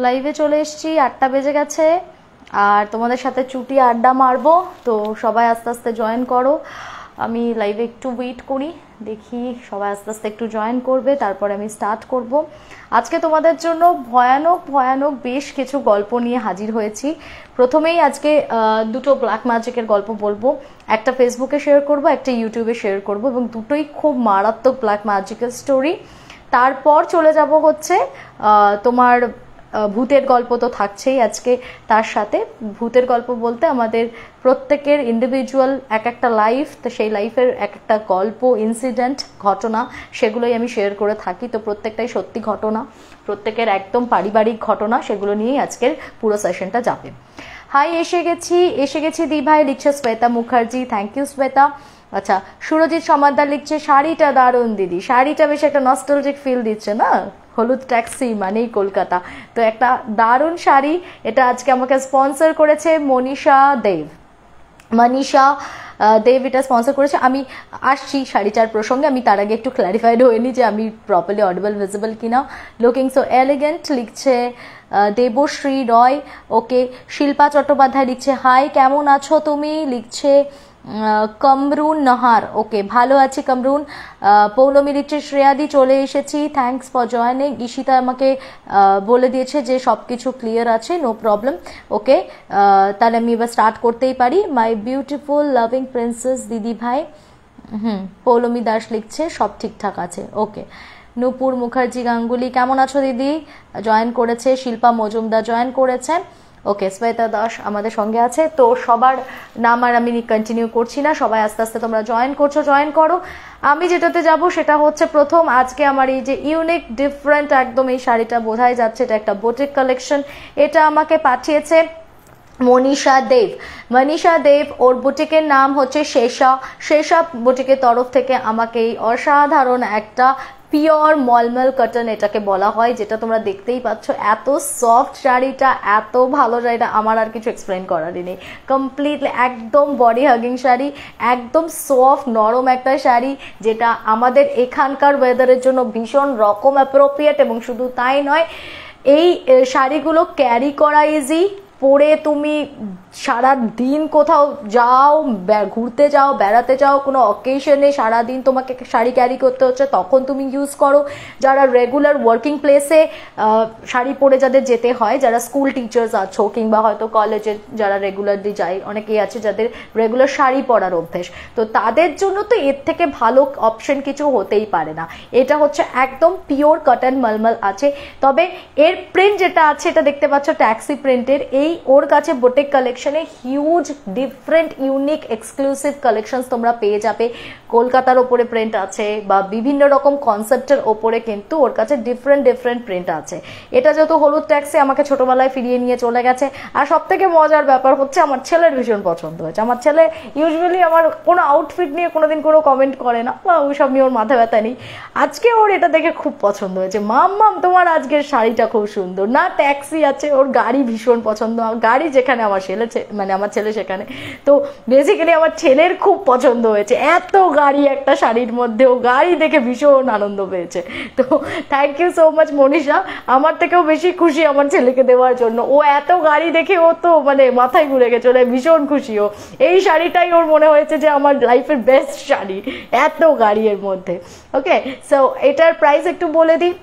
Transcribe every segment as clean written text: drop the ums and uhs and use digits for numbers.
লাইভে চলে এসেছি, 8টা বেজে গেছে আর তোমাদের সাথে চুটি আড্ডা মারবো। তো সবাই আস্তে আস্তে জয়েন করো, আমি লাইভে একটু ওয়েট করি, দেখি সবাই আস্তে আস্তে একটু জয়েন করবে, তারপরে আমি স্টার্ট করব। আজকে তোমাদের জন্য ভয়ানক ভয়ানক বেশ কিছু গল্প নিয়ে হাজির হয়েছি। প্রথমেই আজকে দুটো ব্ল্যাক ম্যাজিকের গল্প বলবো, একটা ফেসবুকে শেয়ার করব, একটা ইউটিউবে শেয়ার করব, এবং দুটোই খুব মারাত্মক ব্ল্যাক ম্যাজিকের স্টোরি। তারপর চলে যাব হচ্ছে তোমার ভূতের গল্প তো থাকছেই আজকে, তার সাথে ভূতের গল্প বলতে আমাদের প্রত্যেকের ইন্ডিভিজুয়াল এক একটা লাইফ, তো সেই লাইফের এক একটা গল্প, ইনসিডেন্ট, ঘটনা, সেগুলোই আমি শেয়ার করে থাকি। তো প্রত্যেকটাই সত্যি ঘটনা, প্রত্যেকের একদম পারিবারিক ঘটনা, সেগুলো নিয়েই আজকের পুরো সেশনটা যাবে। হাই, এসে গেছি দি ভাই, লিখছে শ্বেতা মুখার্জি, থ্যাংক ইউ শ্বেতা। আচ্ছা, সুরজিৎ সমাদ্দার লিখছে শাড়িটা দারুণ দিদি, শাড়িটা বেশ একটা নস্টালজিক ফিল দিচ্ছে না, হলুদ ট্যাক্সি মানেই কলকাতা। তো একটা দারুণ শাড়ি, এটা আজকে আমাকে স্পন্সর করেছে মনীষা দেব, এটা স্পন্সর করেছে। আমি আসছি শাড়িটার প্রসঙ্গে, আমি তার আগে একটু ক্ল্যারিফাইড হয়নি যে আমি প্রপারলি অডিবল ভিজিবল কিনা। লুকিং সো এলিগেন্ট লিখছে দেবশ্রী রয়, ওকে। শিল্পা চট্টোপাধ্যায় লিখছে হাই, কেমন আছো তুমি, লিখছে কমরুন নাহার, ওকে, ভালো আছি কমরুন। পৌলমী লিখছে শ্রেয়াদি চলে এসেছি, থ্যাংকস ফর জয়েনিং। ঈশিতা আমাকে বলে দিয়েছে যে সব কিছু ক্লিয়ার আছে, নো প্রবলেম, ওকে। তাহলে আমি এবার স্টার্ট করতেই পারি। মাই বিউটিফুল লাভিং প্রিন্সেস দিদি ভাই, পৌলমী দাস লিখছে সব ঠিকঠাক আছে, ওকে। নূপুর মুখার্জি গাঙ্গুলি, কেমন আছো দিদি, জয়েন করেছে। শিল্পা মজুমদার জয়েন করেছে, ওকে। শ্বেতা দাস আমাদের সঙ্গে আছে। তো সবার নাম আর আমি কন্টিনিউ করছি না, সবাই আস্তে আস্তে তোমরা জয়েন করছো, জয়েন করো। আমি যেটাতে যাব সেটা হচ্ছে প্রথম আজকে আমার এই যে ইউনিক ডিফারেন্ট একদম এই শাড়িটা বোঝাই যাচ্ছে, এটা একটা বুটিক কালেকশন। এটা আমাকে পাঠিয়েছে মনীষা দেব, ওর বুটিকের নাম হচ্ছে শেষা বুটিকের তরফ থেকে আমাকে এই অসাধারণ একটা পিওর মলমল কটন এটাকে বলা হয়, যেটা তোমরা দেখতেই পাচ্ছ। এত সফট শাড়িটা, এত ভালো শাড়িটা, আমার আর কিছু এক্সপ্লেন করারই নেই। কমপ্লিটলি একদম বডি হাগিং শাড়ি, একদম সফট নরম একটা শাড়ি, যেটা আমাদের এখানকার ওয়েদারের জন্য ভীষণ রকম অ্যাপ্রোপ্রিয়েট। এবং শুধু তাই নয়, এই শাড়িগুলো ক্যারি করা ইজি, পরে তুমি সারা দিন কোথাও যাও, ঘুরতে যাও, বেড়াতে যাও, কোনো অকেশনে সারাদিন তোমাকে শাড়ি ক্যারি করতে হচ্ছে, তখন তুমি ইউজ করো। যারা রেগুলার ওয়ার্কিং প্লেসে শাড়ি পরে যাদের যেতে হয়, যারা স্কুল টিচার্স আছো কিংবা হয়তো কলেজে যারা রেগুলারলি যায়, অনেকেই আছে যাদের রেগুলার শাড়ি পরার অভ্যেস, তো তাদের জন্য তো এর থেকে ভালো অপশন কিছু হতেই পারে না। এটা হচ্ছে একদম পিওর কটন মলমল আছে। তবে এর প্রিন্ট যেটা আছে, এটা দেখতে পাচ্ছ ট্যাক্সি প্রিন্টের। এই ওর কাছে বুটিক কালেকশনে huge different unique exclusive collections তোমরা পেয়ে যাবে। কলকাতার ওপরে প্রিন্ট আছে বা বিভিন্ন রকম কনসেপ্টের ওপরে কিন্তু ওর কাছে ডিফারেন্ট প্রিন্ট আছে। এটা যেহেতু হলুদ ট্যাক্সি আমাকে ছোটবেলায় ফিরিয়ে নিয়ে চলে গেছে। আর সব থেকে মজার ব্যাপার হচ্ছে আমার ছেলের ভীষণ পছন্দ হয়েছে। আমার ছেলে ইউজুয়ালি আমার কোনো আউটফিট নিয়ে কোনোদিন কোনো কমেন্ট করে না বা ওইসব নিয়ে ওর মাথা ব্যথা নেই। আজকে ওর এটা দেখে খুব পছন্দ হয়েছে, মাম্মাম তোমার আজকের শাড়িটা খুব সুন্দর না, ট্যাক্সি আছে, ওর গাড়ি ভীষণ পছন্দ, গাড়ি যেখানে আমার ছেলে সেখানে। তো বেসিক্যালি আমার ছেলের খুব পছন্দ হয়েছে, এত গাড়ি একটা শাড়ির মধ্যে, ও গাড়ি দেখে ভীষণ আনন্দ পেয়েছে। তো thank you so much Manisha, আমার থেকেও বেশি খুশি আমার ছেলেকে দেওয়ার জন্য। ও এত গাড়ি দেখে ও তো মানে মাথায় ঘুরে গেছে, ভীষণ খুশি ও। এই শাড়িটাই ওর মনে হয়েছে যে আমার লাইফের বেস্ট শাড়ি, এত গাড়ি এর মধ্যে। ওকে, সো এটার প্রাইস একটু বলে দিই।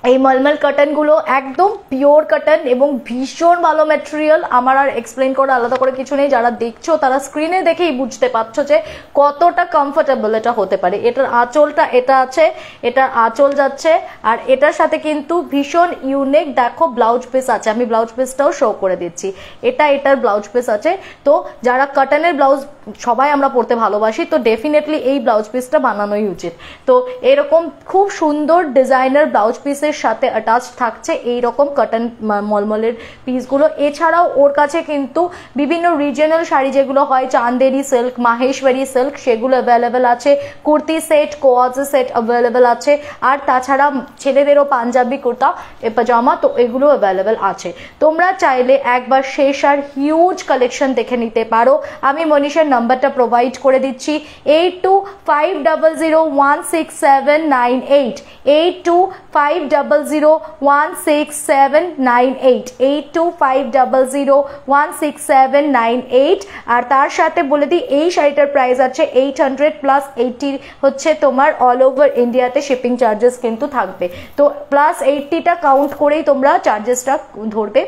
এই মলমল কটনগুলো একদম পিওর কটন এবং ভীষণ ভালো ম্যাটেরিয়াল। আমার আর এক্সপ্লেন করা আলাদা করে কিছু নেই, যারা দেখছো তারা স্ক্রিনে দেখেই বুঝতে পারছো যে কতটা কমফোর্টেবল এটা হতে পারে। এটার আঁচলটা এটা আছে, এটার আঁচল যাচ্ছে, আর এটার সাথে কিন্তু ভীষণ ইউনিক দেখো ব্লাউজ পিস আছে। আমি ব্লাউজ পিসটাও শো করে দিচ্ছি, এটার ব্লাউজ পিস আছে। তো যারা কটনের ব্লাউজ সবাই আমরা পরতে ভালোবাসি, তো ডেফিনেটলি এই ব্লাউজ পিসটা বানানোই উচিত। তো এরকম খুব সুন্দর ডিজাইনার ব্লাউজ পিসের সাথে অ্যাটাচ থাকছে এই রকম কটন মলমলের পিসগুলো। এছাড়াও ওর কাছে কিন্তু বিভিন্ন রিজিয়নাল শাড়ি যেগুলো হয়, চান্দেরি সিল্ক, মাহেশ্বরী সিল্ক, সেগুলো অ্যাভেলেবেল আছে। Kurti set, quasi set available আছে। আর তাছাড়া ছেলেদেরও পাঞ্জাবি কুর্তা, পাজামা, তো এগুলো অ্যাভেলেবেল আছে। তোমরা চাইলে একবার শেষার হিউজ কালেকশন দেখে নিতে পারো। আমি মনীষার নাম্বারটা প্রোভাইড করে দিচ্ছি, 8250016798, 8250 8250016798, 8250016798। আর তার সাথে বলে দিই এই শাড়িটার প্রাইস আছে 800 প্লাস 80 হচ্ছে তোমার অল ওভার ইন্ডিয়াতে শিপিং চার্জেস কিন্তু থাকবে। তো প্লাস 80টা কাউন্ট করেই তোমরা চার্জেসটা ধরবে।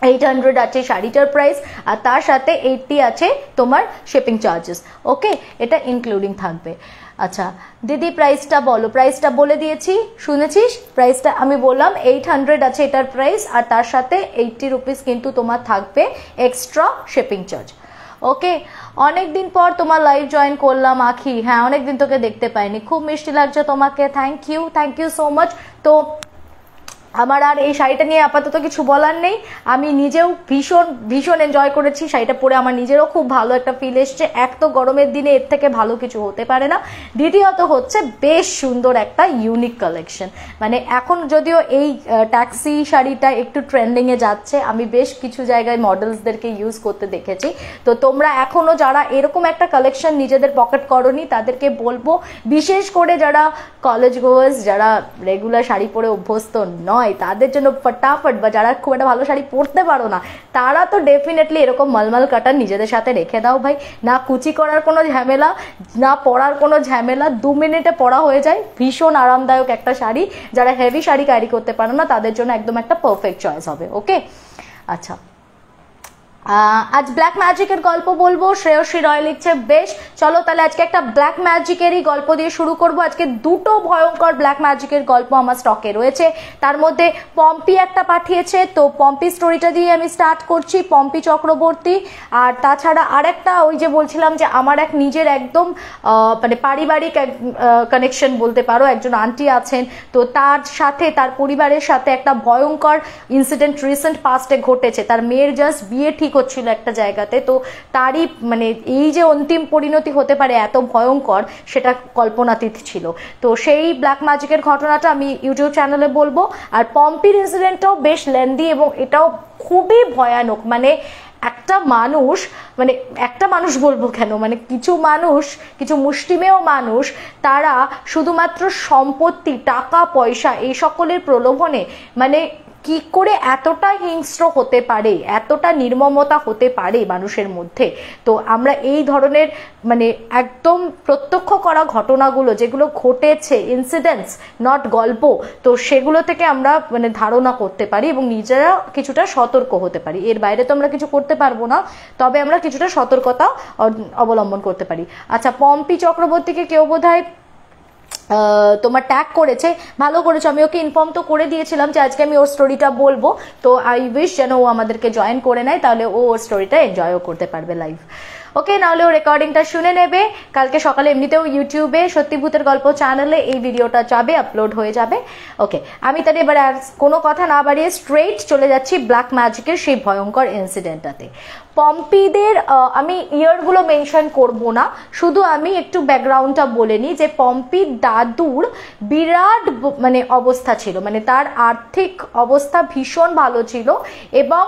800 আছে শাড়িটার প্রাইস, আর তার সাথে 80 আছে তোমার শিপিং চার্জেস। ওকে, এটা ইনক্লুডিং থাকবে। আচ্ছা দিদি প্রাইসটা বলো। প্রাইসটা বলে দিয়েছি, শুনেছিস? প্রাইসটা আমি বললাম 800 আছে এটার প্রাইস, আর তার সাথে 80 রুপিস কিন্তু তোমার থাকবে এক্সট্রা শিপিং চার্জ। ওকে, অনেকদিন পর তোমার লাইভ জয়েন করলাম আখি। হ্যাঁ, অনেকদিন তোকে দেখতে পাইনি, খুব মিষ্টি লাগছে তোমাকে। Thank you so much. তো আমার আর এই শাড়িটা নিয়ে আপাতত কিছু বলার নেই। আমি নিজেও ভীষণ এনজয় করেছি শাড়িটা পরে, আমার নিজেরও খুব ভালো একটা ফিল এসছে। এক তো গরমের দিনে এর থেকে ভালো কিছু হতে পারে না, দ্বিতীয়ত হচ্ছে বেশ সুন্দর একটা ইউনিক কালেকশন। মানে এখন যদিও এই ট্যাক্সি শাড়িটা একটু ট্রেন্ডিংয়ে যাচ্ছে, আমি বেশ কিছু জায়গায় মডেলসদেরকে ইউজ করতে দেখেছি। তো তোমরা এখনো যারা এরকম একটা কালেকশন নিজেদের পকেট করনি, তাদেরকে বলবো, বিশেষ করে যারা কলেজ গোয়ার্স, যারা রেগুলার শাড়ি পরে অভ্যস্ত নয়, তাদের জন্য ফটাফট, বা যারা খুব একটা ভালো শাড়ি পরতে পারো না, তারা তো ডেফিনেটলি এরকম মলমল কাটার নিজেদের সাথে রেখে দাও ভাই। না কুচি করার কোনো ঝামেলা, না পরার কোনো ঝামেলা, 2 মিনিটে পরা হয়ে যায়। ভীষণ আরামদায়ক একটা শাড়ি, যারা হেভি শাড়ি ক্যারি করতে পারো না তাদের জন্য একদম একটা পারফেক্ট চয়েস হবে। ওকে, আচ্ছা আজ ব্ল্যাক ম্যাজিকের গল্প বলবো। শ্রেয়সী রয় লিখছে, বেশ চলো তাহলে আজকে একটা ব্ল্যাক ম্যাজিকেরই গল্প দিয়ে শুরু করব। আজকে দুটো ভয়ঙ্কর ব্ল্যাক ম্যাজিকের গল্প আমার স্টকে রয়েছে, তার মধ্যে পম্পি একটা পাঠিয়েছে, তো পম্পি স্টোরিটা দিয়ে আমি স্টার্ট করছি। পম্পি চক্রবর্তী, আর তাছাড়া আরেকটা ওই যে বলছিলাম যে আমার এক নিজের একদম মানে পারিবারিক কানেকশন বলতে পারো, একজন আন্টি আছেন, তো তার সাথে তার পরিবারের সাথে একটা ভয়ঙ্কর ইনসিডেন্ট রিসেন্ট পাস্টে ঘটেছে। তার মেয়ের জাস্ট বিয়ে ঠিক হচ্ছিল একটা জায়গাতে, তো তারই মানে এই যে অন্তিম পরিণতি হতে পারে এত ভয়ঙ্কর, সেটা কল্পনাতীত ছিল। তো সেই ব্ল্যাক ম্যাজিকের ঘটনাটা আমি ইউটিউব চ্যানেলে বলবো। আর পম্পির ইনসিডেন্টটাও বেশ লেন্দি এবং এটাও খুবই ভয়ানক। মানে একটা মানুষ বলবো কেন, মানে কিছু মানুষ, কিছু মুষ্টিমেয় মানুষ, তারা শুধুমাত্র সম্পত্তি, টাকা পয়সা এই সকলের প্রলোভনে মানে কি করে এতটা হিংস্র হতে পারে, এতটা নির্মমতা হতে পারে মানুষের মধ্যে। তো আমরা এই ধরনের মানে একদম প্রত্যক্ষ করা ঘটনাগুলো যেগুলো ঘটেছে, ইনসিডেন্টস নট গল্প, তো সেগুলো থেকে আমরা মানে ধারণা করতে পারি এবং নিজেরা কিছুটা সতর্ক হতে পারি। এর বাইরে তো আমরা কিছু করতে পারবো না, তবে আমরা কিছুটা সতর্কতা অবলম্বন করতে পারি। আচ্ছা, পম্পি চক্রবর্তীকে কেউ বোধহয় তোমার ট্যাগ করেছে, ভালো করেছো। আমি ওকে ইনফর্ম তো করে দিয়েছিলাম যে আজকে আমি ওর স্টোরিটা বলবো, তো আই উইশ যেন ও আমাদেরকে জয়েন করে নেয়, তাহলে ও ওর স্টোরিটা এনজয়ও করতে পারবে লাইভ। ওকে, নাহলে ও রেকর্ডিংটা শুনে নেবে। কালকে সকালে এমনিতেও ইউটিউবে সত্যি ভূতের গল্প চ্যানেলে এই ভিডিওটা যাবে, আপলোড হয়ে যাবে। ওকে, আমি তাহলে এবার আর কোনো কথা না বাড়িয়ে স্ট্রেইট চলে যাচ্ছি ব্ল্যাক ম্যাজিকের সেই ভয়ঙ্কর ইনসিডেন্টটাতে। পম্পিদের আমি ইয়ারগুলো মেনশন করব না, শুধু আমি একটু ব্যাকগ্রাউন্ডটা বলে নিই যে পম্পির দাদুর বিরাট মানে অবস্থা ছিল, মানে তার আর্থিক অবস্থা ভীষণ ভালো ছিল এবং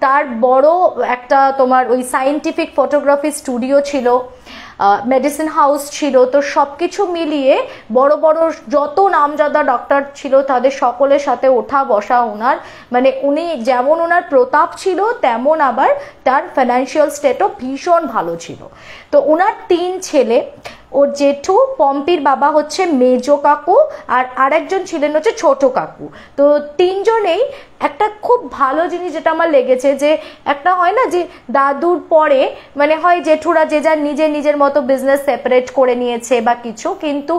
তার বড় একটা তোমার ওই সায়েন্টিফিক ফটোগ্রাফি স্টুডিও ছিল, মেডিসিন হাউস ছিল। তো সবকিছু মিলিয়ে বড় বড় যত নামজাদা ডক্টর ছিল তাদের সকলের সাথে ওঠা বসা ওনার, মানে উনি যেমন ওনার প্রতাপ ছিল তেমন আবার তার ফাইন্যান্সিয়াল স্টেটও ভীষণ ভালো ছিল। তো ওনার 3 ছেলে, ওর জেঠু পম্পির বাবা হচ্ছে মেজো কাকু, আর আরেকজন ছিলেন হচ্ছে ছোট কাকু। তো 3 জনেই একটা খুব ভালো জিনিস যেটা আমার লেগেছে, যে একটা হয় না যে দাদুর পরে মানে হয় জেঠুরা যে যার নিজের মতো বিজনেস সেপারেট করে নিয়েছে বা কিছু, কিন্তু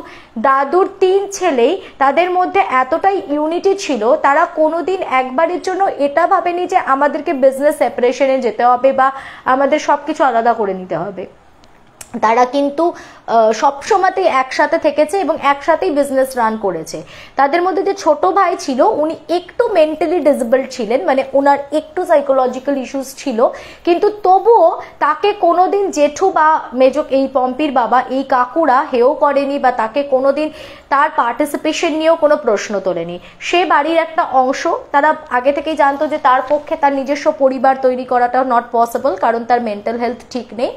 দাদুর 3 ছেলেই তাদের মধ্যে এতটাই ইউনিটি ছিল, তারা কোনোদিন একবারের জন্য এটা ভাবেনি যে আমাদেরকে বিজনেস সেপারেশনে যেতে হবে বা আমাদের সবকিছু আলাদা করে নিতে হবে। তারা কিন্তু সবসময়তেই একসাথে থেকেছে এবং একসাথেই বিজনেস রান করেছে। তাদের মধ্যে যে ছোট ভাই ছিল উনি একটু মেন্টালি ডিসেবলড ছিলেন, মানে ওনার একটু সাইকোলজিক্যাল ইস্যুস ছিল, কিন্তু তবুও তাকে কোনোদিন জেঠু বা মেজো এই পম্পির বাবা এই কাকুরা হেও করেনি বা তাকে কোনোদিন তার পার্টিসিপেশন নিয়েও কোনো প্রশ্ন তোলেনি। সে বাড়ির একটা অংশ, তারা আগে থেকেই জানতো যে তার পক্ষে তার নিজস্ব পরিবার তৈরি করাটা নট পসিবল, কারণ তার মেন্টাল হেলথ ঠিক নেই।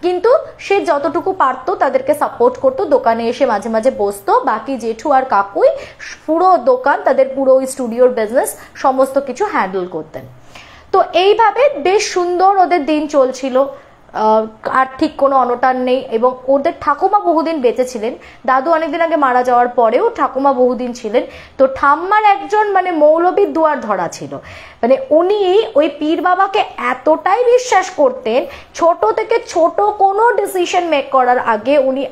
কিন্তু সে যতটুকু পারতো তাদেরকে সাপোর্ট করতো, দোকানে এসে মাঝে মাঝে বসতো, বাকি জেঠু আর কাকুই পুরো দোকান, তাদের পুরো ওই স্টুডিওর বিজনেস সমস্ত কিছু হ্যান্ডেল করতেন। তো এইভাবে বেশ সুন্দর ওদের দিন চলছিল, আর্থিক কোনো অনটন নেই। এবং ওদের ঠাকুমা বহুদিন বেঁচে ছিলেন, দাদু অনেকদিন আগে মারা যাওয়ার পরেও ঠাকুমা বহুদিন ছিলেন। তো ঠাম্মার একজন মানে মৌলবীর দুয়ার ধরা ছিল, মানে উনি ওই পীর বাবাকে এতটাই বিশ্বাস করতেন, ছোট থেকে ছোট কোনো ডিসিশন মেক করার আগে উনি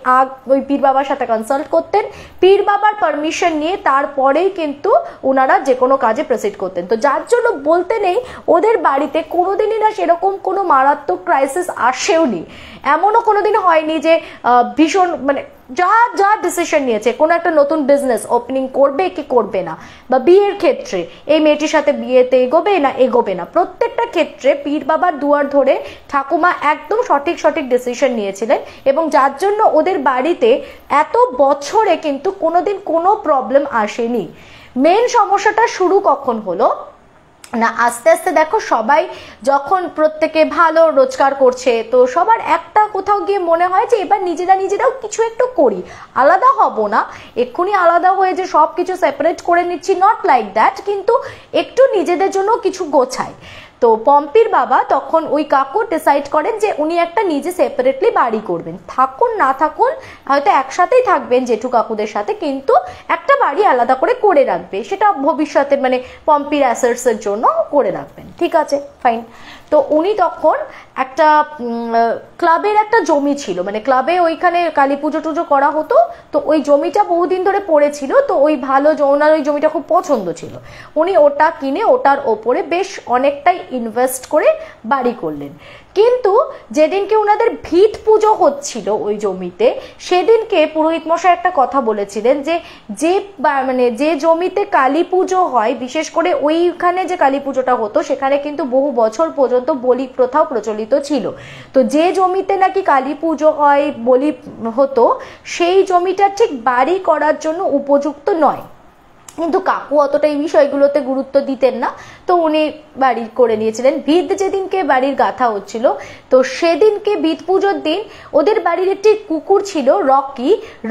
ওই পীর বাবার সাথে কনসাল্ট করতেন, পীর বাবার পারমিশন নিয়ে তারপরেই কিন্তু ওনারা যে কোনো কাজে প্রসিড করতেন। তো যার জন্য বলতে নেই ওদের বাড়িতে কোনোদিনই না সেরকম কোনো মারাত্মক ক্রাইসিস আসেওনি। এমনও কোনোদিন হয়নি যে ভীষণ মানে যা যা ডিসিশন নিয়েছে, কোনো একটা নতুন বিজনেস ওপেনিং করবে কি করবে না, বা বিয়ের ক্ষেত্রে এই মেয়েটির সাথে বিয়েতে এগোবে না এগোবে না, প্রত্যেকটা ক্ষেত্রে পীর বাবার দুয়ার ধরে ঠাকুমা একদম সঠিক সঠিক ডিসিশন নিয়েছিলেন। এবং যার জন্য ওদের বাড়িতে এত বছরে কিন্তু কোনোদিন কোনো প্রবলেম আসেনি। মেন সমস্যাটা শুরু কখন হলো না, আস্তে আস্তে দেখো সবাই যখন প্রত্যেকে ভালো রোজগার করছে, তো সবার একটা কোথাও গিয়ে মনে হয় যে এবার নিজেরাও কিছু একটু করি, আলাদা হব না, এক্ষুনি আলাদা হয়ে যে সব কিছু সেপারেট করে নিচ্ছি, নট লাইক দ্যাট, কিন্তু একটু নিজেদের জন্য কিছু গোছাই। তো পম্পির বাবা তখন ওই কাকু ডিসাইড করেন যে উনি একটা নিজে সেপারেটলি বাড়ি করবেন, থাকুন না থাকুন হয়তো একসাথেই থাকবেন জেঠু কাকুদের সাথে, কিন্তু একটা বাড়ি আলাদা করে করে রাখবে, সেটা ভবিষ্যতে মানে পম্পির অ্যাসেটস এর জন্য করে রাখবেন। ঠিক আছে, ফাইন। তো উনি তখন একটা ক্লাবের একটা জমি ছিল, মানে ক্লাবে ওইখানে কালী পুজো টুজো করা হতো, তো ওই জমিটা বহুদিন ধরে পড়েছিল, তো ওই ভালো ওনার ওই জমিটা খুব পছন্দ ছিল, উনি ওটা কিনে ওটার ওপরে বেশ অনেকটাই ইনভেস্ট করে বাড়ি করলেন। কিন্তু যেদিনকে ওনাদের ভিত পুজো হচ্ছিল ওই জমিতে, সেদিনকে পুরোহিত মশাই একটা কথা বলেছিলেন যে মানে যে জমিতে কালী পুজো হয়, বিশেষ করে ওইখানে যে কালী পুজোটা হতো সেখানে কিন্তু বহু বছর পর্যন্ত বলি প্রথাও প্রচলিত ছিল। তো যে জমিতে নাকি কালী পুজো হয়, বলি হতো, সেই জমিটা ঠিক বাড়ি করার জন্য উপযুক্ত নয়। কিন্তু কাকু অতটা এই বিষয়গুলোতে গুরুত্ব দিতেন না, তো উনি বাড়ি করে নিয়েছিলেন। ভিত যেদিনকে বাড়ির গাঁথা হচ্ছিল, তো সেদিনকে ভিত পুজোর দিন ওদের বাড়ির একটি কুকুর ছিল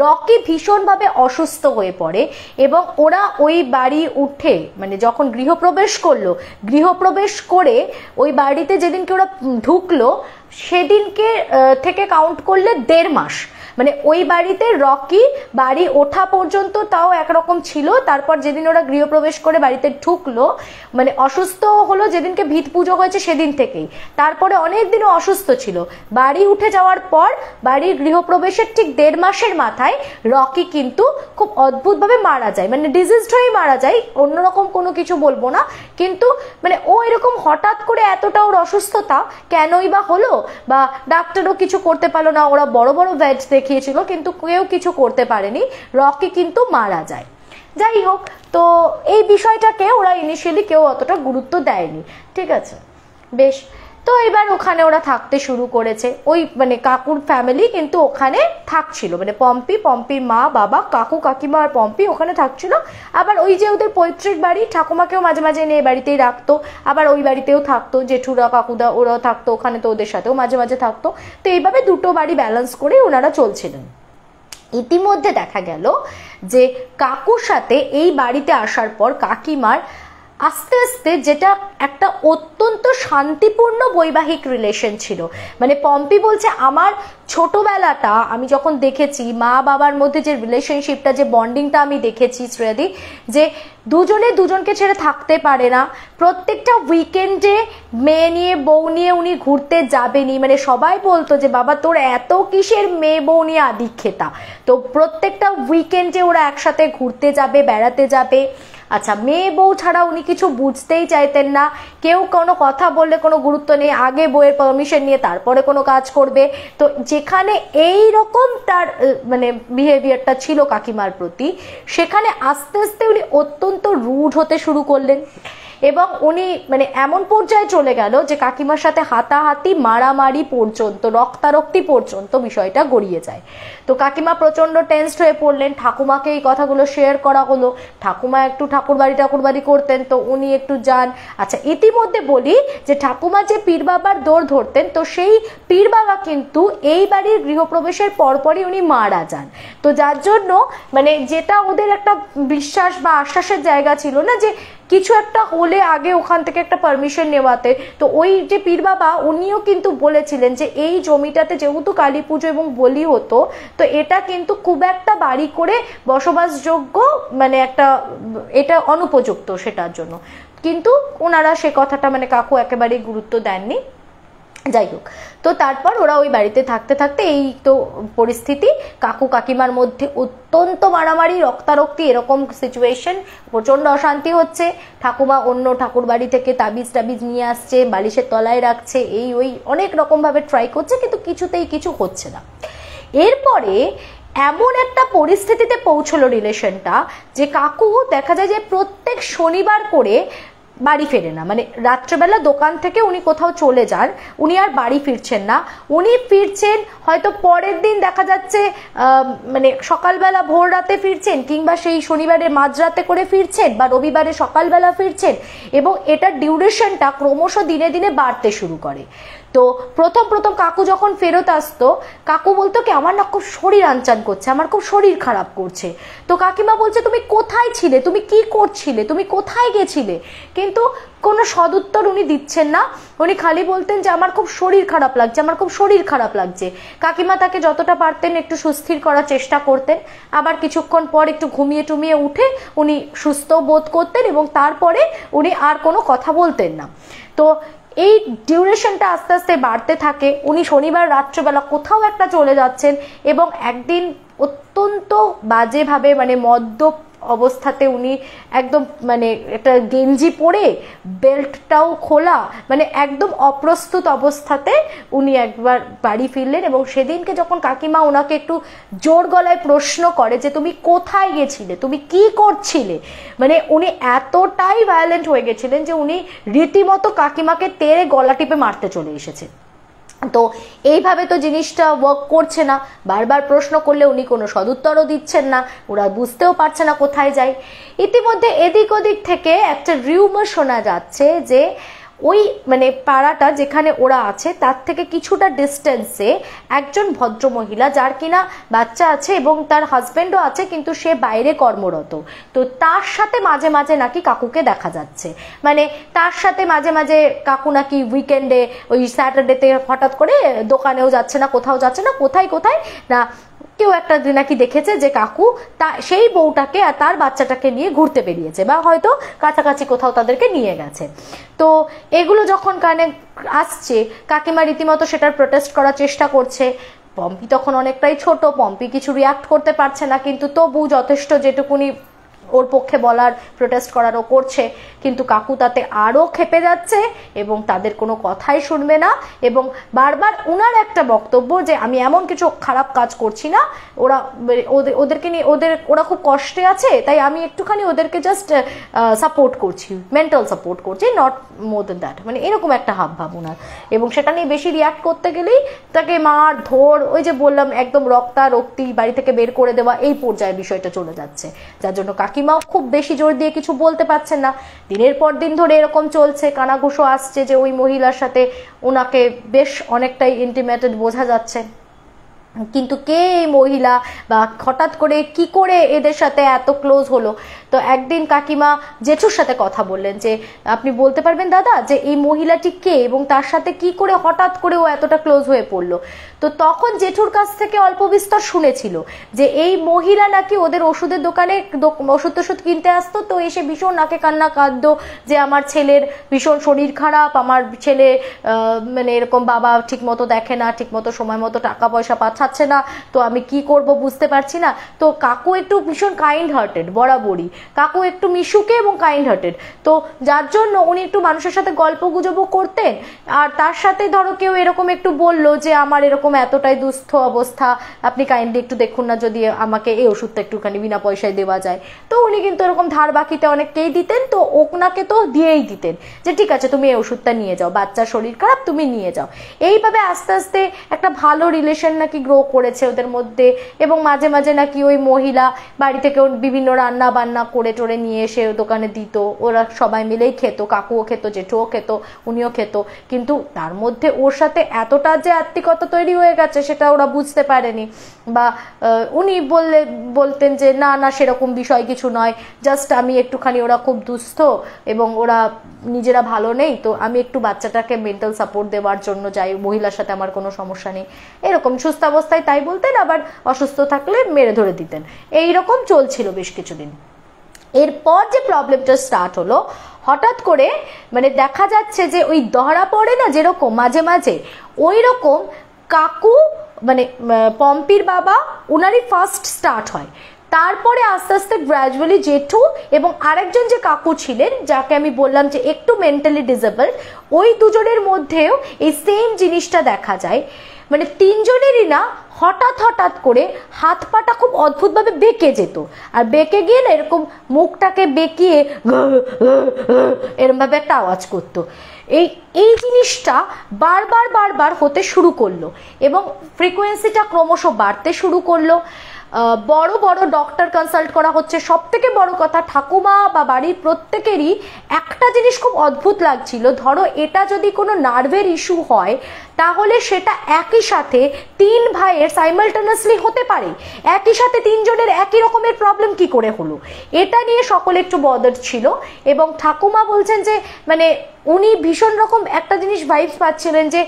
রকি ভীষণভাবে অসুস্থ হয়ে পড়ে, এবং ওরা ওই বাড়ি উঠে মানে যখন গৃহপ্রবেশ করলো, গৃহপ্রবেশ করে ওই বাড়িতে যেদিনকে ওরা ঢুকলো সেদিনকে থেকে কাউন্ট করলে 1.5 মাস, মানে ওই বাড়িতে রকি বাড়ি ওঠা পর্যন্ত তাও একরকম ছিল, তারপর যেদিন ওরা গৃহপ্রবেশ করে বাড়িতে ঢুকলো, মানে অসুস্থ হলো যেদিনকে ভিত পুজো হয়েছে সেদিন থেকেই, তারপরে অনেক দিনও অসুস্থ ছিল। বাড়ি উঠে যাওয়ার পর বাড়ির গৃহপ্রবেশের ঠিক 1.5 মাসের মাথায় রকি কিন্তু খুব অদ্ভুতভাবে মারা যায়, মানে ডিজিজড হয়েই মারা যায়, অন্যরকম কোনো কিছু বলবো না, কিন্তু মানে ও এরকম হঠাৎ করে এতটা ওর অসুস্থতা কেনই বা হলো, বা ডাক্তারও কিছু করতে পারলো না, ওরা বড় বড় ভেজ দেখিয়েছিল কিন্তু কেউ কিছু করতে পারেনি, রকি কিন্তু মারা যায়। যাই হোক, তো এই বিষয়টাকে ওরা ইনিশিয়ালি কেউ অতটা গুরুত্ব দেয়নি। ঠিক আছে, বেশ। তো এবার ওখানে ওরা থাকতে শুরু করেছে, ওই মানে কাকুর ফ্যামিলি কিন্তু ওখানে থাকছিল, মানে পম্পির মা বাবা কাকু কাকিমা আর পম্পি ওখানে থাকছিল। আবার ওই যে ওদের পৈতৃক বাড়ি, ঠাকুমাকেও মাঝে মাঝে নিয়ে বাড়িতেই রাখতো, আবার ওই বাড়িতেও থাকতো, জেঠুরা কাকুদা ওরাও থাকতো ওখানে, তো ওদের সাথেও মাঝে মাঝে থাকতো। তো এইভাবে দুটো বাড়ি ব্যালেন্স করে ওনারা চলছিলেন। ইতিমধ্যে দেখা গেল যে কাকুর সাথে এই বাড়িতে আসার পর কাকিমার আস্তে আস্তে যেটা একটা অত্যন্ত শান্তিপূর্ণ বৈবাহিক রিলেশন ছিল, মানে পম্পি বলছে আমার ছোটবেলাটা আমি যখন দেখেছি মা বাবার মধ্যে যে রিলেশনশিপটা, যে বন্ডিংটা আমি দেখেছি শ্রেয়াদি, যে দুজনে দুজনকে ছেড়ে থাকতে পারে না, প্রত্যেকটা উইকেন্ডে মেয়ে নিয়ে বউ নিয়ে উনি ঘুরতে যাবেনি, মানে সবাই বলতো যে বাবা তোর এত কিসের মেয়ে বউ নিয়ে আদিক্ষেতা, তো প্রত্যেকটা উইকেন্ডে ওরা একসাথে ঘুরতে যাবে, বেড়াতে যাবে। আচ্ছা, মেয়ে বউ ছাড়া উনি কিছু বুঝতেই চাইতেন না, কেউ কোনো কথা বললে কোনো গুরুত্ব নেই, আগে বউয়ের পারমিশন নিয়ে তারপরে কোনো কাজ করবে। তো যেখানে এই রকম তার মানে বিহেভিয়ারটা ছিল কাকিমার প্রতি, সেখানে আস্তে আস্তে উনি অত্যন্ত রুড হতে শুরু করলেন, এবং উনি মানে এমন পর্যায়ে চলে গেল যে কাকিমার সাথে হাতাহাতি মারামারি পর্যন্ত, রক্তারক্তি পর্যন্ত বিষয়টা গড়িয়ে যায়। তো কাকিমা প্রচন্ড টেন্সড হয়ে পড়লেন, ঠাকুমাকে এই কথাগুলো শেয়ার করা হলো, ঠাকুমা একটু ঠাকুরবাড়ি করতেন, তো উনি একটু যান। আচ্ছা, ইতিমধ্যে বলি যে ঠাকুমা যে পীর বাবার দৌড় ধরতেন, তো সেই পীর বাবা কিন্তু এই বাড়ির গৃহপ্রবেশের পরপরই উনি মারা যান। তো যার জন্য মানে যেটা ওদের একটা বিশ্বাস বা আশ্বাসের জায়গা ছিল না যে কিছু একটা হলে আগে ওখান থেকে একটা পারমিশন নেওয়াতে, তো ওই যে পীর বাবা উনিও কিন্তু বলেছিলেন যে এই জমিটাতে যেহেতু কালী পুজো এবং বলি হতো, তো এটা কিন্তু খুব একটা বাড়ি করে বসবাসযোগ্য মানে একটা এটা অনুপযুক্ত সেটার জন্য, কিন্তু ওনারা সে কথাটা মানে কাকু একেবারেই গুরুত্ব দেননি। যাই হোক, তো তারপর ওরা ওই বাড়িতে থাকতে থাকতে এই তো পরিস্থিতি, কাকু কাকিমার মধ্যে অত্যন্ত মারামারি, রক্তারক্তি, এরকম সিচুয়েশন, প্রচন্ড অশান্তি হচ্ছে। ঠাকুমা অন্য ঠাকুর বাড়ি থেকে তাবিজ টাবিজ নিয়ে আসছে, বালিশের তলায় রাখছে, এই ওই অনেক রকম ভাবে ট্রাই করছে, কিন্তু কিছুতেই কিছু হচ্ছে না। এরপরে এমন একটা পরিস্থিতিতে পৌঁছলো রিলেশনটা যে কাকু দেখা যায় যে প্রত্যেক শনিবার করে বাড়ি ফেরে না, মানে রাত্রেবেলা দোকান থেকে উনি কোথাও চলে যান, উনি আর বাড়ি ফিরছেন না। উনি ফিরছেন হয়তো পরের দিন দেখা যাচ্ছে মানে সকালবেলা ভোর রাতে ফিরছেন, কিংবা সেই শনিবারের মাঝরাতে করে ফিরছেন, বা রবিবারে সকালবেলা ফিরছেন, এবং এটার ডিউরেশনটা ক্রমশ দিনে দিনে বাড়তে শুরু করে। তো প্রথম কাকু যখন ফেরত আসতো, কাকু বলতো কি আমার না খুব শরীর আনচান করছে, আমার খুব শরীর খারাপ করছে। তো কাকিমা বলছে তুমি কোথায় ছিলে, তুমি কি করছিলে, তুমি কোথায় গেছিলে? কিন্তু কোনো সদুত্তর উনি দিচ্ছেন না, উনি খালি বলতেন যে আমার খুব শরীর খারাপ লাগছে, আমার খুব শরীর খারাপ লাগছে। কাকিমা তাকে যতটা পারতেন একটু সুস্থির করার চেষ্টা করতেন, আবার কিছুক্ষণ পর একটু ঘুমিয়ে টুমিয়ে উঠে উনি সুস্থ বোধ করতেন, এবং তারপরে উনি আর কোনো কথা বলতেন না। তো এই ডিউরেশনটা আস্তে আস্তে বাড়তে থাকে। উনি শনিবার রাত্রেবেলা কোথাও একটা চলে যাচ্ছেন, এবং একদিন অত্যন্ত বাজেভাবে মানে মদ্যপ অবস্থাতে উনি একদম মানে একটা গেঞ্জি পরে বেল্টটাও খোলা, মানে একদম অপ্রস্তুত অবস্থাতে উনি একবার বাড়ি ফিরলেন। এবং সেদিনকে যখন কাকিমা ওনাকে একটু জোর গলায় প্রশ্ন করে যে তুমি কোথায় গেছিলে, তুমি কি করছিলে, মানে উনি এতটাই ভায়োলেন্ট হয়ে গেছিলেন যে উনি রীতিমতো কাকিমাকে তেড়ে গলা টিপে মারতে চলে এসেছেন। তো এইভাবে তো জিনিসটা ওয়ার্ক করছে না, বারবার প্রশ্ন করলে উনি কোনো সদুত্তরও দিচ্ছেন না, ওরা বুঝতেও পারছে না কোথায় যায়। ইতিমধ্যে এদিক ওদিক থেকে একটা রিউমার শোনা যাচ্ছে যে ওই মানে পাড়াটা যেখানে ওরা আছে তার থেকে কিছুটা ডিস্টেন্সে একজন ভদ্র মহিলা, যার কিনা বাচ্চা আছে এবং তার হাজবেন্ডও আছে, কিন্তু সে বাইরে কর্মরত, তো তার সাথে মাঝে মাঝে নাকি কাকুকে দেখা যাচ্ছে। মানে তার সাথে মাঝে মাঝে কাকু নাকি উইকেন্ডে ওই স্যাটারডেতে হঠাৎ করে দোকানেও যাচ্ছে না, কোথাও যাচ্ছে না, কোথায় না কেউ একটা নাকি দেখেছে যে কাকু সেই বউটাকে আর তার বাচ্চাটাকে নিয়ে ঘুরতে বেরিয়েছে, বা হয়তো কাছাকাছি কোথাও তাদেরকে নিয়ে গেছে। তো এগুলো যখন কানে আসছে, কাকিমা রীতিমতো সেটার প্রোটেস্ট করার চেষ্টা করছে। পম্পি তখন অনেকটাই ছোট, পম্পি কিছু রিয়াক্ট করতে পারছে না, কিন্তু তবু যথেষ্ট যেটুকুনি ওর পক্ষে বলার প্রোটেস্ট করারও করছে। কিন্তু কাকু তাতে আরও খেপে যাচ্ছে এবং তাদের কোনো কথাই শুনবে না, এবং বারবার উনার একটা বক্তব্য যে আমি এমন কিছু খারাপ কাজ করছি না, ওদেরকে নিয়ে ওরা খুব কষ্টে আছে, তাই আমি একটুখানি ওদেরকে জাস্ট সাপোর্ট করছি, মেন্টাল সাপোর্ট করছি, নট মোর দেন দ্যাট, মানে এরকম একটা হাবভাব ওনার। এবং সেটা নিয়ে বেশি রিয়াক্ট করতে গেলেই তাকে মার ধর, ওই যে বললাম একদম রক্তারক্তি, বাড়ি থেকে বের করে দেওয়া, এই পর্যায়ে বিষয়টা চলে যাচ্ছে, যার জন্য কাকিমাও খুব বেশি জোর দিয়ে কিছু বলতে পারছেন না। দিনের পর দিন ধরে এরকম চলছে, কানাঘুষো আসছে যে ওই মহিলার সাথে ওনাকে বেশ অনেকটাই ইন্টিমেটেড বোঝা যাচ্ছে, কিন্তু কে এই মহিলা বা হঠাৎ করে কি করে এদের সাথে এত ক্লোজ হলো। তো একদিন কাকিমা জেঠুর সাথে কথা বললেন যে আপনি বলতে পারবেন দাদা যে এই মহিলাটি কে এবং তার সাথে কি করে হঠাৎ করে ও এতটা ক্লোজ হয়ে পড়লো। তো তখন জেঠুর কাছ থেকে অল্প বিস্তর শুনেছিল যে এই মহিলা নাকি ওদের ওষুধের দোকানে ওষুধ কিনতে আসতো, তো এসে ভীষণ নাকে কান্না কাঁদতো যে আমার ছেলের ভীষণ শরীর খারাপ, আমার ছেলে মানে এরকম বাবা ঠিক মতো দেখে না, ঠিক মতো সময় মতো টাকা পয়সা পাঠাচ্ছে না, তো আমি কি করব বুঝতে পারছি না। তো কাকু একটু ভীষণ কাইন্ড হার্টেড, বরাবরই কাকু একটু মিশুকে এবং কাইন্ড হার্টেড, তো যার জন্য উনি একটু মানুষের সাথে গল্প গুজবও করতেন। আর তার সাথে ধরো কেউ এরকম একটু বললো যে আমার এরকম এরকম এতটাই দুস্থ অবস্থা, আপনি কাইন্ডলি একটু দেখুন না যদি আমাকে এই ওষুধটা একটুখানি বিনা পয়সায় দেওয়া যায়। তো উনি কিন্তু এরকম ধার বাকিতে অনেককেই দিতেন, তো ওনাকে তো দিয়েই দিতেন যে ঠিক আছে তুমি এই ওষুধটা নিয়ে যাও, বাচ্চার শরীর খারাপ তুমি নিয়ে যাও। এইভাবে আস্তে আস্তে একটা ভালো রিলেশন নাকি গ্রো করেছে ওদের মধ্যে, এবং মাঝে মাঝে নাকি ওই মহিলা বাড়ি থেকে বিভিন্ন রান্না বান্না করে টোরে নিয়ে এসে দোকানে দিত, ওরা সবাই মিলেই খেত, কাকুও খেত, জেঠুও খেত, উনিও খেত। কিন্তু তার মধ্যে ওর সাথে এতটা যে আত্মিকতা তৈরি হয়ে গেছে সেটা ওরা বুঝতে পারেনি, বা উনি বলতেন যে না না সেরকম বিষয় কিছু নয়, জাস্ট আমি একটুখানি, ওরা খুব দুস্থ এবং ওরা নিজেরা ভালো নেই, তো আমি একটু বাচ্চাটাকে মেন্টাল সাপোর্ট দেওয়ার জন্য যাই, মহিলার সাথে আমার কোনো সমস্যা নেই। এরকম সুস্থ অবস্থায় তাই বলতেন, আবার অসুস্থ থাকলে মেরে ধরে দিতেন। এইরকম চলছিল বেশ কিছুদিন। এরপর যে প্রবলেমটা স্টার্ট হলো, হঠাৎ করে মানে দেখা যাচ্ছে যে ওই ধরা পড়ে না যেরকম মাঝে মাঝে, ওই রকম কাকু মানে পম্পির বাবা উনারই ফার্স্ট স্টার্ট হয়। তারপরে আস্তে আস্তে গ্র্যাজুয়ালি জেঠু এবং আরেকজন যে কাকু ছিলেন যাকে আমি বললাম যে একটু মেন্টালি ডিসেবলড, ওই দুজনের মধ্যেও এই সেম জিনিসটা দেখা যায়। মানে তিনজনেরই না হঠাৎ হঠাৎ করে হাত পাটা খুব অদ্ভুতভাবে বেঁকে যেত, আর বেঁকে গিয়ে না এরকম মুখটাকে বেঁকিয়ে এরমভাবে একটা আওয়াজ করতো। এই জিনিসটা বারবার বারবার হতে শুরু করলো এবং ফ্রিকোয়েন্সিটা ক্রমশ বাড়তে শুরু করলো। বড় বড় ডক্টর কনসাল্ট করা হচ্ছে। সব থেকে বড় কথা, ঠাকুমা বা বাড়ির প্রত্যেকেরই একটা জিনিস খুব অদ্ভুত লাগছিল, ধরো এটা যদি কোনো নার্ভের ইস্যু হয় তাহলে সেটা একই সাথে তিন ভাইয়ের সাইমালটেনিয়াসলি হতে পারে, একই সাথে তিনজনের একই রকমের প্রবলেম কি করে হলো, এটা নিয়ে সকলে একটু বদার ছিল। এবং ঠাকুমা বলছেন যে মানে উনি ভীষণ রকম একটা জিনিস ভাইবস পাচ্ছিলেন যে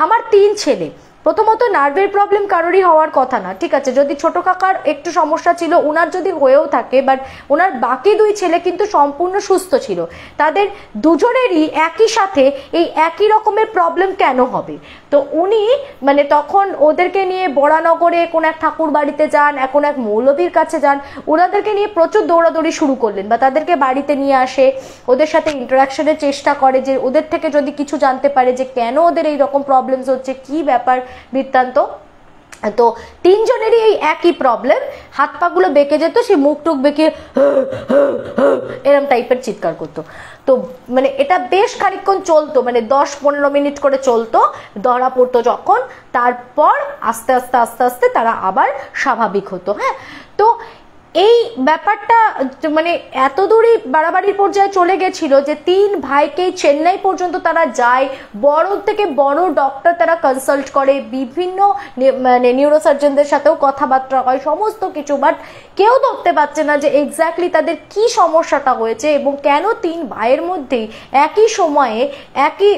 আমার তিন ছেলে, প্রথমত নার্ভের প্রবলেম কারোরই হওয়ার কথা না, ঠিক আছে, যদি ছোট কাকার একটু সমস্যা ছিল, ওনার যদি হয়েও থাকে, বাট ওনার বাকি দুই ছেলে কিন্তু সম্পূর্ণ সুস্থ ছিল, তাদের দুজনেরই একই সাথে এই একই রকমের প্রবলেম কেন হবে? তো উনি মানে তখন ওদেরকে নিয়ে বরানগরে কোন এক ঠাকুর বাড়িতে যান, এখন এক মৌলবীর কাছে যান, ওনাদেরকে নিয়ে প্রচুর দৌড়াদৌড়ি শুরু করলেন, বা তাদেরকে বাড়িতে নিয়ে আসে, ওদের সাথে ইন্টারাকশনের চেষ্টা করে যে ওদের থেকে যদি কিছু জানতে পারে যে কেন ওদের এই রকম প্রবলেমস হচ্ছে, কি ব্যাপার বৃত্তান্ত। তো তিনজনেরই এই একই প্রবলেম, হাত পাগুলো বেঁকে যেত, সে মুখ টুক বেঁকে এরম টাইপের চিৎকার করতো। তো মানে এটা বেশ খানিকক্ষণ চলতো, মানে 10-15 মিনিট করে চলতো, ধরা পড়তো যখন, তারপর আস্তে আস্তে আস্তে আস্তে তারা আবার স্বাভাবিক হতো। হ্যাঁ, তো এই ব্যাপারটা মানে এত দূরই বাড়াবাড়ির পর্যায়ে চলে গেছিল যে তিন ভাইকে চেন্নাই পর্যন্ত তারা যায়, বড় থেকে বড় ডক্টর তারা কনসাল্ট করে, বিভিন্ন মানে নিউরোসার্জনদের সাথেও কথাবার্তা হয়, সমস্ত কিছু, বাট কেউ ধরতে পারছে না যে এক্স্যাক্টলি তাদের কি সমস্যাটা হয়েছে এবং কেন তিন ভাইয়ের মধ্যেই একই সময়ে একই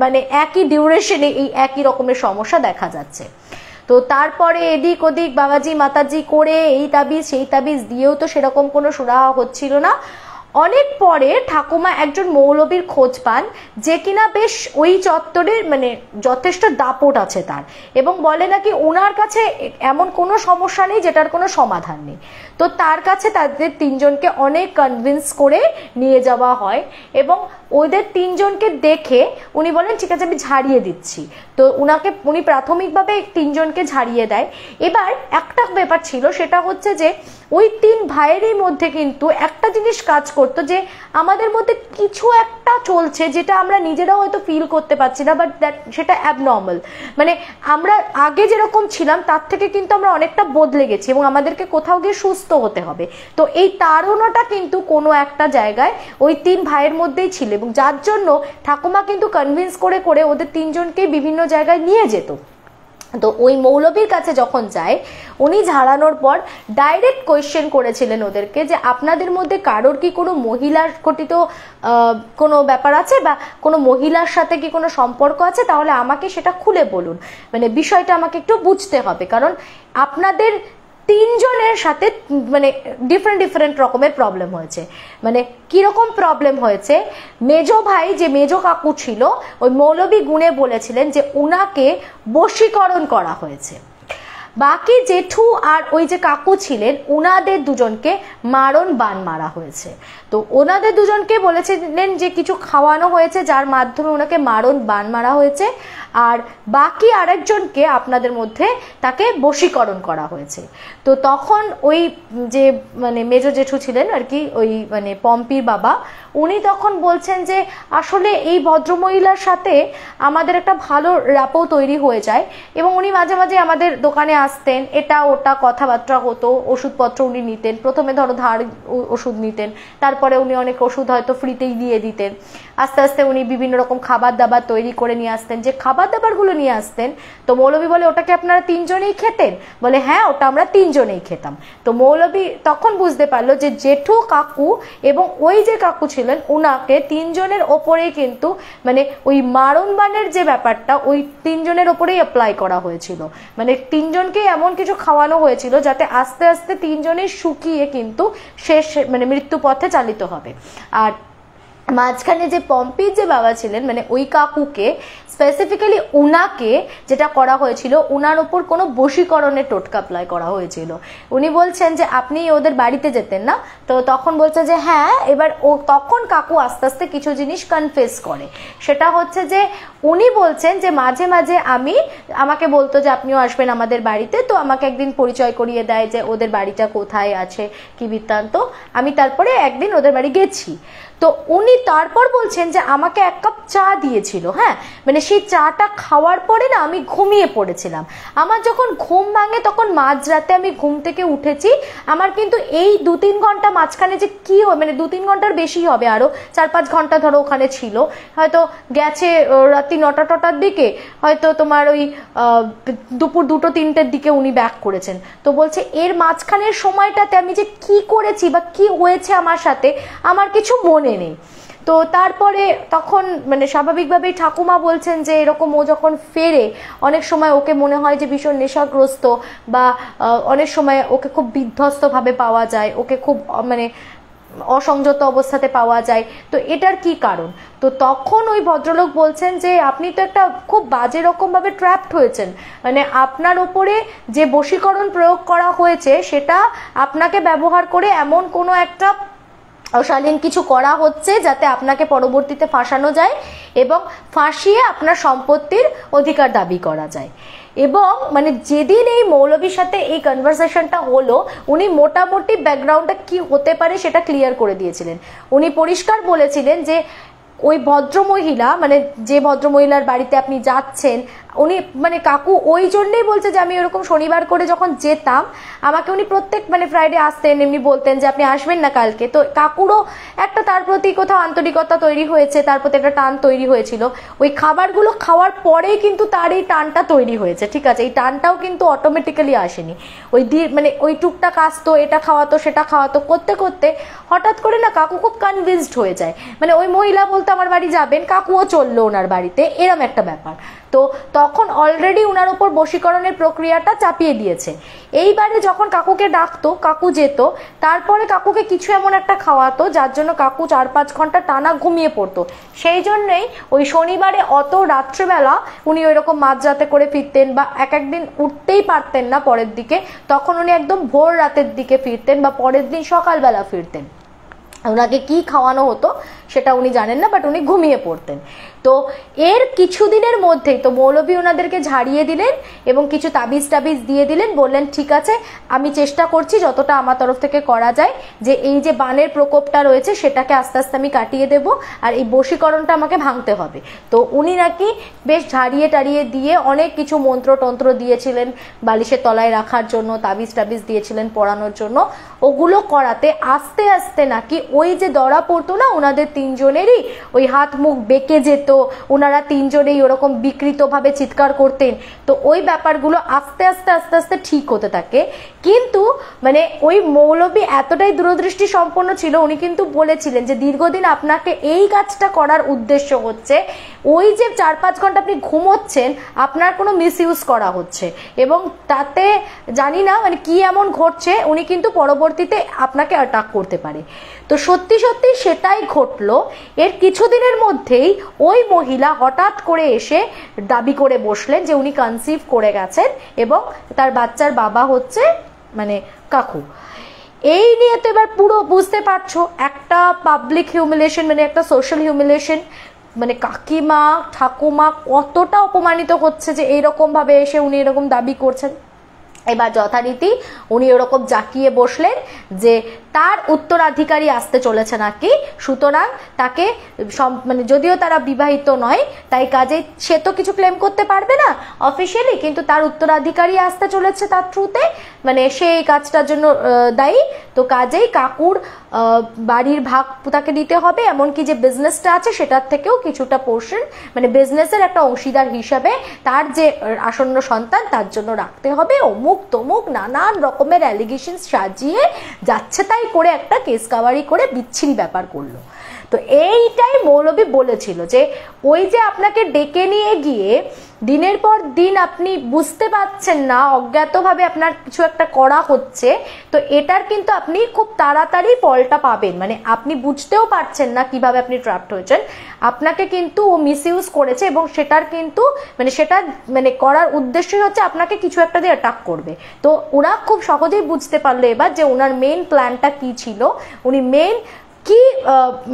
মানে একই ডিউরেশনে এই একই রকমের সমস্যা দেখা যাচ্ছে। তো তারপরে এদিক ওদিক বাবাজি মাতাজি করে এই তাবিজ সেই তাবিজ দিয়েও তো সেরকম কোনো সুরাহা হচ্ছিল না। অনেক পরে ঠাকুমা একজন মৌলবীর খোঁজ পান যে কিনা বেশ ওই চত্বরের মানে যথেষ্ট দাপট আছে তার, এবং বলে নাকি ওনার কাছে এমন কোনো সমস্যা নেই যেটার কোনো সমাধান নেই। তো তার কাছে তাদের তিনজনকে অনেক কনভিন্স করে নিয়ে যাওয়া হয় এবং ওদের তিনজনকে দেখে উনি বলেন ঠিক আছে আমি ঝাড়িয়ে দিচ্ছি। তো উনি প্রাথমিকভাবে তিনজনকে ঝাড়িয়ে দেয়। এবার একটা ব্যাপার ছিল, সেটা হচ্ছে যে ওই তিন ভাইয়েরই মধ্যে কিন্তু একটা জিনিস কাজ করতো যে আমাদের মধ্যে কিছু একটা চলছে যেটা আমরা নিজেরাও হয়তো ফিল করতে পারছি না, বাট সেটা অ্যাবনর্মাল, মানে আমরা আগে যেরকম ছিলাম তার থেকে কিন্তু আমরা অনেকটা বদলে গেছি এবং আমাদেরকে কোথাও গিয়ে সুস্থ হতে হবে। তো এই তাড়নাটা কিন্তু কোনো একটা জায়গায় ওই তিন ভাইয়ের মধ্যেই ছিল, এবং যার জন্য ঠাকুমা কিন্তু কনভিন্স করে করে ওদের তিনজনকে বিভিন্ন জায়গায় নিয়ে যেত। তো ওই মৌলবীর কাছে যখন যায়, উনি ঝাড়ানোর পর ডাইরেক্ট কোয়েশ্চেন করেছিলেন ওদেরকে যে আপনাদের মধ্যে কারোর কি কোনো মহিলার ঘটিত কোনো ব্যাপার আছে বা কোনো মহিলার সাথে কি কোনো সম্পর্ক আছে, তাহলে আমাকে সেটা খুলে বলুন, মানে বিষয়টা আমাকে একটু বুঝতে হবে, কারণ আপনাদের তিনজনের সাথে মানে ডিফারেন্ট রকমের প্রবলেম হয়েছে। মানে কিরকম প্রবলেম হয়েছে, মেজো ভাই যে মেজো কাকু ছিল ওই মৌলবী গুণে বলেছিলেন যে উনাকে বশীকরণ করা হয়েছে। বাকি জেঠু আর ওই যে কাকু ছিলেন ওনাদের দুজনকে মারণ বান মারা হয়েছে। তো ওনাদের দুজনকে বলেছিলেন যে কিছু খাওয়ানো হয়েছে যার মাধ্যমে ওনাকে মারণ বান মারা হয়েছে, আর বাকি আরেকজনকে আপনাদের মধ্যে তাকে বশীকরণ করা হয়েছে। তো তখন ওই যে মানে মেজো জেঠু ছিলেন আর কি, ওই মানে পম্পির বাবা, উনি তখন বলছেন যে আসলে এই ভদ্রমহিলার সাথে আমাদের একটা ভালো র্যাপও তৈরি হয়ে যায় এবং উনি মাঝে মাঝে আমাদের দোকানে আসতেন, এটা ওটা কথাবার্তা হতো, ওষুধপত্র উনি নিতেন। প্রথমে ধরো ধার ওষুধ নিতেন, তারপরে উনি অনেক ওষুধ হয়তো ফ্রিতেই দিয়ে দিতেন। আস্তে আস্তে উনি বিভিন্ন রকম খাবার দাবার তৈরি করে নিয়ে আসতেন। যে খাবার দাবারগুলো নিয়ে আসতেন, তো মৌলবী বলে ওটাকে আপনারা তিনজনেই খেতেন? বলে হ্যাঁ, ওটা আমরা তিনজনেই খেতাম। তো মৌলবী তখন বুঝতে পারলো যে জেঠু, কাকু এবং ওই যে কাকু ছিলেন উনাকে তিনজনের ওপরেই কিন্তু মানে ওই মারণ বানের যে ব্যাপারটা ওই তিনজনের ওপরেই অ্যাপ্লাই করা হয়েছিল। মানে তিনজনকে এমন কিছু খাওয়ানো হয়েছিল যাতে আস্তে আস্তে তিনজনের শুকিয়ে কিন্তু শেষ মানে মৃত্যু পথে চালিত হবে। আর মাঝখানে যে পম্পির যে বাবা ছিলেন মানে ওই কাকুকে স্পেসিফিক্যালি উনাকে যেটা করা হয়েছিল, উনার ওপর কোনো বশীকরণের টোটকা অ্যাপ্লাই করা হয়েছিল। উনি বলছেন যে আপনি ওদের বাড়িতে যেতেন না, তো তখন বলছে যে হ্যাঁ। এবার ও তখন কাকু আস্তে আস্তে কিছু জিনিস কনফেস করে। সেটা হচ্ছে যে উনি বলছেন যে মাঝে মাঝে আমাকে বলতো যে আপনিও আসবেন আমাদের বাড়িতে, তো আমাকে একদিন পরিচয় করিয়ে দেয় যে ওদের বাড়িটা কোথায় আছে কি বৃত্তান্ত। আমি তারপরে একদিন ওদের বাড়ি গেছি। তো উনি তারপর বলছেন যে আমাকে এক কাপ চা দিয়েছিল, হ্যাঁ, মানে সেই চাটা খাওয়ার পরে না আমি ঘুমিয়ে পড়েছিলাম। আমার যখন ঘুম ভাঙে তখন মাঝরাতে আমি ঘুম থেকে উঠেছি। আমার কিন্তু এই 2-3 ঘন্টা মাঝখানে যে কি মানে 2-3 ঘন্টার বেশি হবে, আরো 4-5 ঘন্টা ধরো ওখানে ছিল, হয়তো গেছে রাত্রি 9টা-10টার দিকে, হয়তো তোমার ওই দুপুর 2-3টের দিকে উনি ব্যাক করেছেন। তো বলছে এর মাঝখানের সময়টাতে আমি যে কি করেছি বা কি হয়েছে আমার সাথে আমার কিছু মনে নেই। তো তারপরে তখন মানে স্বাভাবিকভাবেই ঠাকুমা বলছেন যে এরকম ও যখন ফেরে অনেক সময় ওকে মনে হয় যে ভীষণ নেশাগ্রস্ত, বা অনেক সময় ওকে খুব বিধ্বস্ত ভাবে পাওয়া যায়, ওকে খুব মানে অসংযত অবস্থাতে পাওয়া যায়। তো এটার কি কারণ? তো তখন ওই ভদ্রলোক বলছেন যে আপনি তো একটা খুব বাজে রকম ভাবে ট্র্যাপড হয়েছেন, মানে আপনার ওপরে যে বশীকরণ প্রয়োগ করা হয়েছে সেটা আপনাকে ব্যবহার করে এমন কোনো একটা অশালীন কিছু করা হচ্ছে যাতে আপনাকে পরবর্তীতে ফাঁসানো যায় এবং ফাঁসিয়ে আপনার সম্পত্তির অধিকার দাবি করা যায়। এবং মানে যেদিন এই মৌলবীর সাথে এই কনভারসেশনটা হলো, উনি মোটামুটি ব্যাকগ্রাউন্ডটা কি হতে পারে সেটা ক্লিয়ার করে দিয়েছিলেন। উনি পরিষ্কার বলেছিলেন যে ওই ভদ্রমহিলা মানে যে ভদ্রমহিলার বাড়িতে আপনি যাচ্ছেন, উনি মানে কাকু ওই জন্যই বলছে যে আমি ওরকম শনিবার করে যখন যেতাম আমাকে উনি প্রত্যেক মানে ফ্রাইডে আসতেন, এমনি বলতেন যে আপনি আসবেন না কালকে। তো কাকুরও একটা তার প্রতি কোথাও আন্তরিকতা তৈরি হয়েছে, তার প্রতি একটা টান তৈরি হয়েছিল। ওই খাবারগুলো খাওয়ার পরেই কিন্তু তার এই টানটা তৈরি হয়েছে, ঠিক আছে? এই টানটাও কিন্তু অটোমেটিক্যালি আসেনি। ওই মানে ওই টুকটাক আসতো, এটা খাওয়াতো সেটা খাওয়াতো, করতে করতে হঠাৎ করে না কাকু খুব কনভিন্সড হয়ে যায়। মানে ওই মহিলা বলতে আমার বাড়ি যাবেন, কাকুও চললো ওনার বাড়িতে, এরম একটা ব্যাপার। তো তখন অলরেডি ওনার উপর বশীকরণের প্রক্রিয়াটা চাপিয়ে দিয়েছে। এইবারে যখন কাকুকে ডাকতো, কাকু যেত, তারপরে কাকুকে কিছু এমন একটা খাওয়াতো যার জন্য কাকু 4-5 ঘন্টা টানা ঘুমিয়ে পড়তো। সেই জন্যই ওই শনিবারে অত রাত্রেবেলা উনি ওই রকম মাঝরাতে করে ফিরতেন, বা এক একদিন উঠতেই পারতেন না পরের দিকে, তখন উনি একদম ভোর রাতের দিকে ফিরতেন বা পরের দিন সকালবেলা ফিরতেন। ওনাকে কি খাওয়ানো হতো সেটা উনি জানেন না, বাট উনি ঘুমিয়ে পড়তেন। তো এর কিছুদিনের মধ্যেই তো মৌলবী ওনাদেরকে ঝাড়িয়ে দিলেন এবং কিছু তাবিজ টাবিজ দিয়ে দিলেন, বললেন ঠিক আছে আমি চেষ্টা করছি যতটা আমার তরফ থেকে করা যায় যে এই যে বানের প্রকোপটা রয়েছে সেটাকে আস্তে আস্তে আমি কাটিয়ে দেব, আর এই বশীকরণটা আমাকে ভাঙতে হবে। তো উনি নাকি বেশ ঝাড়িয়ে টাড়িয়ে দিয়ে অনেক কিছু মন্ত্রতন্ত্র দিয়েছিলেন বালিশের তলায় রাখার জন্য, তাবিজ টাবিজ দিয়েছিলেন পড়ানোর জন্য। ওগুলো করাতে আস্তে আস্তে নাকি ওই যে ধরা পড়তো না ওনাদের তিনজনেরই ওই হাত মুখ বেঁকে যেত, ওনারা তিনজনেই ওরকম বিকৃতভাবে চিৎকার করতেন, তো ওই ব্যাপারগুলো আস্তে আস্তে আস্তে আস্তে ঠিক হতে থাকে। কিন্তু মানে ওই মৌলবী এতটাই দূরদৃষ্টি সম্পন্ন ছিল, উনি কিন্তু বলেছিলেন যে দীর্ঘদিন আপনাকে এই কাজটা করার উদ্দেশ্য হচ্ছে ওই যে 4-5 ঘন্টা আপনি ঘুমোচ্ছেন আপনার কোনো মিসইউজ করা হচ্ছে, এবং তাতে জানি না মানে কি এমন ঘটছে উনি কিন্তু পরবর্তীতে আপনাকে অ্যাটাক করতে পারে। তো সত্যি সত্যি সেটাই ঘটলো। এর কিছুদিনের মধ্যেই ওই মহিলা হঠাৎ করে এসে দাবি করে বসলেন যে উনি কনসিভ করে গেছেন এবং তার বাচ্চার বাবা হচ্ছে মানে কাকু। এই নিয়ে তো এবার পুরো বুঝতে পারছো একটা পাবলিক হিউমিলেশন, মানে একটা সোশ্যাল হিউমিলেশন, মানে কাকিমা ঠাকুমা কতটা অপমানিত হচ্ছে যে এইরকম ভাবে এসে উনি এরকম দাবি করছেন। এবার যথারীতি উনি ওরকম জাকিয়ে বসলেন যে তার উত্তরাধিকারী আসতে চলেছে নাকি, সুতরাং তাকে মানে যদিও তারা বিবাহিত নয় তাই কাজে সে তো কিছু ক্লেম করতে পারবে না অফিসিয়ালি, কিন্তু তার উত্তরাধিকারী আসতে চলেছে তার থ্রুতে, মানে সে এই কাজটার জন্য দায়ী। তো কাজেই কাকুর বাড়ির ভাগ তাকে দিতে হবে, এমনকি যে বিজনেসটা আছে সেটার থেকেও কিছুটা পোর্শন মানে বিজনেসের একটা অংশীদার হিসাবে তার যে আসন্ন সন্তান তার জন্য রাখতে হবে। অমুক তমুক নানান রকমের অ্যালিগেশন সাজিয়ে যাচ্ছে তাই করে একটা কেস কাভারি করে বিচ্ছিরি ব্যাপার করলো। তো এইটাই মৌলবী বলেছিল যে ওই যে আপনাকে ডেকে নিয়ে গিয়ে দিনের পর দিন আপনি বুঝতে পারছেন না, অজ্ঞাতভাবে আপনার কিছু একটা করা হচ্ছে, তো এটার কিন্তু আপনি খুব তাড়াতাড়ি ফলটা পাবেন, মানে আপনি বুঝতেও পারছেন না কিভাবে আপনি ট্র্যাপড হয়েছেন, আপনাকে কিন্তু ও মিসইউজ করেছে এবং সেটার কিন্তু মানে সেটা মানে করার উদ্দেশ্যই হচ্ছে আপনাকে কিছু একটা দিয়ে অ্যাটাক করবে। তো ওরা খুব সহজেই বুঝতে পারলো এবার যে ওনার মেইন প্ল্যানটা কি ছিল, উনি মেইন কি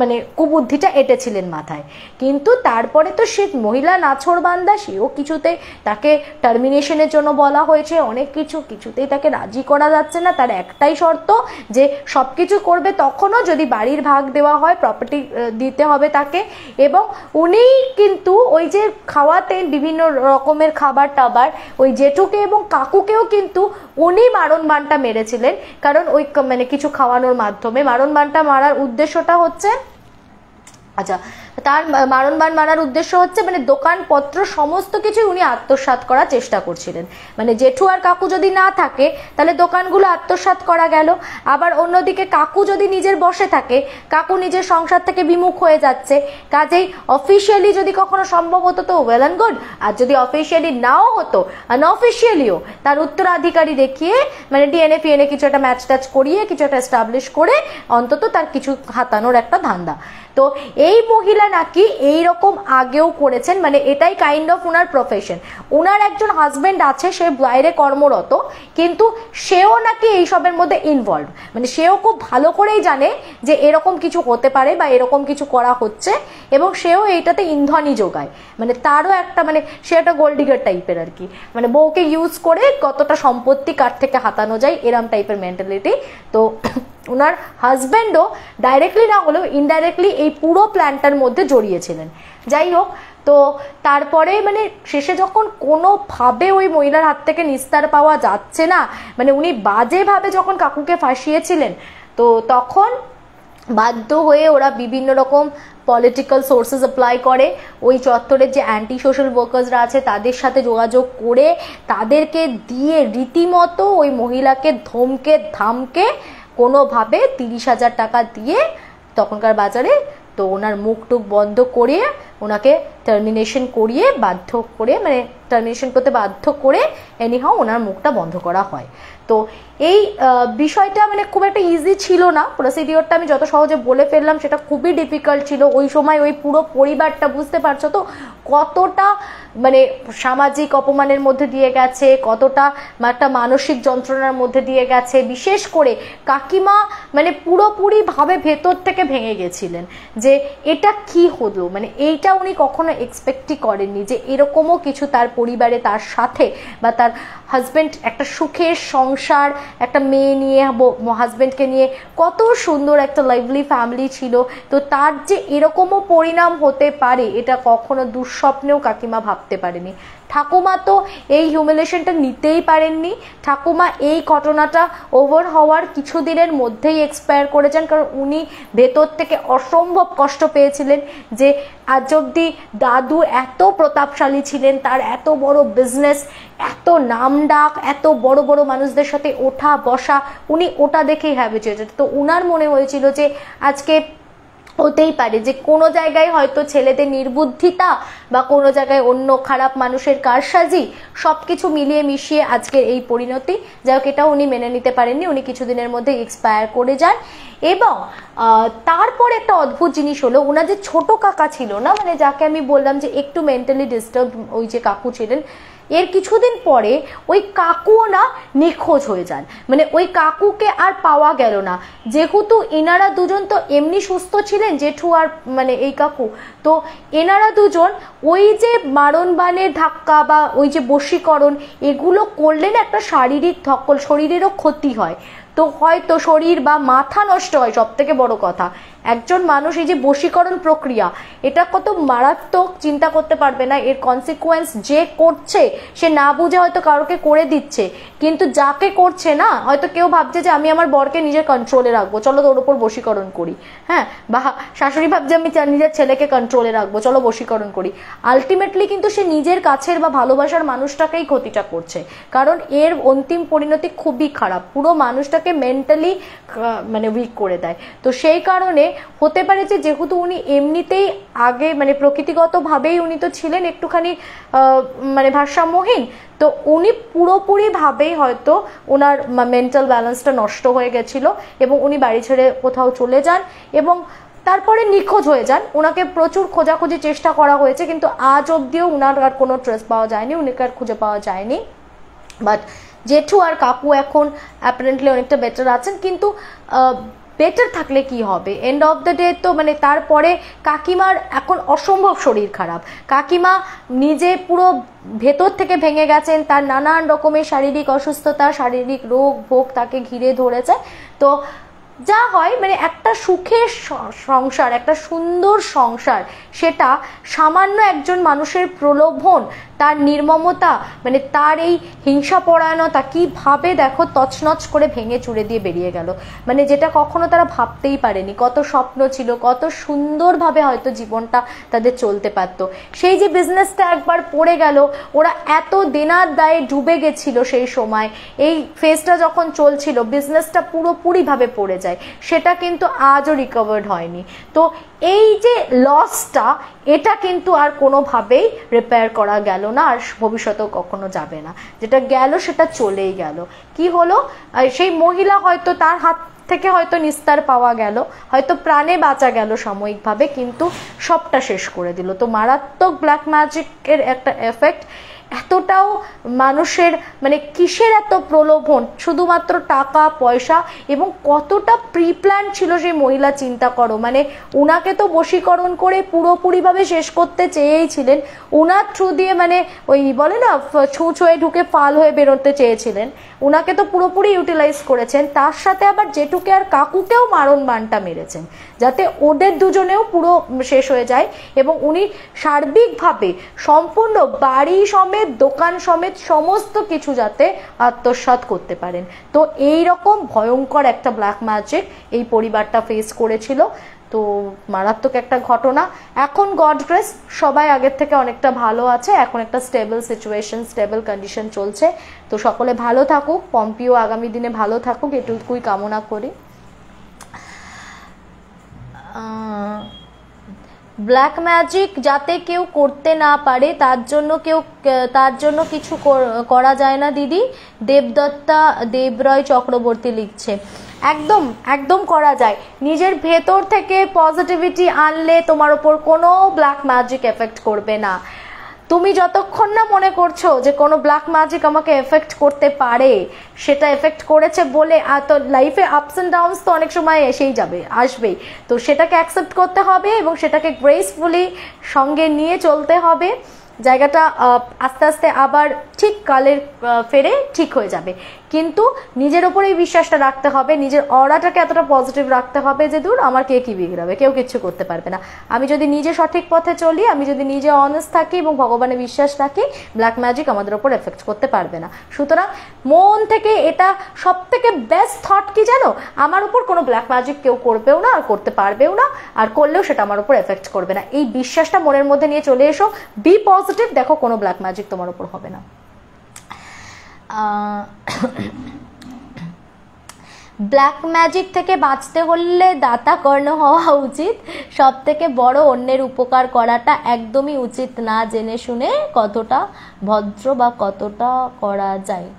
মানে কুবুদ্ধিটা এঁটেছিলেন মাথায়। কিন্তু তারপরে তো সে মহিলা নাছোড়বান্দা, সেও কিছুতে তাকে টার্মিনেশনের জন্য বলা হয়েছে অনেক কিছু, কিছুতেই তাকে রাজি করা যাচ্ছে না। তার একটাই শর্ত যে সবকিছু করবে তখনও যদি বাড়ির ভাগ দেওয়া হয়, প্রপার্টি দিতে হবে তাকে। এবং উনি কিন্তু ওই যে খাওয়াতেন বিভিন্ন রকমের খাবার টাবার, ওই জেঠুকে এবং কাকুকেও কিন্তু উনি মারণ বানটা মেরেছিলেন, কারণ ওই মানে কিছু খাওয়ানোর মাধ্যমে। মারণ বানটা মারার উদ্দেশ্যটা হচ্ছে আচ্ছা তার মারণবান মারার উদ্দেশ্য হচ্ছে মানে দোকানপত্র সমস্ত কিছুই উনি আত্মসাৎ করার চেষ্টা করছিলেন। মানে জেঠু আর কাকু যদি না থাকে তাহলে দোকানগুলো আত্মসাৎ করা গেল, আবার অন্যদিকে কাকু যদি নিজের বসে থাকে, কাকু নিজের সংসার থেকে বিমুখ হয়ে যাচ্ছে, কাজেই অফিসিয়ালি যদি কখনো সম্ভব হতো তো ওয়েল অ্যান্ড গুড, আর যদি অফিসিয়ালি নাও হতো আনঅফিসিয়ালিও তার উত্তরাধিকারী দেখিয়ে মানে ডিএনএ ফিএনএ কিছু একটা ম্যাচ ট্যাচ করিয়ে কিছু একটা এস্টাবলিশ করে অন্তত তার কিছু হাতানোর একটা ধান্দা। তো এই মহিলা নাকি এইরকম আগেও করেছেন, মানে এটাই কাইন্ড অফ ওনার প্রফেশন। ওনার একজন হাজবেন্ড আছে, সে বাইরে কর্মরত, কিন্তু সেও নাকি এইসবের মধ্যে ইনভলভ, মানে সেও খুব ভালো করেই জানে যে এরকম কিছু হতে পারে বা এরকম কিছু করা হচ্ছে, এবং সেও এইটাতে ইন্ধনই যোগায়। মানে তারও একটা মানে সে একটা গোল্ড ডিগার টাইপের আর কি, মানে বউকে ইউজ করে কতটা সম্পত্তি কার থেকে হাতানো যায় এরম টাইপের মেন্টালিটি। তো ওনার হাজব্যান্ডও ডাইরেক্টলি না হলেও ইনডাইরেক্টলি এই পুরো প্ল্যানটার মধ্যে জড়িয়েছিলেন। যাই হোক, তো তারপরে মানে শেষে যখন কোনোভাবে ওই মহিলার হাত থেকে নিস্তার পাওয়া যাচ্ছে না, মানে উনি বাজেভাবে যখন কাকুকে ফাঁসিয়েছিলেন, তো তখন বাধ্য হয়ে ওরা বিভিন্ন রকম পলিটিক্যাল সোর্সেস অ্যাপ্লাই করে, ওই চত্বরের যে অ্যান্টি সোশ্যাল ওয়ার্কার্সরা আছে তাদের সাথে যোগাযোগ করে তাদেরকে দিয়ে রীতিমতো ওই মহিলাকে ধমকে ধামকে কোনোভাবে 30,000 টাকা দিয়ে তখনকার বাজারে তো ওনার মুখ টুক বন্ধ করিয়ে ওনাকে টার্মিনেশন করিয়ে বাধ্য করে মানে টার্মিনেশন করতে বাধ্য করে এনিহাও ওনার মুখটা বন্ধ করা হয়। তো এই বিষয়টা মানে খুব একটা ইজি ছিল না, প্রসিডিওরটা আমি যত সহজে বলে ফেললাম সেটা খুবই ডিফিকাল্ট ছিল। ওই সময় ওই পুরো পরিবারটা বুঝতে পারছো তো কতটা মানে সামাজিক অপমানের মধ্যে দিয়ে গেছে, কতটা একটা মানসিক যন্ত্রণার মধ্যে দিয়ে গেছে। বিশেষ করে কাকিমা মানে পুরোপুরি ভাবে ভেতর থেকে ভেঙে গেছিলেন যে এটা কি হলো, মানে এইটা উনি কখনো এক্সপেক্টই করেননি যে এরকমও কিছু তার পরিবারে তার সাথে বা তার হাজবেন্ড একটা সুখের সংসার, একটা মেয়ে নিয়ে হাজবেন্ডকে নিয়ে কত সুন্দর একটা লাইভলি ফ্যামিলি ছিল, তো তার যে এরকমও পরিণাম হতে পারে এটা কখনো দুঃস্বপ্নেও কাকিমা ভাবতে পারেনি। ঠাকুমা তো এই হিউমিলেশনটা নিতেই পারেননি। ঠাকুমা এই ঘটনাটা ওভার হওয়ার কিছুদিনের মধ্যেই এক্সপায়ার করেছেন, কারণ উনি ভেতর থেকে অসম্ভব কষ্ট পেয়েছিলেন যে আজ অব্দি দাদু এত প্রতাপশালী ছিলেন, তার এত বড় বিজনেস, এত নাম ডাক, এত বড় বড় মানুষদের সাথে ওঠা বসা, উনি ওটা দেখেই হ্যাবিচুয়েটেড। তো উনার মনে হয়েছিল যে আজকে হতেই পারে যে কোনো জায়গায় হয়তো ছেলেদের নির্বুদ্ধিতা বা কোনো জায়গায় অন্য খারাপ মানুষের কারসাজি সবকিছু মিলিয়ে মিশিয়ে আজকের এই পরিণতি, যাই হোক এটা উনি মেনে নিতে পারেননি, উনি কিছুদিনের মধ্যে এক্সপায়ার করে যান। এবং তারপরে একটা অদ্ভুত জিনিস হলো, ওনার যে ছোট কাকা ছিল না, মানে যাকে আমি বললাম যে একটু মেন্টালি ডিস্টার্ব ওই যে কাকু ছিলেন, এর কিছুদিন পরে ওই কাকুও না নিখোঁজ হয়ে যান, মানে ওই কাকুকে আর পাওয়া গেল না। যেহেতু এনারা দুজন তো এমনি সুস্থ ছিলেন, জেঠু আর মানে এই কাকু, তো এনারা দুজন ওই যে মারণ বানের ধাক্কা বা ওই যে বশীকরণ এগুলো করলে না একটা শারীরিক ধকল, শরীরেরও ক্ষতি হয়, তো হয়তো শরীর বা মাথা নষ্ট হয়। সব থেকে বড় কথা, একজন মানুষ এই যে বশীকরণ প্রক্রিয়া, এটা কত মারাত্মক চিন্তা করতে পারবে না। এর কনসিকুয়েন্স যে করছে সে না বুঝে হয়তো কারোকে করে দিচ্ছে, কিন্তু যাকে করছে না, হয়তো কেউ ভাবছে যে আমি আমার বরকে নিজের কন্ট্রোলে রাখবো, চলো তোর উপর বশীকরণ করি, হ্যাঁ, বা শাশুড়ি ভাবছে আমি নিজের ছেলেকে কন্ট্রোলে রাখবো, চলো বশীকরণ করি। আলটিমেটলি কিন্তু সে নিজের কাছের বা ভালোবাসার মানুষটাকেই ক্ষতিটা করছে, কারণ এর অন্তিম পরিণতি খুবই খারাপ, পুরো মানুষটাকে মেন্টালি মানে উইক করে দেয়। তো সেই কারণে হতে পারে যে যেহেতু উনি এমনিতেই আগে মানে প্রকৃতিগতভাবেই উনি তো ছিলেন একটুখানি মানে ভারসাম্যহীন, তো উনি পুরোপুরিভাবেই হয়তো ওনার মেন্টাল ব্যালেন্সটা নষ্ট হয়ে গেছিল এবং উনি বাড়ি ছেড়ে কোথাও চলে যান এবং তারপরে নিখোঁজ হয়ে যান। ওনাকে প্রচুর খোঁজাখুঁজি চেষ্টা করা হয়েছে, কিন্তু আজ অব্দিও ওনার আর কোনো ট্রেস পাওয়া যায়নি, উনিকে আর খুঁজে পাওয়া যায়নি। বাট জেঠু আর কাকু এখন অ্যাপারেন্টলি অনেকটা বেটার আছেন, কিন্তু বেটার থাকলে কি হবে, এন্ড অফ দ্য ডে তো মানে তারপরে কাকিমার এখন অসম্ভব শরীর খারাপ, কাকিমা নিজে পুরো ভেতর থেকে ভেঙে গেছেন, তার নানান রকমের শারীরিক অসুস্থতা, শারীরিক রোগ ভোগ তাকে ঘিরে ধরেছে। তো যা হয় মানে একটা সুখের সংসার, একটা সুন্দর সংসার, সেটা সামান্য একজন মানুষের প্রলোভন, তার নির্মমতা, মানে তার এই হিংসাপরায়ণতা কিভাবে দেখো তছনছ করে ভেঙে চুরে দিয়ে বেরিয়ে গেল, মানে যেটা কখনো তারা ভাবতেই পারেনি। কত স্বপ্ন ছিল, কত সুন্দরভাবে হয়তো জীবনটা তাদের চলতে পারত। সেই যে বিজনেসটা একবার পড়ে গেল, ওরা এত দেনার দায়ে ডুবে গেছিল সেই সময়, এই ফেজটা যখন চলছিল বিজনেসটা পুরোপুরিভাবে পড়ে যায়, সেটা কিন্তু আজও রিকভার্ড হয়নি। তো এই যে লসটা, এটা কিন্তু আর কোনোভাবেই রিপেয়ার করা গেল না, আর ভবিষ্যতেও কখনো যাবে না। যেটা গেল সেটা চলেই গেল। কি হলো, সেই মহিলা হয়তো তার হাত থেকে হয়তো নিস্তার পাওয়া গেল, হয়তো প্রাণে বাঁচা গেল সাময়িকভাবে, কিন্তু সবটা শেষ করে দিল। তো মারাত্মক ব্ল্যাক ম্যাজিকের একটা এফেক্ট, এতটাও মানুষের মানে কিসের এত প্রলোভন, শুধুমাত্র টাকা পয়সা, এবং কতটা প্রি প্ল্যান ছিল সেই মহিলা, চিন্তা করো। মানে উনাকে তো বশীকরণ করে পুরোপুরিভাবে শেষ করতে চেয়েছিলেন, উনার থ্রু দিয়ে মানে ওই বলে না ছুঁচ হয়ে ঢুকে ফাল হয়ে বেরোতে চেয়েছিলেন, উনাকে তো পুরোপুরি ইউটিলাইজ করেছেন, তার সাথে আবার জেঠুকে আর কাকুকেও মারণ বানটা মেরেছেন, যাতে ওদের দুজনেও পুরো শেষ হয়ে যায় এবং উনি সার্বিকভাবে সম্পূর্ণ বাড়ি সমেত, দোকান সমেত সমস্ত কিছু যাতে আত্মসাৎ করতে পারেন। তো এই রকম ভয়ঙ্কর একটা ব্ল্যাক ম্যাজিক এই পরিবারটা ফেস করেছিল। তো মারাত্মক একটা ঘটনা। এখন গড গ্রেস সবাই আগের থেকে অনেকটা ভালো আছে, এখন একটা স্টেবল সিচুয়েশন, স্টেবল কন্ডিশন চলছে। তো সকলে ভালো থাকুক, পম্পিও আগামী দিনে ভালো থাকুক, এটুকুই কামনা করি। ব্ল্যাক ম্যাজিক যাতে কেউ করতে না পারে তার জন্য কিছু করা যায় না দিদি, দেবদত্তা দেবরয় চক্রবর্তী লিখছে। একদম একদম করা যায়, নিজের ভেতর থেকে পজিটিভিটি আনলে তোমার ওপর কোনো ব্ল্যাক ম্যাজিক এফেক্ট করবে না। তুমি যতক্ষণ না মনে করছো যে কোনো ব্ল্যাক ম্যাজিক আমাকে এফেক্ট করতে পারে, সেটা এফেক্ট করেছে বলে, আর তো লাইফে আপস অ্যান্ড ডাউনস তো অনেক সময় এসেই যাবে, আসবেই, তো সেটাকে অ্যাকসেপ্ট করতে হবে এবং সেটাকে গ্রেসফুলি সঙ্গে নিয়ে চলতে হবে। জায়গাটা আস্তে আস্তে আবার ঠিক কালের ফেরে ঠিক হয়ে যাবে, কিন্তু নিজের ওপরেই বিশ্বাসটা রাখতে হবে, নিজের অরাটাকে এতটা পজিটিভ রাখতে হবে যে দূর আমার কে কি বিগড়াবে, কেউ কিচ্ছু করতে পারবে না। আমি যদি নিজে সঠিক পথে চলি, আমি যদি নিজে অনেস্ট থাকি এবং ভগবানে বিশ্বাস রাখি, ব্ল্যাক ম্যাজিক আমাদের ওপর এফেক্ট করতে পারবে না। সুতরাং মন থেকে এটা সব থেকে বেস্ট থট কি জানো, আমার উপর কোনো ব্ল্যাক ম্যাজিক কেউ করবেও না আর করতে পারবেও না, আর করলেও সেটা আমার উপর এফেক্ট করবে না। এই বিশ্বাসটা মনের মধ্যে নিয়ে চলে এসো, বি পজিটিভ, দেখো কোনো ব্ল্যাক ম্যাজিক তোমার উপর হবে না। ব্ল্যাক ম্যাজিক থেকে বাঁচতে হলে দাতা কর্ণ হওয়া উচিত, সব থেকে বড় অন্যের উপকার করাটা একদমই উচিত না জেনে শুনে কতটা ভদ্র বা কতটা করা যায়।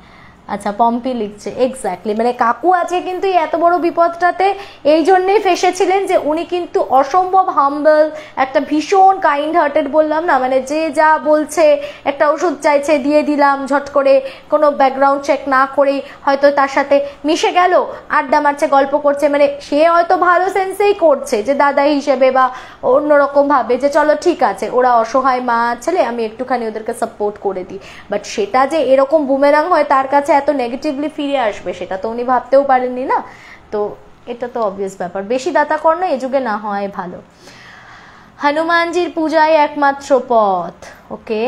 আচ্ছা পম্পি লিখছে এক্স্যাক্টলি, মানে কাকু আছে কিন্তু এত বড় বিপদটাতে এই জন্যই ফেসেছিলেন যে উনি কিন্তু অসম্ভব হাম্বল, একটা ভীষণ কাইন্ড হার্টেড, বললাম না, মানে যে যা বলছে, একটা ওষুধ চাইছে দিয়ে দিলাম ঝট করে, কোনো ব্যাকগ্রাউন্ড চেক না করে, হয়তো তার সাথে মিশে গেল, আড্ডা মারছে, গল্প করছে, মানে সে হয়তো ভালো সেন্সেই করছে যে দাদা হিসেবে বা অন্যরকম ভাবে যে চলো ঠিক আছে ওরা অসহায় মা ছেলে, আমি একটুখানি ওদেরকে সাপোর্ট করে দিই, বাট সেটা যে এরকম বুমেরাং হয় তার কাছে এত নেগেটিভলি ফিরে আসবে সেটা তো উনি ভাবতেও পারেননি না। তো এটা তো অবভিয়াস ব্যাপার, বেশি দাতা কর্ণ এ যুগে না হয় ভালো। হনুমানজির পূজায় একমাত্র পথ, ওকে।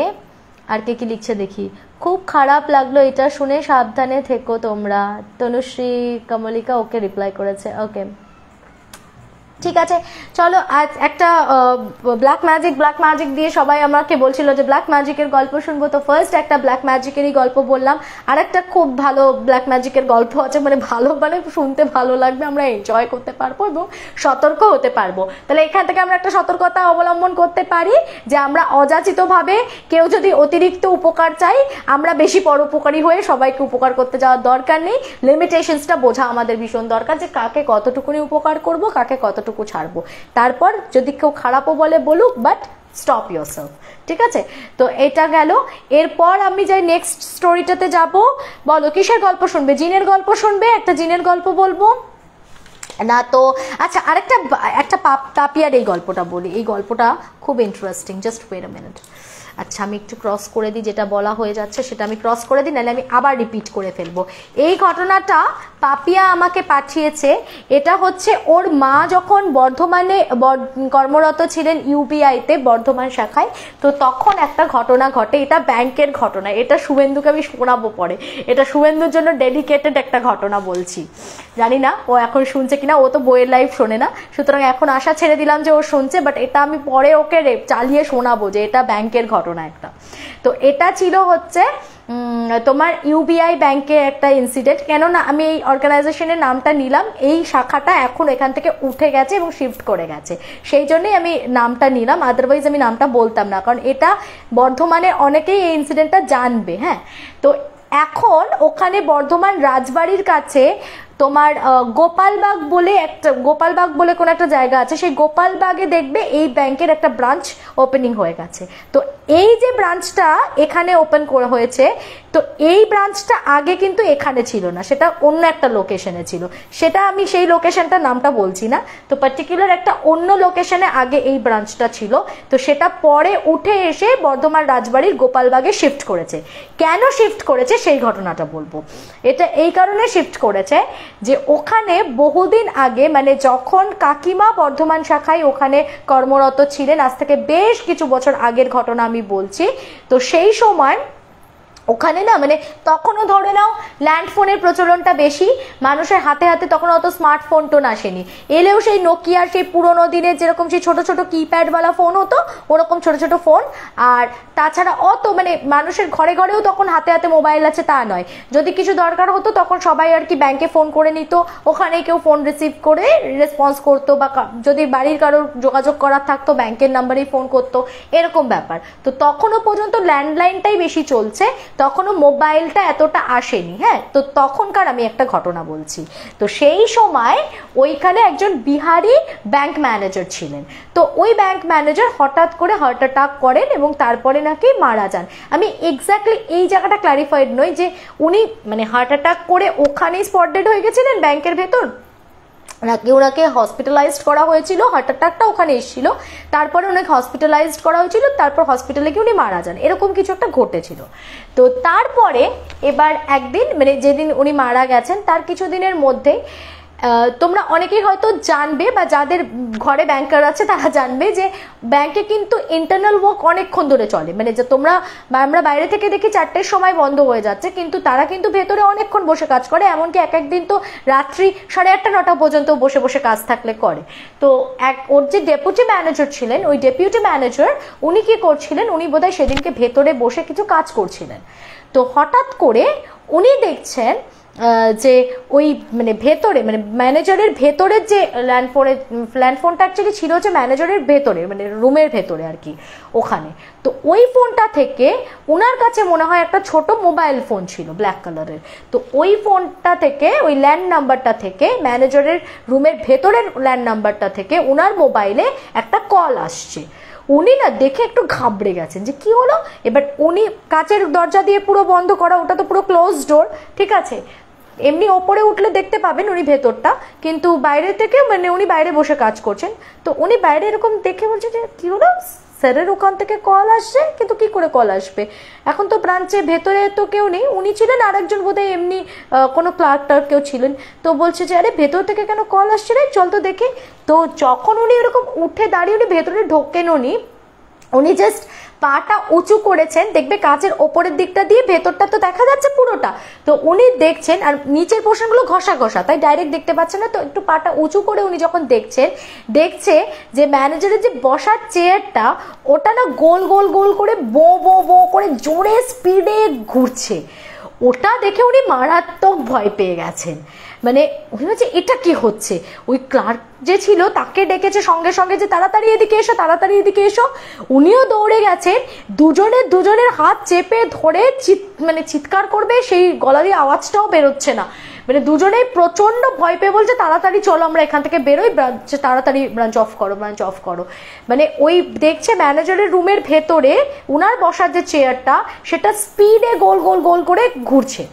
আর কে কি লিখছে দেখি। খুব খারাপ লাগলো এটা শুনে, সাবধানে থেকো তোমরা। তনুশ্রী কমলিকা ওকে রিপ্লাই করেছে, ওকে ঠিক আছে। চলো আজ একটা ব্ল্যাক ম্যাজিক দিয়ে সবাই আমাকে বলছিল যে ব্ল্যাক ম্যাজিকের গল্প শুনবো, তো ফার্স্ট একটা ব্ল্যাক ম্যাজিকেরই গল্প বললাম। আর একটা খুব ভালো ব্ল্যাক ম্যাজিকের গল্প আছে, মানে ভালো মানে শুনতে ভালো লাগবে, আমরা এনজয় করতে পারবো এবং সতর্ক হতে পারবো। তাহলে এখান থেকে আমরা একটা সতর্কতা অবলম্বন করতে পারি যে আমরা অযাচিতভাবে কেউ যদি অতিরিক্ত উপকার চাই, আমরা বেশি পরোপকারী হয়ে সবাইকে উপকার করতে যাওয়ার দরকার নেই। লিমিটেশনসটা বোঝা আমাদের ভীষণ দরকার, যে কাকে কতটুকুনি উপকার করব, কাকে কতটুকু ছাড়বো। তারপর যদি কেউ খারাপও বলে বলুক, বাট স্টপ ইয়োরসেলফ, ঠিক আছে। তো এটা গেল। এরপর আমি যাই নেক্সট স্টোরিটাতে যাব। বলো কিসের গল্প শুনবে? জিনের গল্প শুনবে? একটা জিনের গল্প বলবো না তো? আচ্ছা একটা তাপিয়ার এই গল্পটা বলি, এই গল্পটা খুব interesting, just wait a minute. আচ্ছা আমি একটু ক্রস করে দিই, যেটা বলা হয়ে যাচ্ছে সেটা আমি ক্রস করে দিই, নাহলে আমি আবার রিপিট করে ফেলবো। এই ঘটনাটা পাপিয়া আমাকে পাঠিয়েছে। এটা হচ্ছে ওর মা যখন বর্ধমানে কর্মরত ছিলেন ইউবিআইতে, বর্ধমান শাখায়, তো তখন একটা ঘটনা ঘটে। এটা ব্যাংকের ঘটনা, এটা শুভেন্দুকে আমি শোনাবো পরে, এটা শুভেন্দুর জন্য ডেডিকেটেড একটা ঘটনা বলছি। জানি না ও এখন শুনছে কিনা, ও তো বইয়ের লাইভ শোনে না, সুতরাং এখন আশা ছেড়ে দিলাম যে ও শুনছে, বাট এটা আমি পরে ওকে চালিয়ে শোনাবো যে এটা ব্যাংকের ঘটনা একটা। তো এটা ছিল হচ্ছে তোমার ইউবিআই ব্যাংকের একটা ইনসিডেন্ট। কেননা আমি এই অর্গানাইজেশনের নামটা নিলাম, এই শাখাটা এখন এখান থেকে উঠে গেছে এবং শিফট করে গেছে, সেই জন্যই আমি নামটা নিলাম, আদারওয়াইজ আমি নামটা বলতাম না, কারণ এটা বর্ধমানে অনেকেই এই ইনসিডেন্টটা জানবে। হ্যাঁ, তো এখন ওখানে বর্ধমান রাজবাড়ির কাছে তোমার গোপালবাগ বলে কোনো একটা জায়গা আছে, সেই গোপালবাগে দেখবে এই ব্যাংকের একটা ব্রাঞ্চ ওপেনিং হয়ে গেছে। তো এই যে ব্রাঞ্চটা এখানে ওপেন করা হয়েছে, তো এই ব্রাঞ্চটা আগে কিন্তু এখানে ছিল না, সেটা অন্য একটা লোকেশনে ছিল, সেটা আমি সেই লোকেশনটার নামটা বলছি না। তো পার্টিকুলার একটা অন্য লোকেশনে আগে এই ব্রাঞ্চটা ছিল, তো সেটা পরে উঠে এসে বর্ধমান রাজবাড়ির গোপালবাগে শিফট করেছে। কেন শিফট করেছে সেই ঘটনাটা বলবো। এটা এই কারণে শিফট করেছে যে ওখানে বহুদিন আগে, মানে যখন কাকিমা বর্ধমান শাখায় ওখানে কর্মরত ছিলেন, আজ থেকে বেশ কিছু বছর আগের ঘটনা আমি বলছি, তো সেই সময় ওখানে না, মানে তখনও ধরে নাও ল্যান্ড ফোনের প্রচলনটা বেশি, মানুষের হাতে হাতে তখন অত স্মার্টফোন টোন আসেনি, এলেও সেই নোকিয়ার সেই পুরোনো দিনের যেরকম সেই ছোট ছোট কিপ্যাডওয়ালা ফোন হতো ওরকম ছোট ছোট ফোন। আর তাছাড়া অত মানে মানুষের ঘরে ঘরেও তখন হাতে হাতে মোবাইল আছে তা নয়, যদি কিছু দরকার হতো তখন সবাই আর কি ব্যাংকে ফোন করে নিত, ওখানে কেউ ফোন রিসিভ করে রেসপন্স করতো, বা যদি বাড়ির কারোর যোগাযোগ করার থাকতো ব্যাংকের নাম্বারেই ফোন করতো, এরকম ব্যাপার। তো তখনও পর্যন্ত ল্যান্ডলাইনটাই বেশি চলছে, তখনও মোবাইলটা এতটা আসেনি। হ্যাঁ, তো তখনকার আমি একটা ঘটনা বলছি। তো সেই সময় ওইখানে একজন বিহারি ব্যাংক ম্যানেজার ছিলেন, তো ওই ব্যাংক ম্যানেজার হঠাৎ করে হার্ট অ্যাটাক করেন এবং তারপরে নাকি মারা যান। আমি এক্স্যাক্টলি এই জায়গাটা ক্লারিফাইড নই যে উনি মানে হার্ট অ্যাটাক করে ওখানেই স্পট ডেড হয়ে গেছিলেন ব্যাংকের ভেতর, নাকি ওনাকে হসপিটালাইজড করা হয়েছিল, হার্ট অ্যাটাকটা ওখানে এসেছিল, তারপরে ওনাকে হসপিটালাইজড করা হয়েছিল, তারপর হসপিটালে গিয়ে উনি মারা যান, এরকম কিছু একটা ঘটেছিল। তো তারপরে এবার একদিন, মানে যেদিন উনি মারা গেছেন তার কিছুদিনের মধ্যে তোমরা অনেকেই হয়তো জানবে, বা যাদের ঘরে ব্যাংকার আছে তারা জানবে যে ব্যাংকে কিন্তু ইন্টারনাল ওয়ার্ক অনেকক্ষণ ধরে চলে, মানে যে আমরা বাইরে থেকে দেখি 4টের সময় বন্ধ হয়ে যাচ্ছে, কিন্তু তারা কিন্তু ভেতরে অনেকক্ষণ বসে কাজ করে, এমনকি এক একদিন তো রাত্রি 8:30 9টা পর্যন্ত বসে বসে কাজ থাকলে করে। তো ওর যে ডেপুটি ম্যানেজার ছিলেন, ওই ডেপুটি ম্যানেজার উনি কি করছিলেন, উনি বোধহয় সেদিনকে ভেতরে বসে কিছু কাজ করছিলেন। তো হঠাৎ করে উনি দেখছেন যে ওই মানে ভেতরে মানে ম্যানেজারের ভেতরের যে ল্যান্ডফোনটা অ্যাকচুয়ালি ছিল হচ্ছে ম্যানেজারের ভেতরে মানে রুমের ভেতরে আর কি ওখানে। তো ওই ফোনটা থেকে ওনার কাছে মনে হয় একটা ছোট মোবাইল ফোন ছিল ব্ল্যাক কালারের। তো ওই ফোনটা থেকে ওই ল্যান্ড নাম্বারটা থেকে ম্যানেজারের রুমের ভেতরের ল্যান্ড নাম্বারটা থেকে ওনার মোবাইলে একটা কল আসছে। উনি না দেখে একটু ঘাবড়ে গেছেন যে কি হলো। এবার উনি কাচের দরজা দিয়ে পুরো বন্ধ করা, ওটা তো পুরো ক্লোজ ডোর, ঠিক আছে। এমনি ওপরে উঠলে দেখতে পাবেন উনি ভেতরটা, কিন্তু বাইরে থেকে মানে উনি বাইরে বসে কাজ করছেন। তো উনি বাইরে এরকম দেখে বলছে যে কি হলো, স্যারের ওখান থেকে কল আসছে, কিন্তু কি করে কল আসবে, এখন তো ব্রাঞ্চে ভেতরে তো কেউ নেই। উনি ছিলেন আর একজন বোধহয় এমনি কোনো ক্লার্ক টার্ক কেউ ছিলেন। তো বলছে যে আরে ভেতর থেকে কেন কল আসছে রে, চল তো দেখি। তো যখন উনি এরকম উঠে দাঁড়িয়ে উনি ভেতরে ঢোকেন, উনি জাস্ট পাটা উঁচু করেছেন, দেখবে কাচের ওপরের দিকটা দিয়ে ভেতরটা তো দেখা যাচ্ছে পুরোটা। তো উনি দেখছেন আর নিচের পোর্শনগুলো ঘষা ঘষা, তাই ডাইরেক্ট দেখতে পাচ্ছেন না। তো একটু পাটা উঁচু করে উনি যখন দেখছে যে ম্যানেজারের যে বসার চেয়ারটা ওটা না গোল গোল গোল করে বো বো বো করে জোরে স্পিডে ঘুরছে। ওটা দেখে উনি মারাত্মক ভয় পেয়ে গেছেন। মানে উনি বলছে এটা কি হচ্ছে। ওই ক্লার্ক যে ছিল তাকে ডেকেছে সঙ্গে সঙ্গে যে তাড়াতাড়ি এদিকে এসো, তাড়াতাড়ি এদিকে এসো। উনিও দৌড়ে গেছেন, দুজনের হাত চেপে ধরে মানে চিৎকার করবে সেই গলা দিয়ে আওয়াজটাও বেরোচ্ছে না। মানে দুজনেই প্রচন্ড ভয় পেয়ে বলছে তাড়াতাড়ি চলো আমরা এখান থেকে বেরোই, তাড়াতাড়ি ব্রাঞ্চ অফ করো, ব্রাঞ্চ অফ করো। মানে ওই দেখছে ম্যানেজারের রুমের ভেতরে উনার বসার যে চেয়ারটা সেটা স্পিডে গোল গোল গোল করে ঘুরছে।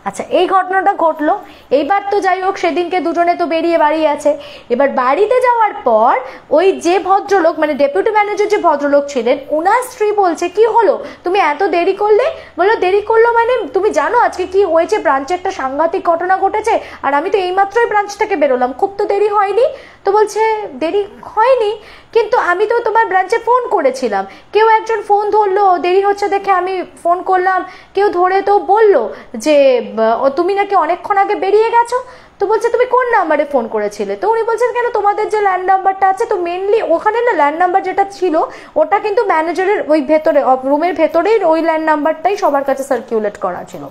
আচ্ছা, এই ঘটনাটা ঘটলো। এইবার তো যাই হোক সেদিনকে দুজনে তো বেরিয়ে বাড়ি আছে। এবার বাড়িতে যাওয়ার পর ওই যে ভদ্রলোক মানে ডেপুটি ম্যানেজার যে ভদ্রলোক ছিলেন ওনার স্ত্রী বলছে কি হলো তুমি এত দেরি করলে। বললো দেরি করলো মানে তুমি জানো আজকে কি হয়েছে, ব্রাঞ্চে একটা সাংঘাতিক ঘটনা ঘটেছে আর আমি তো এইমাত্রই ব্রাঞ্চ থেকে বেরোলাম, খুব তো দেরি হয়নি। তো বলছে দেরি হয়নি, কিন্তু আমি তো তোমার ব্রাঞ্চে ফোন করেছিলাম, কেউ একজন ফোন ধরলো, দেরি হচ্ছে দেখে আমি ফোন করলাম, কেউ ধরে তো বললো যে তুমি নাকি অনেকক্ষণ আগে বেরিয়ে গেছো। তো বলছে তুমি কোন নাম্বারে ফোন করেছিলে। তো উনি বলছেন কেন তোমাদের যে ল্যান্ড নাম্বারটা আছে, তো মেনলি ওখানে না ল্যান্ড নাম্বার যেটা ছিল ওটা কিন্তু ম্যানেজারের ওই ভেতরে রুমের ভেতরেই ওই ল্যান্ড নাম্বারটাই সবার কাছে সার্কুলেট করা ছিল।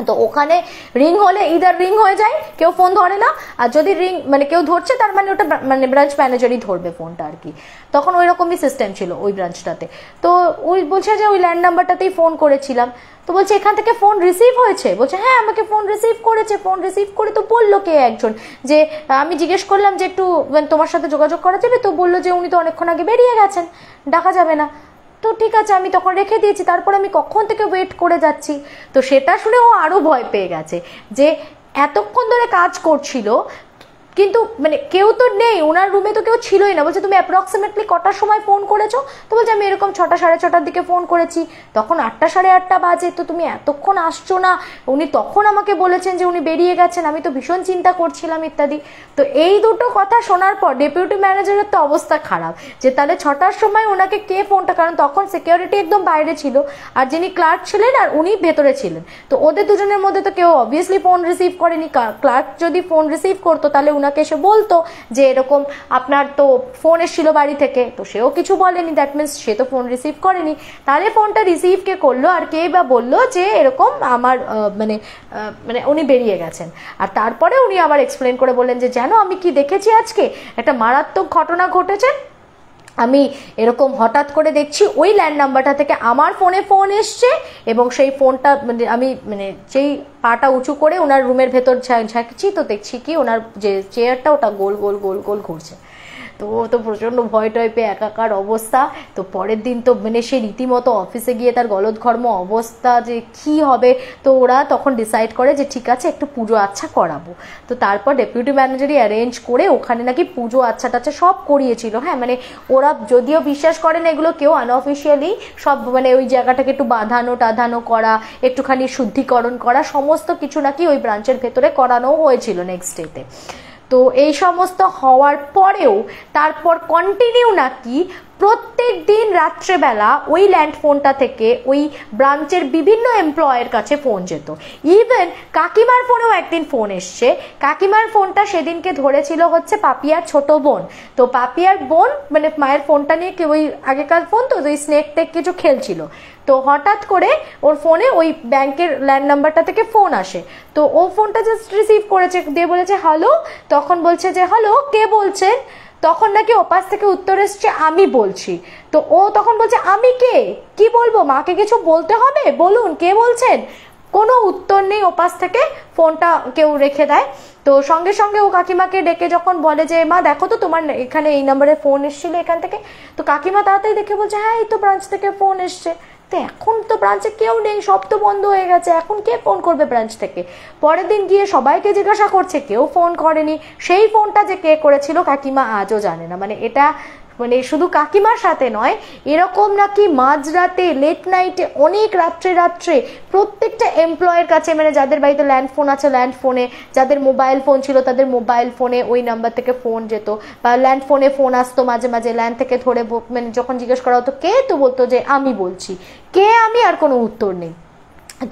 তো ওখানে রিং হলে ইদার রিং হয়ে যায়, কেউ ফোন ধরে না, আর যদি রিং মানে কেউ ধরছে তার মানে ওটা মানে ব্রাঞ্চ ম্যানেজারই ধরবে ফোনটা আর কি। তখন ওই রকমই সিস্টেম ছিল ওই ব্রাঞ্চটাতে। তো ওই বলছে যে ওই ল্যান্ড নাম্বারটাতেই ফোন করেছিলাম। তো বলছে এখান থেকে ফোন রিসিভ হয়েছে। বলছে হ্যাঁ আমাকে ফোন রিসিভ করেছে। ফোন রিসিভ করে তো বললো কে একজন যে আমি জিজ্ঞেস করলাম যে একটু তোমার সাথে যোগাযোগ করা যাবে, তো বললো যে উনি তো অনেকক্ষণ আগে বেরিয়ে গেছেন, ডাকা যাবে না। তো ঠিক আছে আমি তখন রেখে দিয়েছি, তারপর আমি কখন থেকে ওয়েট করে যাচ্ছি। তো সেটা শুনে ও আরো ভয় পেয়ে গেছে যে এতক্ষণ ধরে কাজ করছিল কিন্তু মানে কেউ তো নেই, ওনার রুমে তো কেউ ছিলই না। বলছে তুমি অ্যাপ্রক্সিমেটলি কটার সময় ফোন করেছো। তো বলছে আমি এরকম 6টা সাড়ে 6টার দিকে ফোন করেছি, তখন 8টা সাড়ে 8টা বাজে, তো তুমি এতক্ষণ আসছো না। উনি তখন আমাকে বলেছেন যে উনি বেরিয়ে গেছেন, আমি তো ভীষণ চিন্তা করছিলাম ইত্যাদি। তো এই দুটো কথা শোনার পর ডেপুটি ম্যানেজারের তো অবস্থা খারাপ যে তাহলে 6টার সময় ওনাকে কে ফোনটা, কারণ তখন সিকিউরিটি একদম বাইরে ছিল আর যিনি ক্লার্ক ছিলেন আর উনি ভেতরে ছিলেন, তো ওদের দুজনের মধ্যে তো কেউ অবভিয়াসলি ফোন রিসিভ করেনি। ক্লার্ক যদি ফোন রিসিভ করতো তাহলে উনাকে এসে বলতো যে এরকম আপনার তো ফোন এসেছিল বাড়ি থেকে, তো সেও কিছু বলেনি, দ্যাট মিনস সে তো ফোন রিসিভ করেনি। তাহলে ফোনটা রিসিভ কে করলো আর কে বা বললো যে এরকম আমার মানে মানে উনি বেরিয়ে গেছেন। আর তারপরে উনি আবার এক্সপ্লেন করে বললেন যে জানো আমি কি দেখেছি, আজকে একটা মারাত্মক ঘটনা ঘটেছে। আমি এরকম হঠাৎ করে দেখছি ওই ল্যান্ড নাম্বারটা থেকে আমার ফোনে ফোন এসছে এবং সেই ফোনটা মানে আমি মানে যেই পাটা উঁচু করে ওনার রুমের ভেতর ঝাঁকছি তো দেখছি কি ওনার যে চেয়ারটা ওটা গোল গোল গোল গোল ঘুরছে। তো ও তো প্রচণ্ড ভয় টয় পেয়ে একাকার অবস্থা। তো পরের দিন তো মানে সে রীতিমতো অফিসে গিয়ে তার গলদঘর্ম অবস্থা যে কি হবে। তো ওরা তখন ডিসাইড করে যে ঠিক আছে একটু পুজো আচ্ছা করাবো। তো তারপর ডেপুটি ম্যানেজারই অ্যারেঞ্জ করে ওখানে নাকি পুজো আচ্ছা টাচ্ছা সব করিয়েছিল। হ্যাঁ মানে ওরা যদিও বিশ্বাস করে না এগুলো, কেউ আনঅফিসিয়ালি সব মানে ওই জায়গাটাকে একটু বাঁধানো টাধানো করা, একটুখানি শুদ্ধিকরণ করা, সমস্ত কিছু নাকি ওই ব্রাঞ্চের ভেতরে করানো হয়েছিল নেক্সট ডেতে। তো এই সমস্ত হওয়ার পরেও তারপর কন্টিনিউ নাকি প্রত্যেক দিন রাত্রেবেলা ওই ল্যান্ড ফোনটা থেকে ওই ব্রাঞ্চের বিভিন্ন এমপ্লয়ের কাছে ফোন যেত। ইভেন কাকিমার ফোনেও একদিন ফোন এসছে। কাকিমার ফোনটা সেদিনকে ধরেছিল হচ্ছে পাপিয়ার ছোট বোন। তো পাপিয়ার বোন মানে মায়ের ফোনটা নিয়ে ওই আগেকার ফোন তো ওই স্নেক টেক কিছু খেলছিল, তো হঠাৎ করে ওর ফোনে ওই ব্যাংকের ল্যান্ড নাম্বারটা থেকে ফোন আসে। তো ও ফোনটা জাস্ট রিসিভ করেছে, দিয়ে বলেছে হ্যালো। তখন বলছে যে হ্যালো, কে বলছেন? তখন নাকি ওপাশ থেকে উত্তর এসছে আমি বলছি। তো ও তখন বলছে আমি কে, কি বলবো, মাকে কিছু বলতে হবে, বলুন কে বলছেন। কোনো উত্তর নেই ওপাশ থেকে, ফোনটা কেউ রেখে দেয়। তো সঙ্গে সঙ্গে ও কাকিমাকে ডেকে যখন বলে যে মা দেখো তো তোমার এখানে এই নাম্বারে ফোন এসেছিল এখান থেকে, তো কাকিমা তাড়াতাড়ি দেখে বলছে হ্যাঁ এই তো ব্রাঞ্চ থেকে ফোন এসছে। তো এখন তো ব্রাঞ্চে কেউ নেই, সব তো বন্ধ হয়ে গেছে, এখন কে ফোন করবে ব্রাঞ্চ থেকে? পরের দিন গিয়ে সবাইকে জিজ্ঞাসা করছে, কেউ ফোন করেনি। সেই ফোনটা যে কে করেছিল কাকিমা আজও জানে না। মানে এটা মানে শুধু কাকিমার সাথে নয়, এরকম নাকি মাঝরাতে লেট নাইটে অনেক রাত্রে প্রত্যেকটা এমপ্লয়ের কাছে, মানে যাদের বাড়িতে ল্যান্ড ফোন আছে ল্যান্ড ফোনে, যাদের মোবাইল ফোন ছিল তাদের মোবাইল ফোনে ওই নাম্বার থেকে ফোন যেত, বা ল্যান্ড ফোনে ফোন আসতো মাঝে মাঝে, ল্যান্ড থেকে ধরে মানে যখন জিজ্ঞেস করা হতো কে, তো বলতো যে আমি বলছি, কে আমি, আর কোনো উত্তর নেই।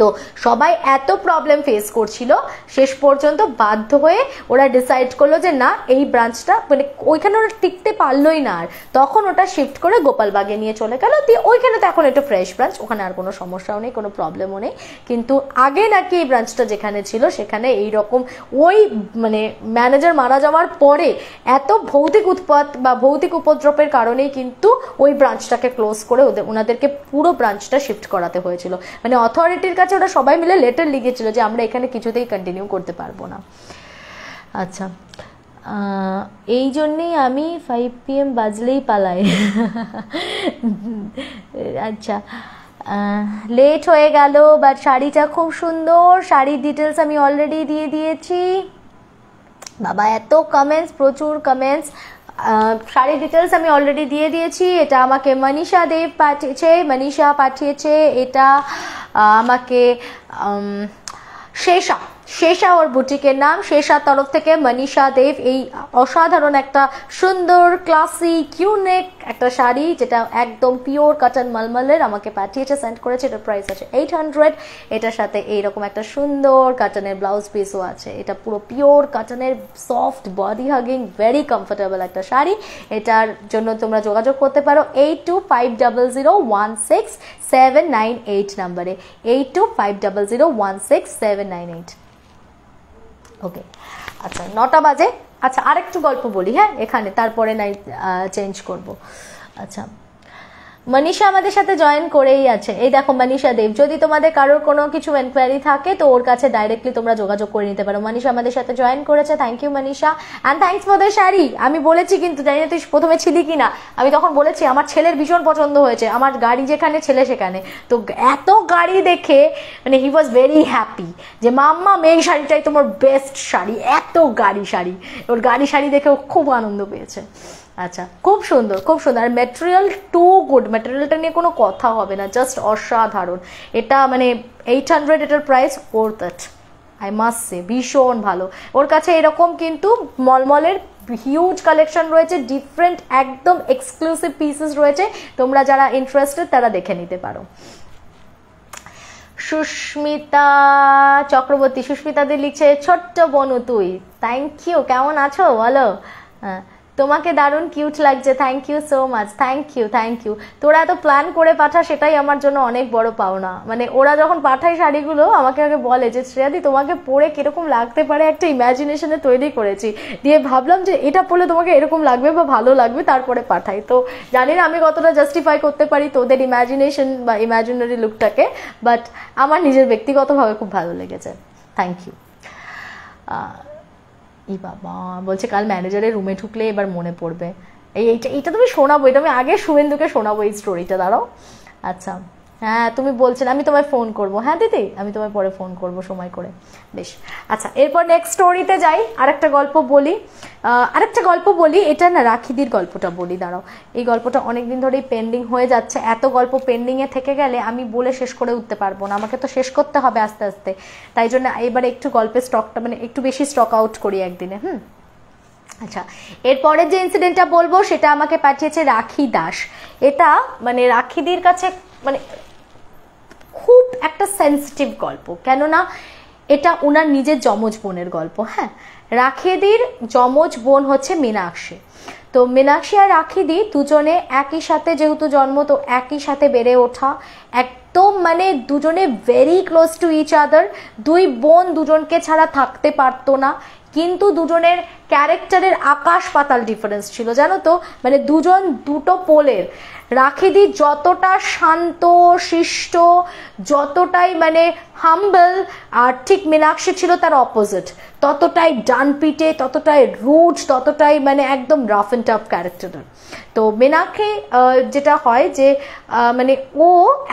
তো সবাই এত প্রবলেম ফেস করছিল, শেষ পর্যন্ত বাধ্য হয়ে ওরা ডিসাইড করলো যে না এই ব্রাঞ্চটা মানে ওইখানে ওরা টিকতে পারলোই না, আর তখন ওটা শিফট করে গোপালবাগে নিয়ে চলে গেল। দিয়ে ওইখানে তো এখন একটা ফ্রেশ ব্রাঞ্চ, ওখানে আর কোনো সমস্যাও নেই, কোনো প্রবলেমও নেই। কিন্তু আগে নাকি এই ব্রাঞ্চটা যেখানে ছিল সেখানে এইরকম ওই মানে ম্যানেজার মারা যাওয়ার পরে এত ভৌতিক উৎপাত বা ভৌতিক উপদ্রবের কারণেই কিন্তু ওই ব্রাঞ্চটাকে ক্লোজ করে ওনাদেরকে পুরো ব্রাঞ্চটা শিফট করাতে হয়েছিল। মানে অথরিটির কাছে ওরা সবাই মিলে লেটার লিখেছিল যে আমরা এখানে কিছুতেই কন্টিনিউ করতে পারবো না। আচ্ছা, এই জন্যেই আমি 5 PM বাজলেই পালাই। আচ্ছা, লেট হয়ে গেল, বাট শাড়িটা খুব সুন্দর। শাড়ির ডিটেলস আমি অলরেডি দিয়ে দিয়েছি। বাবা এত কমেন্টস, প্রচুর কমেন্টস। শাড়ির ডিটেলস আমি অলরেডি দিয়ে দিয়েছি। এটা আমাকে মনীষা দেব পাঠিয়েছে, মনীষা পাঠিয়েছে। এটা আমাকে শেষা ওর বুটিকের নাম, শেষার তরফ থেকে মনীষা দেব এই অসাধারণ একটা সুন্দর ক্লাসিক ইউনিক একটা শাড়ি, যেটা একদম পিওর কটন মলমলের, আমাকে পাঠিয়েছে, সেন্ড করেছে। এটার প্রাইস আছে 800। এটার সাথে এইরকম একটা সুন্দর কটনের ব্লাউজ পিসও আছে। এটা পুরো পিওর কটনের soft body hugging very comfortable একটা শাড়ি। এটার জন্য তোমরা যোগাযোগ করতে পারো 8250016798 নাম্বারে, 8250016798। ওকে, আচ্ছা 9টা বাজে। আচ্ছা আরেকটু গল্প বলি হ্যাঁ এখানে, তারপরে নাই চেঞ্জ করব। আচ্ছা, মনীষা আমাদের সাথে জয়েন করেই আছে। এই দেখো মনীষা দেব, যদি তোমাদের কারোর কোনো কিছু এনকোয়ারি থাকে তো ওর কাছে ডাইরেক্টলি তোমরা যোগাযোগ করে নিতে পারো। মনীষা আমাদের সাথে জয়েন করেছে, thank you Manisha, and thanks for the sari. আমি বলেছি কিন্তু, জানি না তুই প্রথমে ছিলি কিনা, আমি তখন বলেছি আমার ছেলের ভীষণ পছন্দ হয়েছে, আমার গাড়ি যেখানে ছেলে সেখানে। তো এত গাড়ি দেখে মানে হি ওয়াজ ভেরি হ্যাপি যে মাম্মা এই শাড়িটাই তোমার বেস্ট শাড়ি, এত গাড়ি শাড়ি, ওর গাড়ি শাড়ি দেখে খুব আনন্দ পেয়েছে। আচ্ছা, খুব সুন্দর খুব সুন্দর, আর ম্যাটেরিয়াল টু গুড, ম্যাটেরিয়ালটা নিয়ে কোনো কথা হবে না, জাস্ট অসাধারণ। এটা মানে 800, এটার price worth it, I must say, ভীষণ ভালো। ওর কাছে এরকম কিন্তু মলমলের হিউজ কালেকশন রয়েছে, ডিফারেন্ট একদম এক্সক্লুসিভ পিসেস রয়েছে, তোমরা যারা ইন্টারেস্টেড তারা দেখে নিতে পারো। সুস্মিতা চক্রবর্তী, সুস্মিতাদি লিখছে ছোট্ট বনু তুই, থ্যাংক ইউ, কেমন আছো বলো? হ্যাঁ, তোমাকে দারুণ কিউট লাগছে, thank you so much, thank you. তোরা এত প্ল্যান করে পাঠা, সেটাই আমার জন্য অনেক বড় পাওনা। মানে ওরা যখন পাঠায় শাড়িগুলো আমাকে আগে বলে যে শ্রেয়াদি তোমাকে পরে কিরকম লাগতে পারে, একটা ইমাজিনেশনে তৈরি করেছি, দিয়ে ভাবলাম যে এটা পরলে তোমাকে এরকম লাগবে বা ভালো লাগবে, তারপরে পাঠাই। তো জানি না আমি কতটা জাস্টিফাই করতে পারি তোদের ইমাজিনেশন বা ইমাজিনারি লুকটাকে, বাট আমার নিজের ব্যক্তিগতভাবে খুব ভালো লেগেছে, থ্যাংক ইউ। ই বাবা বলছে কাল ম্যানেজারের রুমে ঢুকলে এবার মনে পড়বে। এইটা তুমি শোনাবো, এটা আমি আগে শুভেন্দুকে শোনাবো এই স্টোরিটা, দাঁড়াও। আচ্ছা হ্যাঁ, তুমি বলছেন আমি তোমায় ফোন করব। হ্যাঁ দিদি, আমি তোমায় পরে ফোন করব সময় করে, বেশ। আচ্ছা, এরপর নেক্সট স্টোরিতে যাই। আরেকটা গল্প বলি, এটা না রাখিদির গল্পটা বলি, দাঁড়াও। এই গল্পটা অনেকদিন ধরেই পেন্ডিং হয়ে যাচ্ছে, এত গল্প পেন্ডিংয়ে থেকে গেলে আমি বলে শেষ করে উঠতে পারবো না, আমাকে তো শেষ করতে হবে আস্তে আস্তে। তাই জন্য এবারে একটু গল্পের স্টকটা মানে একটু বেশি স্টক আউট করি একদিনে। আচ্ছা, এরপরে যে ইনসিডেন্টটা বলবো সেটা আমাকে পাঠিয়েছে রাখি দাস। এটা মানে রাখিদির কাছে মানে খুব একটা সেন্সিটিভ গল্প, কেননা এটা ওনার নিজের যমজ বোনের গল্প। হ্যাঁ, রাখিদির যমজ বোন হচ্ছে মীনাক্ষী। তো মীনাক্ষী আর রাখিদি দুজনে একই সাথে যেহেতু জন্ম, তো একই সাথে বেড়ে ওঠা, একদম মানে দুজনে very close to each other. দুই বোন দুজনকে ছাড়া থাকতে পারতো না, কিন্তু দুজনের ক্যারেক্টারের আকাশ পাতাল ডিফারেন্স ছিল, জানো তো। মানে দুজন দুটো পোলের। রাখিদি যতটা শান্ত শিষ্ট, যতটাই মানে হাম্বল, আর ঠিক মীনাক্ষী ছিল তার অপোজিট, ততটাই ডানপিটে, ততটাই রুড, ততটাই মানে একদম রাফ অ্যান্ড টাফ ক্যারেক্টারের। তো মীনাক্ষী যেটা হয় যে মানে ও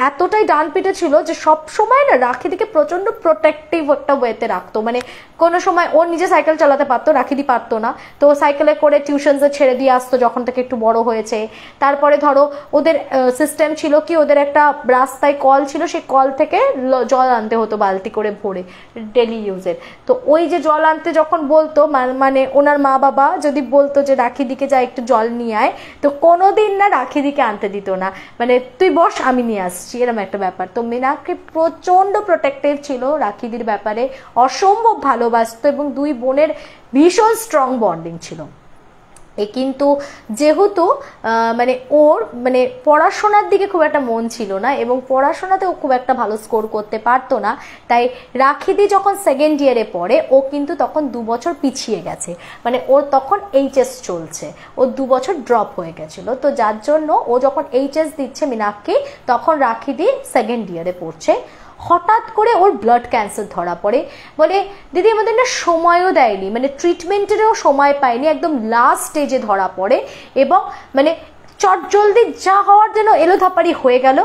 এতটাই ডানপিটে ছিল যে সব সময় না রাখিদিকে প্রচন্ড প্রোটেক্টিভ একটা ওয়েতে রাখতো। মানে কোনো সময় ও নিজে সাইকেল চালাতে পারতো, রাখিদি পারতো না, তো সাইকেলে করে টিউশনসে ছেড়ে দিয়ে আসতো যখন থেকে একটু বড় হয়েছে। তারপরে ধরো ওদের সিস্টেম ছিল কি, ওদের একটা রাস্তায় কল ছিল, সেই কল থেকে জল আনতে হতো বালতি করে ভরে ডেলি ইউজের। তো ওই যে জল আনতে যখন বলতো, মানে ওনার মা বাবা যদি বলতো যে রাখিদিকে যা একটু জল নিয়ে আয়, তো কোনোদিন না রাখিদিকে আনতে দিত না, মানে তুই বস আমি নিয়ে আসছি, এরকম একটা ব্যাপার। তো মীনাক্ষী প্রচন্ড প্রোটেক্টিভ ছিল রাখিদির ব্যাপারে, অসম্ভব ভালোবাসতো, এবং দুই বোনের ভীষণ স্ট্রং বন্ডিং ছিল। কিন্তু যেহেতু মানে ওর মানে পড়াশোনার দিকে খুব একটা মন ছিল না, এবং পড়াশোনাতেও খুব একটা ভালো স্কোর করতে পারতো না, তাই রাখিদি যখন সেকেন্ড ইয়ারে পড়ে ও কিন্তু তখন 2 বছর পিছিয়ে গেছে। মানে ওর তখন এইচএস চলছে, ও 2 বছর ড্রপ হয়ে গেছিল। তো যার জন্য ও যখন এইচএস দিচ্ছে মীনাক্ষী, তখন রাখিদি সেকেন্ড ইয়ারে পড়ছে। হঠাৎ করে ওর ব্লাড ক্যান্সার ধরা পড়ে। বলে দিদি আমাদের না সময়ও দেয়নি, মানে ট্রিটমেন্টেরও সময় পায়নি, একদম লাস্ট স্টেজে ধরা পড়ে, এবং মানে চটজলদি যা হওয়ার জন্য এলোধাপাড়ি হয়ে গেল।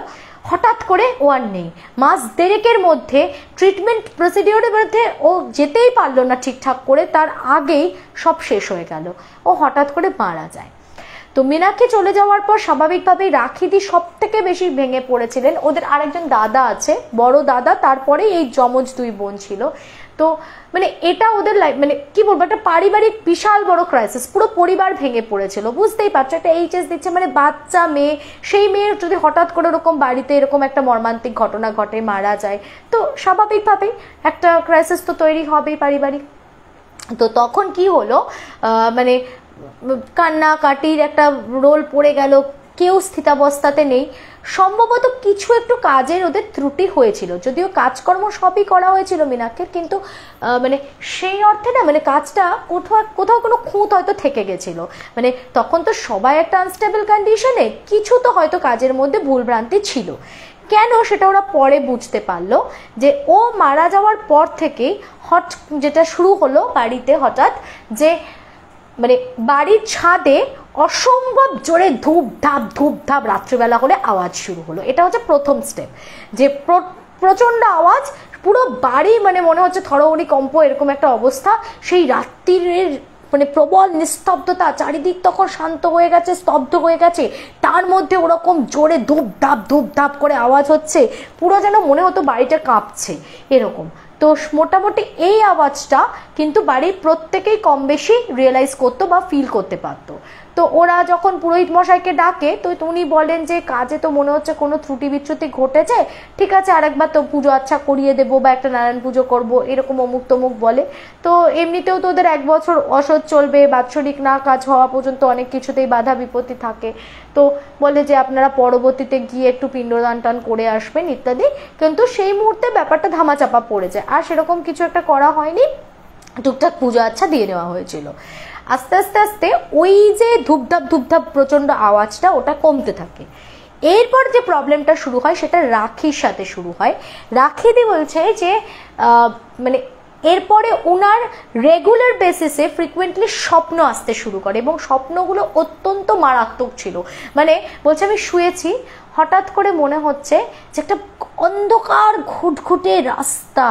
হঠাৎ করে ও আর নেই। মাস দেড়েকের মধ্যে ট্রিটমেন্ট প্রসিডিওরের মধ্যে ও যেতেই পারলো না ঠিকঠাক করে, তার আগেই সব শেষ হয়ে গেল, ও হঠাৎ করে মারা যায়। তো মীনাক্ষী চলে যাওয়ার পর স্বাভাবিকভাবেই রাখিদি সব থেকে বেশি ভেঙে পড়েছিলেন। ওদের আরেকজন দাদা আছে, বড় দাদা, তারপরে এই যমজ দুই বোন ছিল। তো মানে এটা ওদের লাইফ মানে কি বলবো, একটা পারিবারিক বিশাল বড় ক্রাইসিস, পুরো পরিবার ভেঙে পড়েছিল। বুঝতেই পারছো, একটা এইচএস দিচ্ছে মানে বাচ্চা মেয়ে, সেই মেয়ের যদি হঠাৎ করে ওরকম বাড়িতে এরকম একটা মর্মান্তিক ঘটনা ঘটে, মারা যায়, তো স্বাভাবিকভাবেই একটা ক্রাইসিস তো তৈরি হবেই পারিবারিক। তো তখন কি হলো, মানে কান্নাকাটির একটা রোল পড়ে গেল, কেউ স্থিতাবস্থাতে নেই। সম্ভবত কিছু একটু কাজের ওদের ত্রুটি হয়েছিল, যদিও কাজকর্ম সবই করা হয়েছিল মীনাক্ষীর, কিন্তু মানে সেই অর্থে না মানে কাজটা কোথাও কোনো খুঁত হয়তো থেকে গেছিল। মানে তখন তো সবাই একটা আনস্টেবল কন্ডিশনে, কিছু তো হয়তো কাজের মধ্যে ভুলভ্রান্তি ছিল। কেন সেটা ওরা পরে বুঝতে পারলো, যে ও মারা যাওয়ার পর থেকেই যেটা শুরু হলো বাড়িতে হঠাৎ, যে মানে বাড়ির ছাদে অসম্ভব জোরে ধূপধাপ রাত্রিবেলা হলে আওয়াজ শুরু হলো। এটা হচ্ছে প্রথম স্টেপ, যে প্রচন্ড আওয়াজ, পুরো বাড়ি মানে মনে হচ্ছে থরহরি কম্প, এরকম একটা অবস্থা। সেই রাত্রির মানে প্রবল নিস্তব্ধতা, চারিদিক তখন শান্ত হয়ে গেছে, স্তব্ধ হয়ে গেছে, তার মধ্যে ওরকম জোরে ধূপধাপ করে আওয়াজ হচ্ছে, পুরো যেন মনে হতো বাড়িটা কাঁপছে এরকম। তো মোটামুটি এই আওয়াজটা কিন্তু বাড়ির প্রত্যেকেই কম বেশি রিয়েলাইজ করতো বা ফিল করতে পারতো। তো ওরা যখন পুরোহিত মশাইকে ডাকে, তো উনি বলেন যে কাজে তো মনে হচ্ছে কোনো ত্রুটি বিচ্যুতি ঘটেছে, ঠিক আছে আরেকবার তো পুজো আচ্ছা করিয়ে দেবো বা একটা নারায়ণ পুজো করবো, এরকম অমুক তমুক বলে। তো এমনিতেও তো ওদের 1 বছর অসৎ চলবে, বাৎসরিক না কাজ হওয়া পর্যন্ত অনেক কিছুতেই বাধা বিপত্তি থাকে। তো বলে যে আপনারা পরবর্তীতে গিয়ে একটু পিণ্ডদান টান করে আসবেন ইত্যাদি, কিন্তু সেই মুহূর্তে ব্যাপারটা ধামাচাপা পড়ে যায়, আর সেরকম কিছু একটা করা হয়নি, টুকটাক পুজো আচ্ছা দিয়ে নেওয়া হয়েছিল। আস্তে আস্তে আস্তে ওই যে ধূপধাপ প্রচন্ড আওয়াজটা ওটা কমতে থাকে। এরপর যে প্রবলেমটা শুরু হয় সেটা রাখির সাথে শুরু হয়। রাখিদি বলছে যে মানে এরপরে ওনার রেগুলার বেসিসে ফ্রিকুয়েন্টলি স্বপ্ন আসতে শুরু করে, এবং স্বপ্নগুলো অত্যন্ত মারাত্মক ছিল। মানে বলছে আমি শুয়েছি, হঠাৎ করে মনে হচ্ছে যে একটা অন্ধকার ঘুটঘুটে রাস্তা,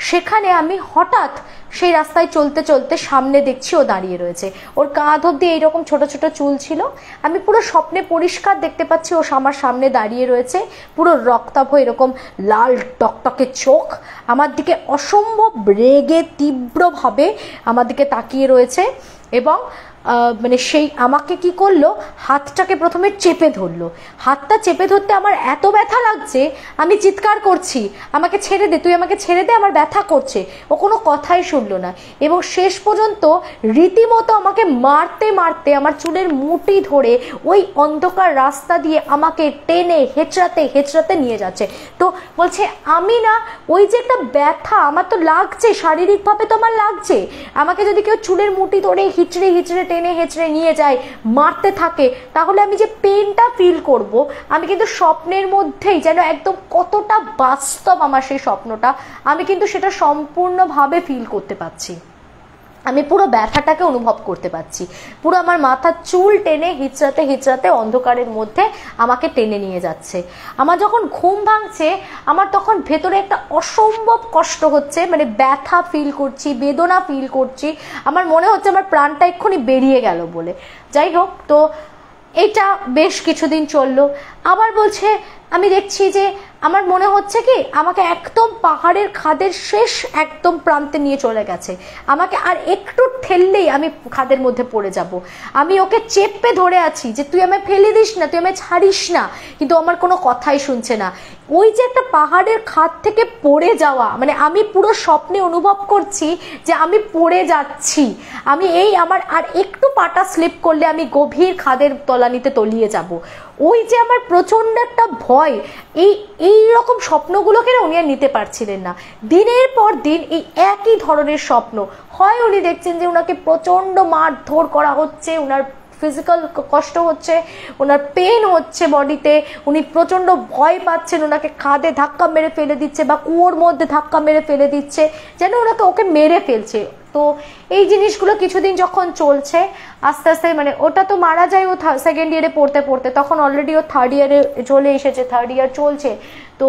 সেখানে আমি হঠাৎ সেই রাস্তায় চলতে চলতে সামনে দেখছি ও দাঁড়িয়ে রয়েছে, ওর কাঁধ অব্দি এইরকম ছোট ছোট চুল ছিল, আমি পুরো স্বপ্নে পরিষ্কার দেখতে পাচ্ছি ও আমার সামনে দাঁড়িয়ে রয়েছে, পুরো রক্তাভ এরকম লাল টকটকে চোখ, আমার দিকে অসম্ভব রেগে তীব্রভাবে আমার দিকে তাকিয়ে রয়েছে, এবং মানে সেই আমাকে কি করলো, হাতটাকে প্রথমে চেপে ধরলো। হাতটা চেপে ধরতে আমার এত ব্যথা লাগছে, আমি চিৎকার করছি, আমাকে ছেড়ে দে, তুই আমাকে ছেড়ে দে, আমার ব্যথা করছে। ও কোনো কথাই শুনলো না এবং শেষ পর্যন্ত রীতিমতো আমাকে মারতে মারতে আমার চুলের মুঠি ধরে ওই অন্ধকার রাস্তা দিয়ে আমাকে টেনে হেঁচড়াতে হেঁচড়াতে নিয়ে যাচ্ছে। তো বলছে আমি না, ওই যে একটা ব্যথা আমার তো লাগছে, শারীরিকভাবে তো আমার লাগছে, আমাকে যদি কেউ চুলের মুঠি ধরে হিচড়ে হিচড়ে টেনে হেঁচড়ে নিয়ে যায়, মারতে থাকে, তাহলে আমি যে পেনটা ফিল করব, আমি কিন্তু স্বপ্নের মধ্যেই যেন একদম কতটা বাস্তব আমার সেই স্বপ্নটা, আমি কিন্তু সেটা সম্পূর্ণভাবে ফিল করতে পারছি। আমি পুরো ব্যথাটাকে অনুভব করতে পারছি, পুরো আমার মাথার চুল টেনে হিচড়াতে হিচড়াতে অন্ধকারের মধ্যে আমাকে টেনে নিয়ে যাচ্ছে। আমার যখন ঘুম ভাঙছে, আমার তখন ভেতরে একটা অসম্ভব কষ্ট হচ্ছে, মানে ব্যথা ফিল করছি, বেদনা ফিল করছি, আমার মনে হচ্ছে আমার প্রাণটা এক্ষুনি বেরিয়ে গেল বলে। যাই হোক, তো এটা বেশ কিছুদিন চললো। আবার বলছে আমি দেখছি যে আমার মনে হচ্ছে কি আমাকে একদম পাহাড়ের খাদের শেষ একদম প্রান্তে নিয়ে চলে গেছে, আমাকে আর একটু ঠেললেই আমি খাদের মধ্যে পড়ে যাব। আমি ওকে চেপে ধরে আছি যে তুই আমায় ফেলে দিস না, তুই আমায় ছাড়িস না, কিন্তু আমার কোনো কথাই শুনছে না। ওই যে একটা পাহাড়ের খাদ থেকে পড়ে যাওয়া, মানে আমি পুরো স্বপ্নে অনুভব করছি যে আমি পড়ে যাচ্ছি, আমি এই আমার আর একটু পাটা স্লিপ করলে আমি গভীর খাদের তলানিতে তলিয়ে যাব। ওই যে আমার প্রচন্ড একটা ভয়, এই রকম স্বপ্নগুলোকে না উনি আর নিতে পারছিলেন না। দিনের পর দিন এই একই ধরনের স্বপ্ন, হয় উনি দেখছেন যে ওনাকে প্রচন্ড মারধর করা হচ্ছে, ওনার ফিজিক্যাল কষ্ট হচ্ছে, ওনার পেন হচ্ছে বডিতে, উনি প্রচন্ড ভয় পাচ্ছেন, ওনাকে খাদে ধাক্কা মেরে ফেলে দিচ্ছে বা কুয়োর মধ্যে ধাক্কা মেরে ফেলে দিচ্ছে, যেন ওকে মেরে ফেলছে। তো এই জিনিসগুলো কিছুদিন যখন চলছে, আস্তে আস্তে মানে ওটা তো মারা যায় ও সেকেন্ড ইয়ারে পড়তে পড়তে, তখন অলরেডি ও থার্ড ইয়ারে চলে এসেছে, থার্ড ইয়ার চলছে। তো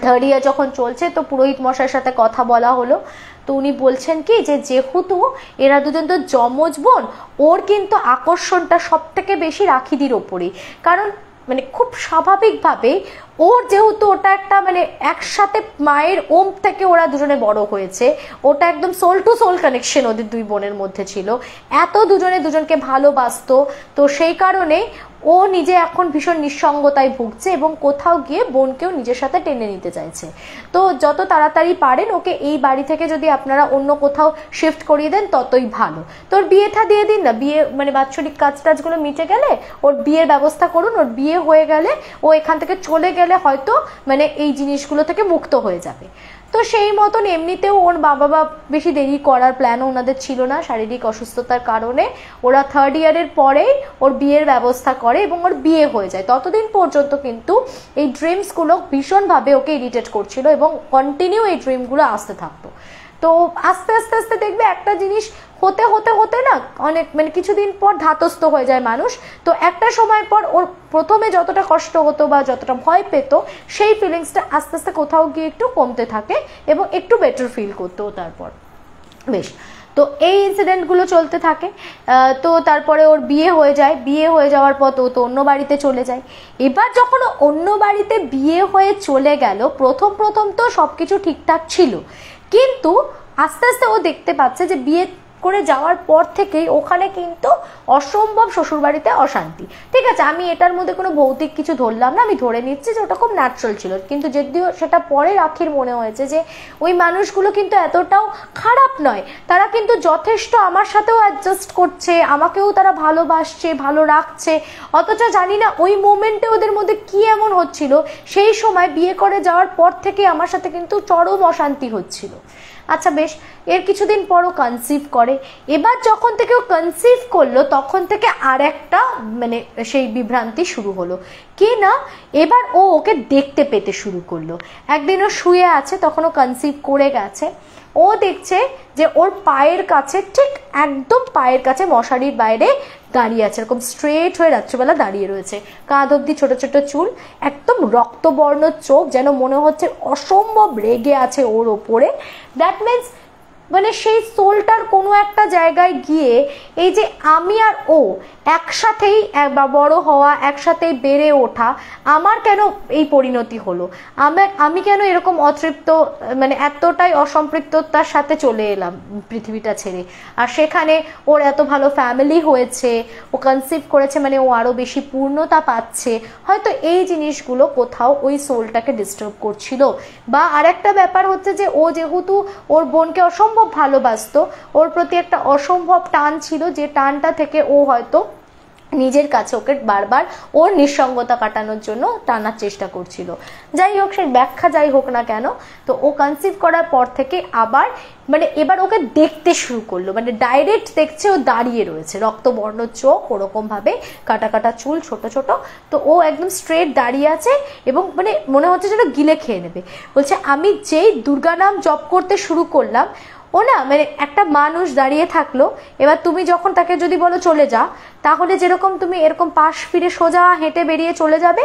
থার্ড ইয়ার যখন চলছে, তো পুরোহিত মশাইয়ের সাথে কথা বলা হলো। তো উনি বলছেন কি যে যেহেতু এরা দুজন তো যমজ বোন, ওর কিন্তু আকর্ষণটা সব থেকে বেশি রাখিদির ওপরেই, কারণ মানে খুব স্বাভাবিকভাবেই ওর যেহেতু ওটা একটা মানে একসাথে মায়ের ওম থেকে ওরা দুজনে বড় হয়েছে, ওটা একদম সোল টু সোল কানেকশন ওদের দুই বোনের মধ্যে ছিল, এত দুজনে দুজনকে ভালোবাসতো। তো সেই কারণে ও নিজে এখন ভীষণ নিঃসঙ্গতায় ভুগছে এবং কোথাও গিয়ে বোনকেও নিজের সাথে টেনে নিতে চাইছে। তো যত তাড়াতাড়ি পারেন ওকে এই বাড়ি থেকে যদি আপনারা অন্য কোথাও শিফট করিয়ে দেন ততই ভালো। তোর বিয়েটা দিয়ে দিন না, বিয়ে মানে বাৎসরিক কাজ টাজগুলো মিটে গেলে ওর বিয়ের ব্যবস্থা করুন, ওর বিয়ে হয়ে গেলে ও এখান থেকে চলে গেলে হয়তো মানে এই জিনিসগুলো থেকে মুক্ত হয়ে যাবে। তো সেই মতন এমনিতেও ওর বাবা বেশি দেরি করার প্ল্যানও ওনাদের ছিল না, শারীরিক অসুস্থতার কারণে ওরা থার্ড ইয়ারের পরেই ওর বিয়ের ব্যবস্থা করে এবং ওর বিয়ে হয়ে যায়। ততদিন পর্যন্ত কিন্তু এই ড্রিমসগুলো ভীষণভাবে ওকে ইরিটেট করছিল এবং কন্টিনিউ এই ড্রিমগুলো আসতে থাকতো। তো আস্তে আস্তে আস্তে দেখবে একটা জিনিস হতে হতে হতে না অনেক মানে কিছুদিন পর ধাতস্থ হয়ে যায় মানুষ। তো একটা সময় পর ওর প্রথমে যতটা কষ্ট হতো বা যতটা ভয় পেত, সেই ফিলিংসটা আস্তে আস্তে কোথাও গিয়ে একটু কমতে থাকে এবং একটু বেটার ফিল করতো তারপর। বেশ, তো এই ইনসিডেন্টগুলো চলতে থাকে। তো তারপরে ওর বিয়ে হয়ে যায়, বিয়ে হয়ে যাওয়ার পর তো অন্য বাড়িতে চলে যায়। এবার যখন অন্য বাড়িতে বিয়ে হয়ে চলে গেল, প্রথম প্রথম তো সব কিছু ঠিকঠাক ছিল, কিন্তু আস্তে আস্তে ও দেখতে পাচ্ছে যে বিয়ে করে যাওয়ার পর থেকেই ওখানে কিন্তু অসম্ভব শ্বশুরবাড়িতে অশান্তি। ঠিক আছে, আমি এটার মধ্যে কোনো ভৌতিক কিছু ধরলাম না, আমি ধরে নিচ্ছি যে ওটা খুব ন্যাচারাল ছিল, কিন্তু যদিও সেটা পরে রাখির মনে হয়েছে যে ওই মানুষগুলো কিন্তু এতটাও খারাপ নয়, তারা কিন্তু যথেষ্ট আমার সাথেও অ্যাডজাস্ট করছে, আমাকেও তারা ভালোবাসছে, ভালো রাখছে। অথচ জানি না ওই মোমেন্টে ওদের মধ্যে কি এমন হচ্ছিল, সেই সময় বিয়ে করে যাওয়ার পর থেকে আমার সাথে কিন্তু চরম অশান্তি হচ্ছিল। আচ্ছা বেশ, এর কিছুদিন পরও কনসিভ করে। এবার যখন থেকে ও কনসিভ করলো তখন থেকে আর একটা মানে সেই বিভ্রান্তি শুরু হলো কি না, এবার ও ওকে দেখতে পেতে শুরু করলো। একদিন ও শুয়ে আছে, তখন ও কনসিভ করে গেছে, ও দেখছে যে ওর পায়ের কাছে, ঠিক একদম পায়ের কাছে মশারির বাইরে দাঁড়িয়ে আছে, এরকম স্ট্রেট হয়ে রাত্রিবেলা দাঁড়িয়ে রয়েছে, কাঁধ অব্দি ছোট ছোট চুল, একদম রক্তবর্ণ চোখ, যেন মনে হচ্ছে অসম্ভব রেগে আছে ওর ওপরে। দ্যাট মিনস মানে সেই সোলটার কোনো একটা জায়গায় গিয়ে এই যে আমি আর ও একসাথেই বড় হওয়া, একসাথেই বেড়ে ওঠা, আমার কেন এই পরিণতি হলো? আমি কেন এরকম অতৃপ্ত, মানে এতটাই অসম্পৃক্ততার সাথে চলে এলাম পৃথিবীটা ছেড়ে? আর সেখানে ওর এত ভালো ফ্যামিলি হয়েছে, ও কনসিভ করেছে, মানে ও আরো বেশি পূর্ণতা পাচ্ছে। হয়তো এই জিনিসগুলো কোথাও ওই সোলটাকে ডিস্টার্ব করছিল। বা আরেকটা ব্যাপার হচ্ছে যে ও যেহেতু ওর বোনকে অসম্ভব ভালোবাসতো, ওর প্রতি একটা অসম্ভব টান ছিল, যে টানটা থেকে ও হয়তো নিজের কাছে ওকে বারবার ওর নিঃসঙ্গতা কাটানোর জন্য টানার চেষ্টা করছিল। যাই হোক, সেই ব্যাখ্যা যাই হোক না কেন, তো ও কনসিভ করার পর থেকে আবার মানে এবার ওকে দেখতে শুরু করলো, মানে ডাইরেক্ট দেখছে ও দাঁড়িয়ে রয়েছে, রক্তবর্ণ চোখ, ওরকম ভাবে কাটা কাটা চুল, ছোট ছোট, তো ও একদম স্ট্রেট দাঁড়িয়ে আছে এবং মানে মনে হচ্ছে যেন গিলে খেয়ে নেবে। বলছে আমি যেই দুর্গা নাম জপ করতে শুরু করলাম, ও না মানে একটা মানুষ দাঁড়িয়ে থাকলো, এবার তুমি যখন তাকে যদি বলো চলে যা, তাহলে যেরকম তুমি এরকম পাশ ফিরে সোজা হেঁটে বেরিয়ে চলে যাবে,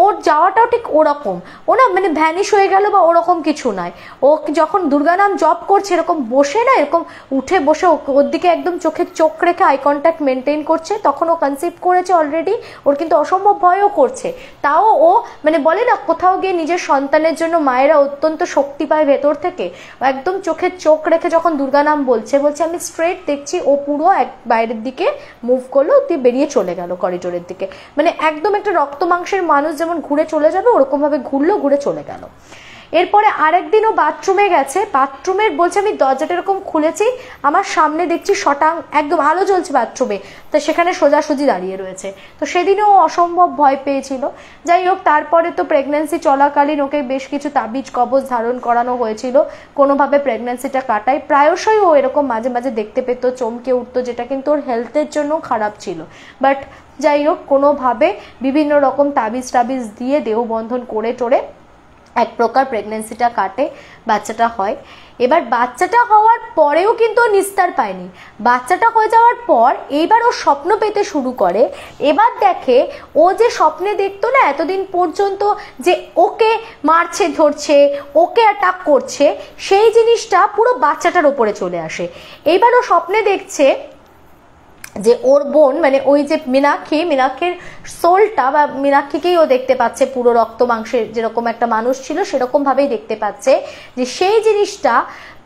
ওর যাওয়াটাও ঠিক ওরকম। ও না মানে ভ্যানিশ হয়ে গেল বা ওরকম কিছু নয়। ও যখন দুর্গা নাম জপ করছে এরকম বসে না, এরকম উঠে বসে ওর দিকে একদম চোখে চোখ রেখে আই কন্ট্যাক্ট মেনটেন করছে। তখন ও কনসিভ করেছে অলরেডি, ওর কিন্তু অসম্ভব ভয়ও করছে, তাও ও মানে বলে না কোথাও গিয়ে নিজের সন্তানের জন্য মায়েরা অত্যন্ত শক্তি পায় ভেতর থেকে। একদম চোখে চোখ রেখে যখন দুর্গা নাম বলছে আমি স্ট্রেট দেখছি, ও পুরো এক বাইরের দিকে মুভ করলো, দিয়ে বেরিয়ে চলে গেল করিডোরের দিকে। মানে একদম একটা রক্ত মাংসের মানুষ যেমন ঘুরে চলে যাবে ওরকম ভাবে ঘুরলো, ঘুরে চলে গেল। এরপরে আরেকদিন ও বাথরুমে গেছে, বাথরুমের বলছে আমি দরজাটা এরকম খুলেছি, আমার সামনে দেখছি শটাং একদম আলো জ্বলছে বাথরুমে, তো সেখানে সোজাসুজি দাঁড়িয়ে রয়েছে। তো সেদিনও অসম্ভব ভয় পেয়েছিল। যাই হোক, তারপরে তো প্রেগন্যান্সি চলাকালীন ওকে বেশ কিছু তাবিজ কবজ ধারণ করানো হয়েছিল, কোনোভাবে প্রেগন্যান্সিটা কাটায়। প্রায়শই ও এরকম মাঝে মাঝে দেখতে পেত, চমকে উঠতো, যেটা কিন্তু ওর হেলথের জন্য খারাপ ছিল। বাট যাই হোক, কোনোভাবে বিভিন্ন রকম তাবিজ টাবিজ দিয়ে দেহবন্ধন করে টোরে এক প্রকার প্রেগন্যান্সিটা কাটে, বাচ্চাটা হয়। এবার বাচ্চাটা হওয়ার পরেও কিন্তু ও নিস্তার পায়নি। বাচ্চাটা হয়ে যাওয়ার পর এইবার ও স্বপ্ন পেতে শুরু করে। এবার দেখে ও যে স্বপ্নে দেখতো না এতদিন পর্যন্ত, যে ওকে মারছে, ধরছে, ওকে অ্যাটাক করছে, সেই জিনিসটা পুরো বাচ্চাটার ওপরে চলে আসে। এইবার ও স্বপ্নে দেখছে যে ওর বোন মানে ওই যে মীনাক্ষীর সোলটা বা মীনাক্ষীকেই ও দেখতে পাচ্ছে, পুরো রক্ত মাংসের যেরকম একটা মানুষ ছিল সেরকম ভাবেই দেখতে পাচ্ছে, যে সেই জিনিসটা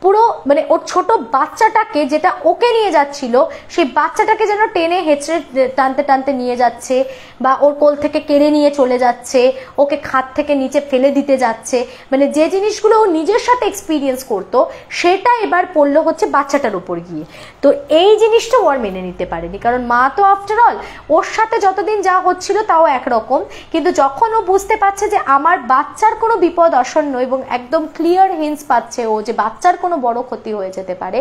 পুরো মানে ওর ছোট বাচ্চাটাকে যেটা ওকে নিয়ে যাচ্ছিল, সেই বাচ্চাটাকে যেন টেনে হেঁচড়ে টানতে টানতে নিয়ে যাচ্ছে, বা ওর কোল থেকে কেড়ে নিয়ে চলে যাচ্ছে, ওকে খাট থেকে নিচে ফেলে দিতে যাচ্ছে। মানে যে জিনিসগুলো ও নিজের সাথে এক্সপিরিয়েন্স করতো সেটা এবার পড়লো হচ্ছে বাচ্চাটার উপর গিয়ে। তো এই জিনিসটা ওর মেনে নিতে পারেনি, কারণ মা তো আফটার অল ওর সাথে যতদিন যা হচ্ছিল তাও একরকম, কিন্তু যখন ও বুঝতে পারছে যে আমার বাচ্চার কোনো বিপদ আসন্ন এবং একদম ক্লিয়ার হিন্টস পাচ্ছে ও যে বাচ্চার কোনো বড় ক্ষতি হয়ে যেতে পারে,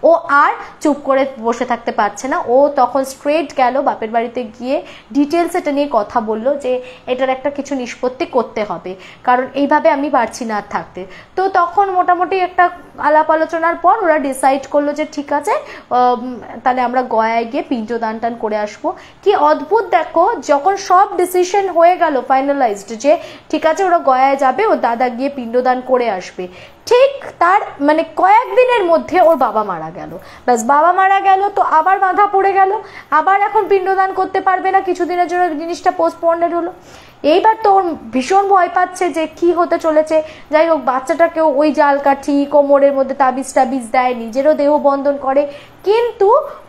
ও আর চুপ করে বসে থাকতে পারছে না। ও তখন স্ট্রেট গেল বাপের বাড়িতে, গিয়ে ডিটেলস এটা নিয়ে কথা বললো যে এটার একটা কিছু নিষ্পত্তি করতে হবে, কারণ এইভাবে আমি পারছি না আর থাকতে। তো তখন মোটামুটি একটা আলাপ আলোচনার পর ওরা ডিসাইড করলো যে ঠিক আছে, তাহলে আমরা গয়ায় গিয়ে পিণ্ডদান টান করে আসবো। কি অদ্ভুত দেখো, যখন সব ডিসিশন হয়ে গেল ফাইনালাইজড যে ঠিক আছে ওরা গয়ায় যাবে, ওর দাদা গিয়ে পিণ্ডদান করে আসবে, ঠিক তার মানে কয়েকদিনের মধ্যে ওর বাবা মারা গেল। ব্যাস, বাবা মারা গেল তো আবার বাধা পড়ে গেল, আবার এখন পিণ্ডদান করতে পারবে না, কিছুদিনের জন্য জিনিসটা পোস্টপন্ডেড হলো। এইবার তো ওর ভীষণ ভয় পাচ্ছে যে কি হতে চলেছে। যাই হোক, বাচ্চাটাকেও ওই জাল কাঠি কোমরের মধ্যে তাবিজ টাবিজ দেয়, নিজেরও দেহ বন্ধন করে, কিন্তু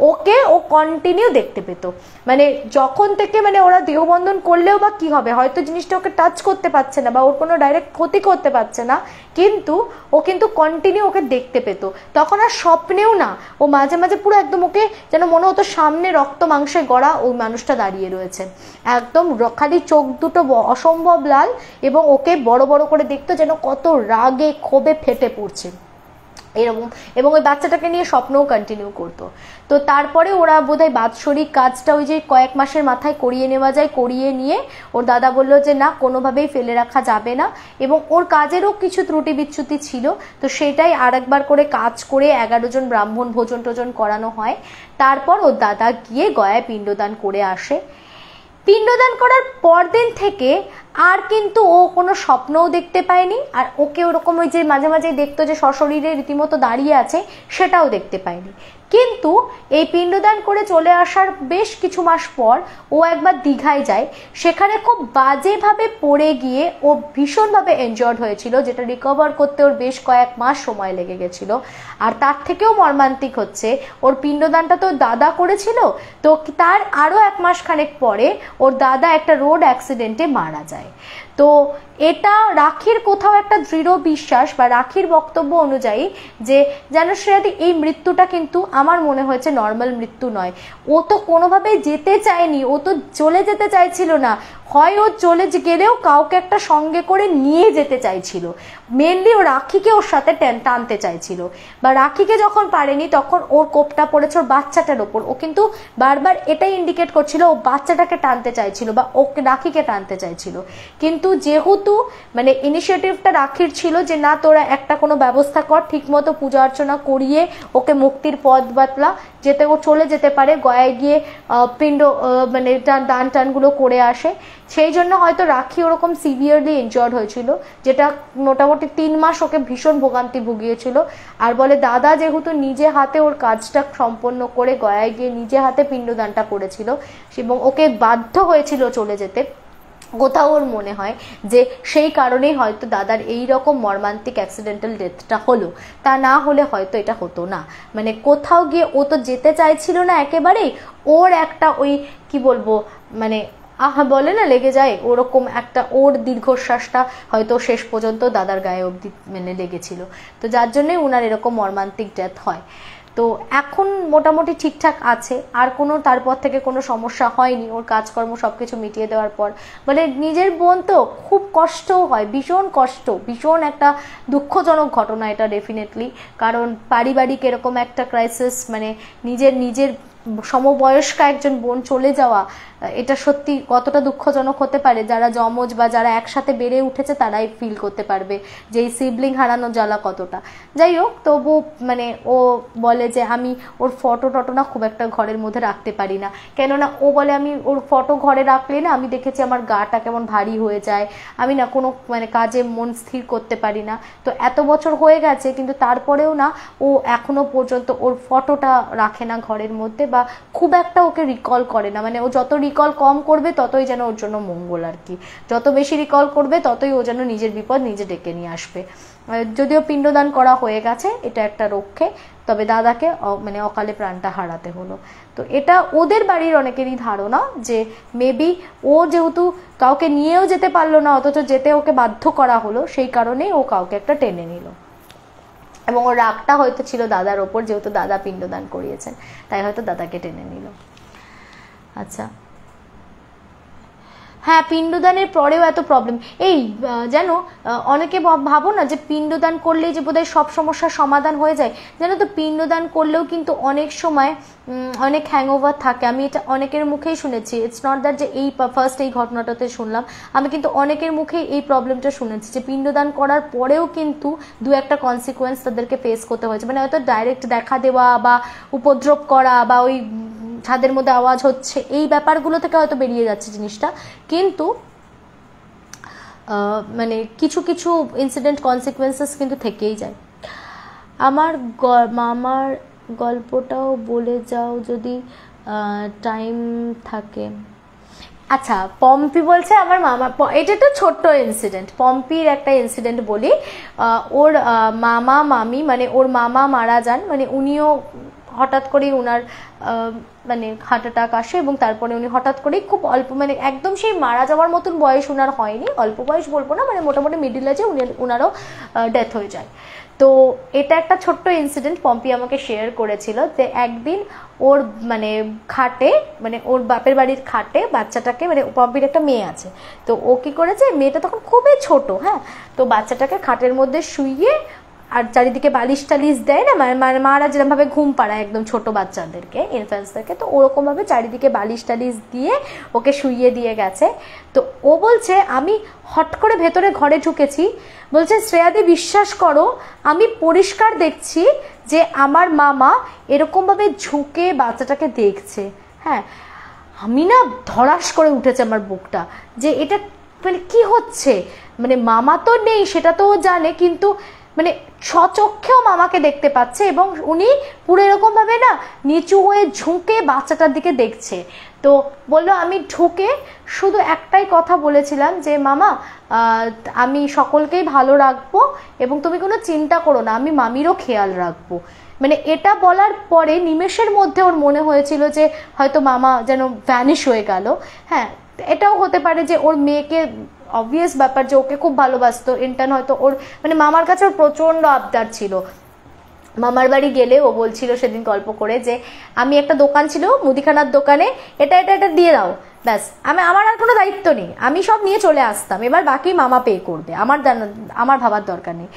ওকে ও কন্টিনিউ দেখতে পেত। মানে যখন থেকে মানে ওরা দেহবন্ধন করলেও বা কি হবে, হয়তো জিনিসটা ওকে টাচ করতে পারছে না বা ওর কোনো ডাইরেক্ট ক্ষতি করতে পারছে না, কিন্তু ও কিন্তু কন্টিনিউ ওকে দেখতে পেত। তখন আর স্বপ্নেও না, ও মাঝে মাঝে পুরো একদম ওকে যেন মনে হতো সামনে রক্ত মাংসে গড়া ওই মানুষটা দাঁড়িয়ে রয়েছে, একদম খালি চোখ দুটো অসম্ভব লাল, এবং ওকে বড় বড় করে দেখতো যেন কত রাগে ক্ষোভে ফেটে পড়ছে এরকম। এবং ওই বাচ্চাটাকে নিয়ে স্বপ্নও কন্টিনিউ করতো। তো তারপরে ওরা বোধহয় বাৎসরিক কাজটা ওই যে কয়েক মাসের মাথায় করিয়ে নেওয়া যায়, করিয়ে নিয়ে ওর দাদা বলল যে না, কোনোভাবেই ফেলে রাখা যাবে না, এবং ওর কাজেরও কিছু ত্রুটি বিচ্যুতি ছিল, তো সেটাই আরেকবার করে কাজ করে 11 জন ব্রাহ্মণ ভোজন টোজন করানো হয়। তারপর ওর দাদা গিয়ে গয়ায় পিণ্ডদান করে আসে। পিণ্ডদান করার পরদিন থেকে আর কিন্তু ও কোনো স্বপ্নও দেখতে পায়নি, আর ওকে ওরকম ওই যে মাঝে মাঝে দেখতো যে সশরীরে রীতিমতো দাঁড়িয়ে আছে সেটাও দেখতে পায়নি। কিন্তু এই পিণ্ডদান করে চলে আসার বেশ কিছু মাস পর ও একবার দীঘায় যায়, সেখানে খুব বাজেভাবে পড়ে গিয়ে ও ভীষণভাবে এনজয়ার্ড হয়েছিল, যেটা রিকভার করতে ওর বেশ কয়েক মাস সময় লেগে গেছিল। আর তার থেকেও মর্মান্তিক হচ্ছে, ওর পিণ্ডদানটা তো দাদা করেছিল, তো তার আরও 1 মাস খানেক পরে ওর দাদা একটা রোড অ্যাক্সিডেন্টে মারা যায়। তো এটা রাখির কোথাও একটা দৃঢ় বিশ্বাস বা রাখির বক্তব্য অনুযায়ী যে যেন শ্রেয়াদি এই মৃত্যুটা কিন্তু আমার মনে হয়েছে নর্মাল মৃত্যু নয়, ও তো কোনোভাবেই যেতে চায়নি, ও তো চলে যেতে চাইছিল না, হয় ও চলে গেলেও কাউকে একটা সঙ্গে করে নিয়ে যেতে চাইছিল, মেনলি ও রাখিকে ওর সাথে টানতে চাইছিল, বা রাখিকে যখন পারেনি তখন ওর কোপটা পড়েছে ওর বাচ্চাটার ওপর, ও কিন্তু বারবার এটাই ইন্ডিকেট করছিল ও বাচ্চাটাকে টানতে চাইছিল বা ওকে রাখিকে টানতে চাইছিল। কিন্তু যেহেতু মানে ইনিশিয়েটিভটা রাখির ছিল যে না তোরা একটা কোনো ব্যবস্থা কর, ঠিকমতো পূজা অর্চনা করিয়ে ওকে মুক্তির পথ বাতলা, যেতে ও চলে যেতে পারে, গয়ায় গিয়ে পিণ্ড মানে দান টানগুলো করে আসে, সেই জন্য হয়তো রাখি ওরকম সিভিয়ারলি ইনজয়ার্ড হয়েছিল, যেটা মোটামুটি 3 মাস ওকে ভীষণ ভোগান্তি ভুগিয়েছিল। আর বলে দাদা যেহেতু নিজে হাতে ওর কাজটা সম্পন্ন করে গয়ায় গিয়ে নিজে হাতে পিণ্ডদানটা করেছিল এবং ওকে বাধ্য হয়েছিল চলে যেতে, কোথাও ওর মনে হয় যে সেই কারণেই হয়তো দাদার এই রকম মর্মান্তিক অ্যাক্সিডেন্টাল ডেথটা হলো, তা না হলে হয়তো এটা হতো না। মানে কোথাও গিয়ে ও তো যেতে চাইছিল না একেবারেই, ওর একটা ওই কি বলবো মানে বলে না লেগে যায়, ওরকম একটা ওর দীর্ঘশ্বাসটা হয়তো শেষ পর্যন্ত দাদার গায়ে অবধি মানে লেগেছিল, তো যার জন্যই ওনার এরকম মর্মান্তিক ডেথ হয়। তো এখন মোটামুটি ঠিকঠাক আছে, আর কোনো তারপর থেকে কোনো সমস্যা হয়নি, ওর কাজকর্ম সবকিছু মিটিয়ে দেওয়ার পর। বলে নিজের বোন তো খুব কষ্টও হয়, ভীষণ কষ্ট, ভীষণ একটা দুঃখজনক ঘটনা এটা ডেফিনেটলি, কারণ পারিবারিক এরকম একটা ক্রাইসিস, মানে নিজের সমবয়স্কা একজন বোন চলে যাওয়া, এটা সত্যি কতটা দুঃখজনক হতে পারে, যারা যমজ বা যারা একসাথে বেড়ে উঠেছে তারাই ফিল করতে পারবে যে এই সিবলিং হারানো জ্বালা কতটা। যাই হোক, তবু মানে ও বলে যে আমি ওর ফটো টটো না খুব একটা ঘরের মধ্যে রাখতে পারি না, কেননা ও বলে আমি ওর ফটো ঘরে রাখলে না আমি দেখেছি আমার গাটা কেমন ভারী হয়ে যায়, আমি না কোনো মানে কাজে মন স্থির করতে পারি না। তো এত বছর হয়ে গেছে কিন্তু তারপরেও না ও এখনো পর্যন্ত ওর ফটোটা রাখে না ঘরের মধ্যে, বা খুব একটা ওকে রিকল করে না, মানে ও যত রিকল কম করবে ততই যেন ওর জন্য মঙ্গল আর কি, যত বেশি রিকল করবে ততই ও যেন নিজের বিপদ নিজে ডেকে নিয়ে আসবে। যদিও পিণ্ডদান করা হয়ে গেছে, এটা একটা রক্ষে, তবে দাদাকে মানে অকালে প্রাণটা হারাতে হলো। তো এটা ওদের বাড়ির অনেকেরই ধারণা যে মেবি ও যেহেতু কাউকে নিয়েও যেতে পারলো না, অথচ যেতে ওকে বাধ্য করা হলো, সেই কারণেই ও কাউকে একটা টেনে নিল, এবং ওর রাগটা হয়তো ছিল দাদার ওপর, যেহেতু দাদা পিণ্ডদান করিয়েছেন তাই হয়তো দাদাকে টেনে নিল। আচ্ছা, হ্যাঁ, পিণ্ডদানের পরেও এত প্রবলেম, এই যেন অনেকে ভাবো না যে পিণ্ডদান করলেই যে বোধহয় সব সমস্যার সমাধান হয়ে যায়, জানো তো পিণ্ডদান করলেও কিন্তু অনেক সময় অনেক হ্যাংওভার থাকে। আমি এটা অনেকের মুখেই শুনেছি, ইটস নট দ্যাট যে এই ফার্স্ট এই ঘটনাটাতে শুনলাম, আমি কিন্তু অনেকের মুখেই এই প্রবলেমটা শুনেছি যে পিণ্ডদান করার পরেও কিন্তু 2-একটা কনসিকুয়েন্স তাদেরকে ফেস করতে হয়েছে, মানে হয়তো ডাইরেক্ট দেখা দেওয়া বা উপদ্রব করা বা ওই ছাদের মধ্যে আওয়াজ হচ্ছে, এই ব্যাপারগুলো থেকে হয়তো বেরিয়ে যাচ্ছে জিনিসটা, কিন্তু মানে কিছু কিছু ইনসিডেন্ট কনসিকুয়েন্সেস কিন্তু থেকেই যায়। আমার মামার গল্পটাও বলে যাও যদি টাইম থাকে। আচ্ছা, পম্পি বলছে আমার মামা, এটা তো ছোট্ট ইনসিডেন্ট, পম্পির একটা ইনসিডেন্ট বলি। ওর মামা মামি মানে ওর মামা মারা যান, মানে উনিও হঠাৎ করেই উনার মানে হার্ট অ্যাটাক আসে, এবং তারপরে উনি হঠাৎ করেই খুব অল্প, মানে একদম সেই মারা যাওয়ার মতন বয়স উনার হয়নি, অল্প বয়স বলবো না, মানে মোটামুটি মিডিল এজে উনারও ডেথ হয়ে যায়। তো এটা একটা ছোট্ট ইনসিডেন্ট পম্পি আমাকে শেয়ার করেছিল যে একদিন ওর মানে খাটে, মানে ওর বাপের বাড়ির খাটে বাচ্চাটাকে, মানে পম্পির একটা মেয়ে আছে, তো ও কি করেছে, মেয়েটা তখন খুবই ছোট, হ্যাঁ, তো বাচ্চাটাকে খাটের মধ্যে শুইয়ে আর চারিদিকে বালিশ টালিশ দেয় না, মানে মারা যেরকম ভাবে ঘুম পাড়ায় একদম ছোট বাচ্চাদেরকে, ইনফ্যান্টসদেরকে, তো ওরকম ভাবে চারিদিকে বালিশ টালিশ দিয়ে ওকে শুইয়ে দিয়ে গেছে। তো ও বলছে আমি হট করে ভেতরে ঘরে ঢুকেছি, বলছে শ্রেয়াদি বিশ্বাস করো আমি পরিষ্কার দেখছি যে আমার মামা এরকম ভাবে ঝুঁকে বাচ্চাটাকে দেখছে। হ্যাঁ, আমি না ধড়াস করে উঠেছে আমার বুকটা, যে এটা মানে কি হচ্ছে, মানে মামা তো নেই সেটা তো ও জানে, কিন্তু মানে স্বচক্ষেও মামাকে দেখতে পাচ্ছে এবং উনি পুরো এরকম ভাবে না নিচু হয়ে ঝুঁকে বাচ্চাটার দিকে দেখছে। তো বললো আমি ঢুকে শুধু একটাই কথা বলেছিলাম যে মামা আমি সকলকেই ভালো রাখবো এবং তুমি কোনো চিন্তা করো না, আমি মামিরও খেয়াল রাখবো। মানে এটা বলার পরে নিমেষের মধ্যে ওর মনে হয়েছিল যে হয়তো মামা যেন ভ্যানিশ হয়ে গেল। হ্যাঁ, এটাও হতে পারে যে ওর মেয়েকে অবভিয়াস ব্যাপার যে ওকে খুব ভালোবাসতো, ইন্টার্ন হয়তো ওর মানে মামার কাছে ওর প্রচন্ড আবদার ছিল। মামার বাড়ি গেলে ও বলছিল সেদিন গল্প করে যে আমি একটা দোকান ছিল মুদিখানার দোকানে, এটা এটা এটা দিয়ে দাও, ব্যাস আমার আর কোনো দায়িত্ব নেই, আমি সব নিয়ে চলে আসতাম, এবার বাকি মামা পে করবে, আমার ভাবার দরকার নেই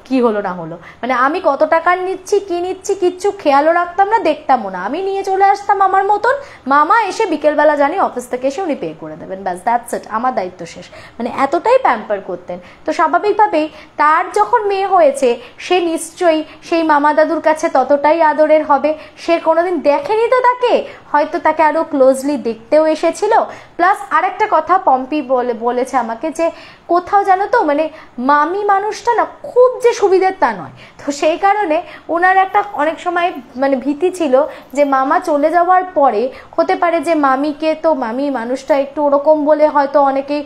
কি হলো না হলো। মানে আমি কত টাকা নিচ্ছি কি নিচ্ছি কিচ্ছু খেয়ালও রাখতাম না, দেখতামও না, আমি নিয়ে চলে আসতাম আমার মতন, মামা এসে বিকেলবেলা জানি অফিস থেকে এসে উনি পে করে দেবেন, ব্যাস দ্যাটস ইট, আমার দায়িত্ব শেষ। মানে এতটাই প্যাম্পার করতেন। তো স্বাভাবিকভাবেই তার যখন মেয়ে হয়েছে সে নিশ্চয়ই সেই মামা দাদুর কাছে ততটাই আদরের হবে। সে কোনোদিন দেখেনি তো তাকে, হয়তো তাকে আরো ক্লোজলি দেখতেও এসেছিল। প্লাস আরেকটা কথা পম্পি বলেছে আমাকে যে কোথাও জানো তো মানে মামি মানুষটা না খুব যে সুবিধের তা নয়, তো সেই কারণে ওনার একটা অনেক সময় মানে ভীতি ছিল যে মামা চলে যাওয়ার পরে হতে পারে যে মামিকে, তো মামি মানুষটা একটু ওরকম বলে হয়তো অনেকেই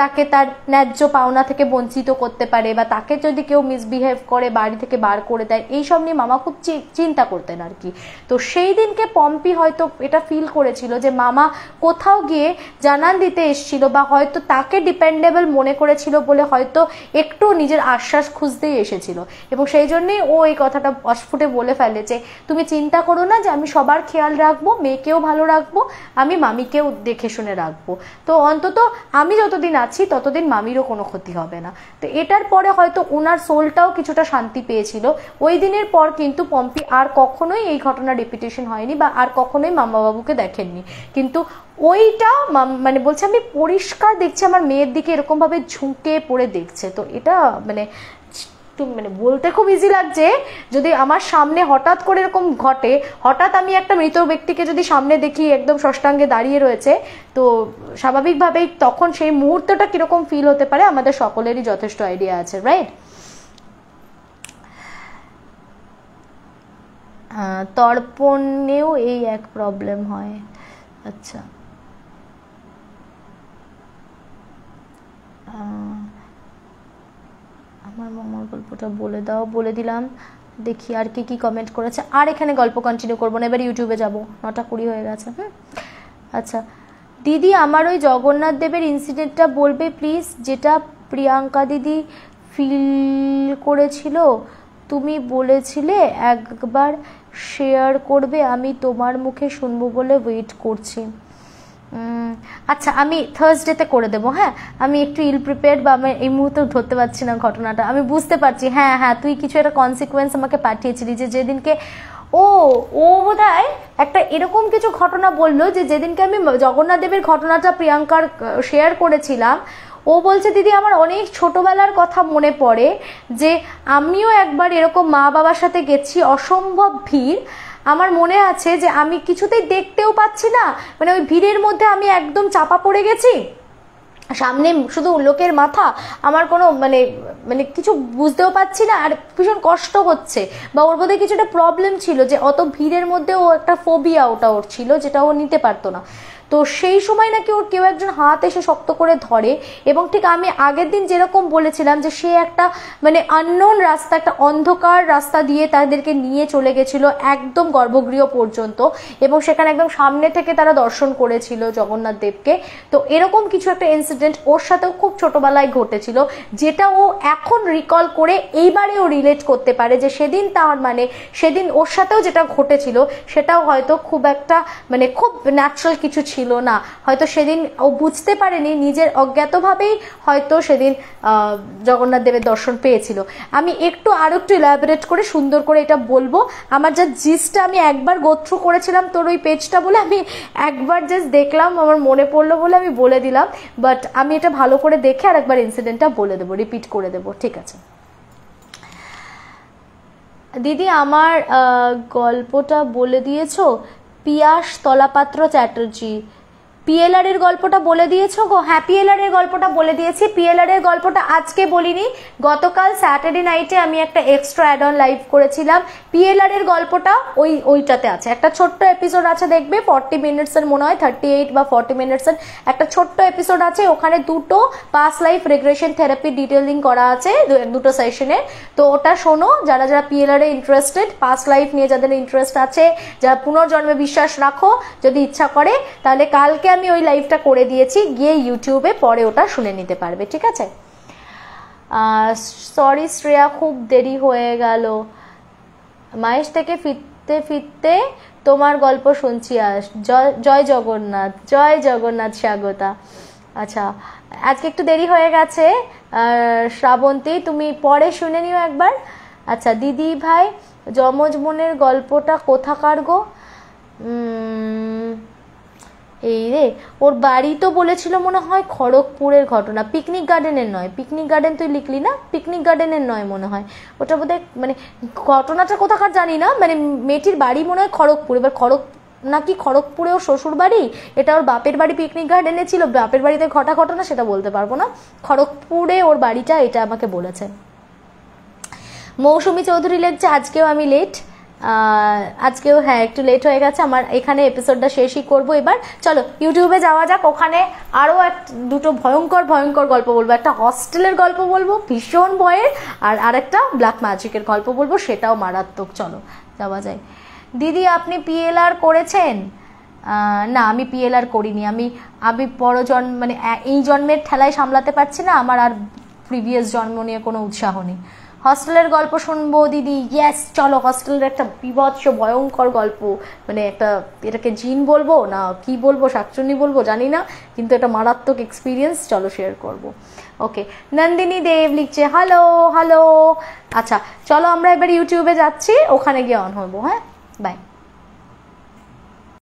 তাকে তার ন্যায্য পাওনা থেকে বঞ্চিত করতে পারে, বা তাকে যদি কেউ মিসবিহেভ করে বাড়ি থেকে বার করে দেয়, এইসব নিয়ে মামা খুব চিন্তা করতেন আর কি। তো সেই দিনকে পম্পি হয়তো এটা ফিল করেছিল যে মামা কোথাও গিয়ে জানান দিতে এসেছিল, বা হয়তো তাকে ডিপেন্ডেবল মনে করেছিল বলে হয়তো একটু নিজের আশ্বাস খুঁজতেই এসেছিল, এবং সেই জন্যই ও এই কথাটা অস্ফুটে বলে ফেলে যে তুমি চিন্তা করো না, যে আমি সবার খেয়াল রাখবো, মেয়েকেও ভালো রাখবো, আমি মামিকেও দেখে শুনে রাখবো, তো অন্তত আমি যতদিন আছি ততদিন মামিরও কোনো ক্ষতি হবে না। তো এটার পরে হয়তো ওনার সোলটাও কিছুটা শান্তি পেয়েছিল। ওই দিনের পর কিন্তু পম্পি আর কখনোই এই ঘটনা রিপিটেশন হয়নি, বা আর কখনোই মামা বাবুকে দেখেননি। কিন্তু ওইটা মানে বলছে আমি পরিষ্কার দেখছি আমার মেয়ের দিকে এরকম ভাবে ঝুঁকে পড়ে দেখছে। তো এটা মানে মানে বলতে খুব ইজি লাগছে, যদি আমার সামনে হঠাৎ করে এরকম ঘটে, হঠাৎ আমি একটা মৃত ব্যক্তিকে যদি সামনে দেখি একদম ষষ্ঠাঙ্গে দাঁড়িয়ে রয়েছে, তো স্বাভাবিকভাবেই তখন সেই মুহূর্তটা কিরকম ফিল হতে পারে আমাদের সকলেরই যথেষ্ট আইডিয়া আছে, রাইট? তর্পণেও এই এক প্রবলেম হয়। আচ্ছা, আমার মামার গল্পটা বলে দাও, বলে দিলাম। দেখি আর কি কি কমেন্ট করেছে, আর এখানে গল্প কন্টিনিউ করবো না, এবার ইউটিউবে যাবো, 9:20 হয়ে গেছে। আচ্ছা দিদি, আমার ওই জগন্নাথ দেবের ইনসিডেন্টটা বলবে প্লিজ, যেটা প্রিয়াঙ্কা দিদি ফিল করেছিল, তুমি বলেছিলে একবার শেয়ার করবে, আমি তোমার মুখে শুনবো বলে ওয়েট করছি। আচ্ছা, আমি থার্সডেতে করে দেবো। হ্যাঁ, আমি একটু ইল প্রিপেয়ার্ড, বা আমি এই মুহূর্তে ধরতে পারছি না ঘটনাটা, আমি বুঝতে পারছি। হ্যাঁ হ্যাঁ, তুই কিছু একটা কনসিকুয়েন্স আমাকে পাঠিয়েছিলি, যে যেদিনকে ও বোধহয় একটা এরকম কিছু ঘটনা বললো, যে যেদিনকে আমি জগন্নাথ দেবের ঘটনাটা প্রিয়াঙ্কার শেয়ার করেছিলাম, ও বলছে দিদি আমার অনেক ছোটবেলার কথা মনে পড়ে, যে আমিও একবার এরকম মা বাবার সাথে গেছি, অসম্ভব ভিড়, আমার মনে আছে যে আমি কিছুতেই দেখতেও পাচ্ছি না, মানে ওই ভিড়ের মধ্যে আমি একদম চাপা পড়ে গেছি, সামনে শুধু লোকের মাথা, আমার কোনো মানে মানে কিছু বুঝতেও পারছি না, আর ভীষণ কষ্ট হচ্ছে, বা ওর বোধহয় কিছুটা প্রবলেম ছিল যে অত ভিড়ের মধ্যে ও একটা ফোবিয়া ওর ছিল, যেটা ও নিতে পারতো না। তো সেই সময় নাকি ওর কেউ একজন হাত এসে শক্ত করে ধরে, এবং ঠিক আমি আগের দিন যেরকম বলেছিলাম যে সে একটা মানে আননোন রাস্তা, একটা অন্ধকার রাস্তা দিয়ে তাদেরকে নিয়ে চলে গেছিল একদম গর্ভগৃহ পর্যন্ত, এবং সেখানে একদম সামনে থেকে তারা দর্শন করেছিল জগন্নাথ দেবকে। তো এরকম কিছু একটা ইনসিডেন্ট ওর সাথেও খুব ছোটবেলায় ঘটেছিল, যেটা ও এখন রিকল করে এইবারে ও রিলেট করতে পারে যে সেদিন তার মানে সেদিন ওর সাথেও যেটা ঘটেছিল সেটাও হয়তো খুব একটা মানে খুব ন্যাচারাল কিছু ছিল না, হয়তো সেদিন ও বুঝতে পারেনি, নিজের অজ্ঞাতভাবেই হয়তো সেদিন জগন্নাথ দেবের দর্শন পেয়েছিল। আমি আরো একটু ইলাবোরেট করে সুন্দর করে এটা বলবো, আমার যা জিস্টটা আমি একবার গো থ্রু করেছিলাম তোর ওই পেজটা বলে, আমি একবার জাস্ট দেখলাম, আমার মনে পড়লো বলে আমি বলে দিলাম, বাট আমি এটা ভালো করে দেখে আর একবার ইনসিডেন্টটা বলে দেবো, রিপিট করে দেবো, ঠিক আছে? দিদি আমার গল্পটা বলে দিয়েছো, পিয়াস তলাপাত্র চ্যাটার্জি, পিএলআর এর গল্পটা বলে দিয়েছো গো? হ্যাঁ, পিএলআর এর গল্পটা বলে দিয়েছি। পিএলআর এর গল্পটা আজকে বলিনি, গতকাল স্যাটারডে নাইটে আমি একটা এক্সট্রা অ্যাড অন লাইভ করেছিলাম। পিএলআর এর গল্পটা ওইটাতে আছে, একটা ছোট্ট এপিসোড আছে, দেখবে 40 মিনিটসের মনে হয়, 38 বা 40 মিনিটসের একটা ছোট্ট এপিসোড আছে। ওখানে দুটো past life regression therapy detailing করা আছে দুটো সেশনে। তো ওটা শোনো, যারা যারা পিএলআর এ ইন্টারেস্টেড, পাস্ট লাইফ নিয়ে যাদের ইন্টারেস্ট আছে, যারা পুনর্জন্মে বিশ্বাস রাখো, যদি ইচ্ছা করে তাহলে কালকে আমি ওই লাইভটা করে দিয়েছি, গিয়ে ইউটিউবে পরে ওটা শুনে নিতে পারবে, ঠিক আছে? সরি শ্রেয়া, খুব দেরি হয়ে গেল। মায়েশ থেকে ফিরতে ফিরতে তোমার গল্প শুনছি। জয় জগন্নাথ, জয় জগন্নাথ, স্বাগতা। আচ্ছা, আজকে একটু দেরি হয়ে গেছে শ্রাবন্তী, তুমি পরে শুনে নিও একবার। আচ্ছা, দিদি ভাই যমজ বোনের গল্পটা কোথাকার গো? এই রে, ওর বাড়ি তো বলেছিল মনে হয় খড়গপুরের ঘটনা, পিকনিক গার্ডেনের নয়। পিকনিক গার্ডেন তুই লিখলি না, পিকনিক গার্ডেনের নয় মনে হয় ওটা, বোধহয় মানে ঘটনাটা কোথাকার জানি না, মানে মেয়েটির বাড়ি মনে হয় খড়গপুর। এবার নাকি খড়গপুরে ওর শ্বশুর বাড়ি, এটা ওর বাপের বাড়ি পিকনিক গার্ডেনে ছিল, বাপের বাড়িতে ঘটনা সেটা বলতে পারবো না, খড়গপুরে ওর বাড়িটা, এটা আমাকে বলেছে। মৌসুমী চৌধুরী লিখছে আজকেও আমি লেট, আজকেও হ্যাঁ একটু লেট হয়ে গেছে আমার, এখানে এপিসোডটা শেষই করব এবার। চলো ইউটিউবে যাওয়া যাক, ওখানে আরও দুটো ভয়ঙ্কর ভয়ঙ্কর গল্প বলবো। একটা হস্টেলের গল্প বলবো ভীষণ ভয়ের, আর আরেকটা ব্ল্যাক ম্যাজিকের গল্প বলবো, সেটাও মারাত্মক। চলো যাওয়া যায়। দিদি আপনি পিএলআর করেছেন? না, আমি পিএলআর করিনি। আমি বড় জন্ম মানে এই জন্মের ঠেলায় সামলাতে পারছি না, আমার আর প্রিভিয়াস জন্ম নিয়ে কোনো উৎসাহ নেই। হস্টেলের গল্প শুনবো দিদি, ইয়েস চলো। হস্টেলের একটা বিভৎস ভয়ঙ্কর গল্প, মানে এটাকে জিন বলবো না কি বলবো, শাকচুন্নি বলবো জানি না, কিন্তু এটা মারাত্মক এক্সপিরিয়েন্স, চলো শেয়ার করবো। ওকে, নন্দিনী দেব লিখছে হ্যালো হ্যালো। আচ্ছা চলো আমরা এবার ইউটিউবে যাচ্ছি, ওখানে গিয়ে অন হবো। হ্যাঁ, বাই।